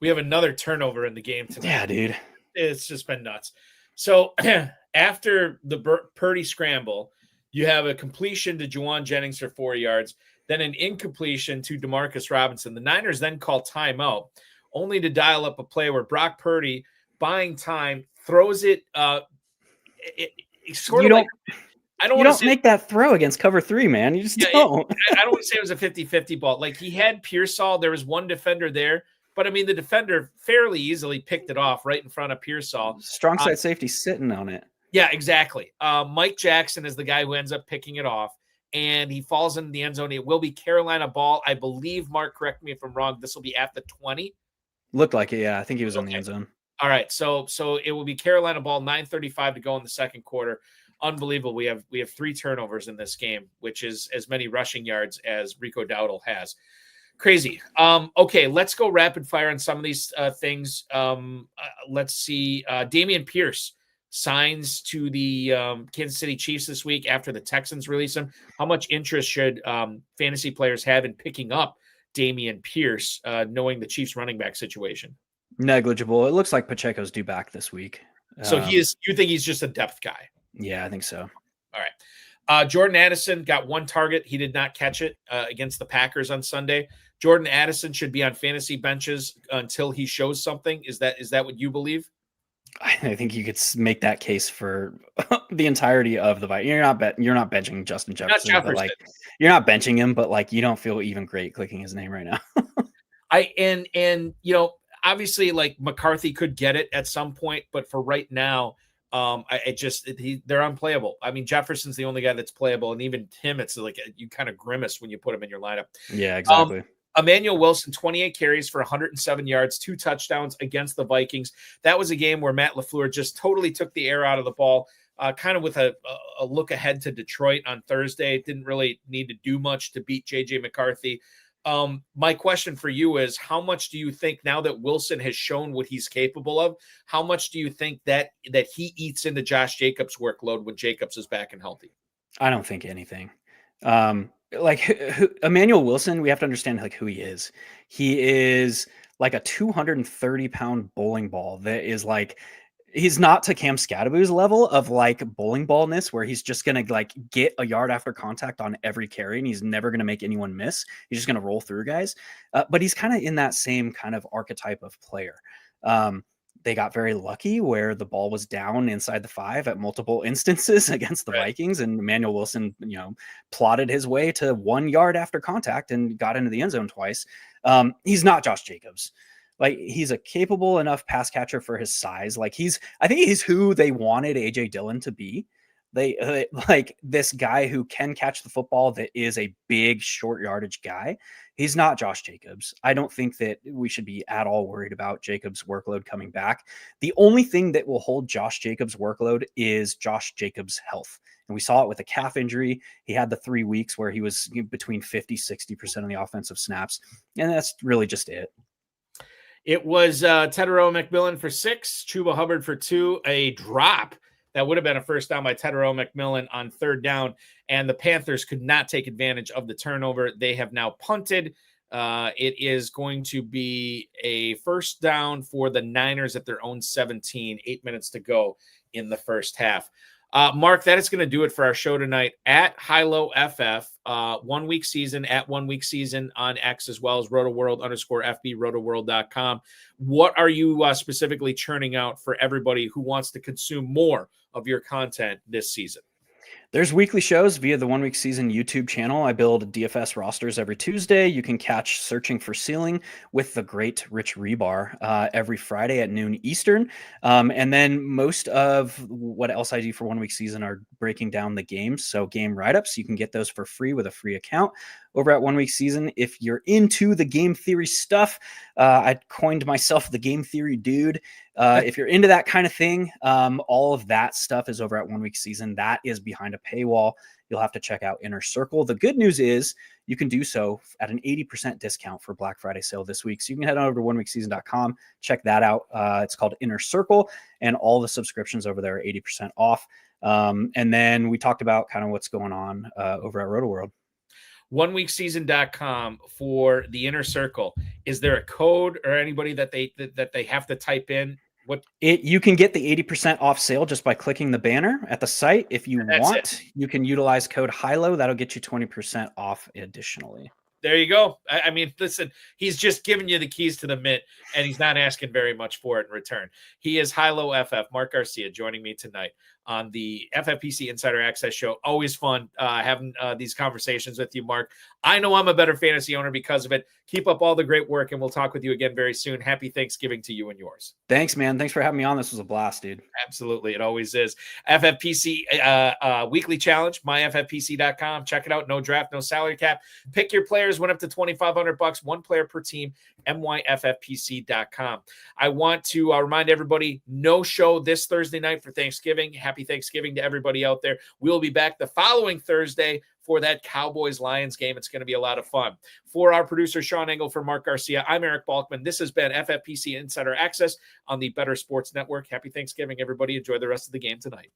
another turnover in the game tonight. Yeah, dude. It's just been nuts. So after the Purdy scramble, you have a completion to Juwan Jennings for 4 yards, then an incompletion to Demarcus Robinson. The Niners then call timeout, only to dial up a play where Brock Purdy, buying time, throws it. I don't make that throw against cover 3, man. You just don't. I don't want to say it was a 50-50 ball. Like he had Pearsall. There was one defender there. But, I mean, the defender fairly easily picked it off right in front of Pearsall. Strong side safety sitting on it. Yeah, exactly. Mike Jackson is the guy who ends up picking it off, and he falls into the end zone. It will be Carolina ball. I believe, Mark, correct me if I'm wrong, this will be at the 20. Looked like it, yeah. I think he was on the end zone. All right, so it will be Carolina ball, 9:35 to go in the second quarter. Unbelievable. We have 3 turnovers in this game, which is as many rushing yards as Rico Dowdle has. Crazy. Okay, let's go rapid fire on some of these things. Let's see. Dameon Pierce signs to the Kansas City Chiefs this week after the Texans release him. How much interest should fantasy players have in picking up Dameon Pierce, knowing the Chiefs running back situation? Negligible. It looks like Pacheco's due back this week. So you think he's just a depth guy? Yeah, I think so. All right. Jordan Addison got 1 target. He did not catch it against the Packers on Sunday. Jordan Addison should be on fantasy benches until he shows something. Is that what you believe? I think you could make that case for the entirety of the fight. You're not benching Justin Jefferson. But like you're not benching him, but like you don't feel even great clicking his name right now. Obviously like McCarthy could get it at some point, but for right now, they're unplayable. I mean, Jefferson's the only guy that's playable, and even him, it's like you kind of grimace when you put him in your lineup. Yeah, exactly. Emanuel Wilson, 28 carries for 107 yards, 2 touchdowns against the Vikings. That was a game where Matt LaFleur just totally took the air out of the ball, kind of with a look ahead to Detroit on Thursday. Didn't really need to do much to beat J.J. McCarthy. My question for you is, how much do you think, now that Wilson has shown what he's capable of, how much do you think that he eats into Josh Jacobs' workload when Jacobs is back and healthy? I don't think anything. Emanuel Wilson, we have to understand like who he is. He is like a 230-pound bowling ball that is like, he's not to Cam Scadaboo's level of like bowling ballness where he's just going to like get a yard after contact on every carry and he's never going to make anyone miss. He's just going to roll through guys. But he's kind of in that same kind of archetype of player. They got very lucky where the ball was down inside the 5 at multiple instances against the Vikings, and Emanuel Wilson, plotted his way to 1 yard after contact and got into the end zone twice. He's not Josh Jacobs. Like, he's a capable enough pass catcher for his size. Like, I think he's who they wanted AJ Dillon to be. They like this guy who can catch the football that is a big short yardage guy. He's not Josh Jacobs. I don't think that we should be at all worried about Jacobs' workload coming back. The only thing that will hold Josh Jacobs' workload is Josh Jacobs' health. And we saw it with a calf injury. He had the 3 weeks where he was between 50-60% of the offensive snaps. And that's really just it. It was Tyrone McMillan for 6, Chuba Hubbard for 2, a drop. That would have been a first down by Tyrone McMillan on 3rd down, and the Panthers could not take advantage of the turnover. They have now punted. It is going to be a first down for the Niners at their own 17, 8 minutes to go in the first half. Mark, that is going to do it for our show tonight at Hilo FF, 1 week season at 1 week season on X, as well as Rotoworld_FB, rotoworld.com. What are you specifically churning out for everybody who wants to consume more of your content this season? There's weekly shows via the 1 week season YouTube channel. I build DFS rosters every Tuesday. You can catch Searching for Ceiling with the great Rich Rebar every Friday at noon Eastern. And then most of what else I do for 1 week season are breaking down the games. So game write-ups, you can get those for free with a free account over at 1 week season. If you're into the game theory stuff, I coined myself the game theory dude. If you're into that kind of thing, all of that stuff is over at 1 week season. That is behind a paywall. You'll have to check out Inner Circle. The good news is you can do so at an 80% discount for Black Friday sale this week. So you can head on over to oneweekseason.com, check that out. It's called Inner Circle, and all the subscriptions over there are 80% off. And then we talked about kind of what's going on over at Rotoworld. oneweekseason.com for the Inner Circle. Is there a code or anybody that they have to type in? You can get the 80% off sale just by clicking the banner at the site. If you want, you can utilize code HILO. That'll get you 20% off additionally. There you go. I mean, listen, he's just giving you the keys to the mint, and he's not asking very much for it in return. He is Hilo FF, Mark Garcia, joining me tonight on the FFPC Insider Access Show. Always fun having these conversations with you, Mark. I know I'm a better fantasy owner because of it. Keep up all the great work, and we'll talk with you again very soon. Happy Thanksgiving to you and yours. Thanks, man. Thanks for having me on. This was a blast, dude. Absolutely. It always is. FFPC weekly challenge, myffpc.com. Check it out. No draft, no salary cap. Pick your players, win up to $2,500, one player per team, myffpc.com. I want to remind everybody, no show this Thursday night for Thanksgiving. Happy Thanksgiving to everybody out there. We'll be back the following Thursday for that Cowboys-Lions game. It's going to be a lot of fun. For our producer, Sean Engel, for Mark Garcia, I'm Eric Balkman. This has been FFPC Insider Access on the Better Sports Network. Happy Thanksgiving, everybody. Enjoy the rest of the game tonight.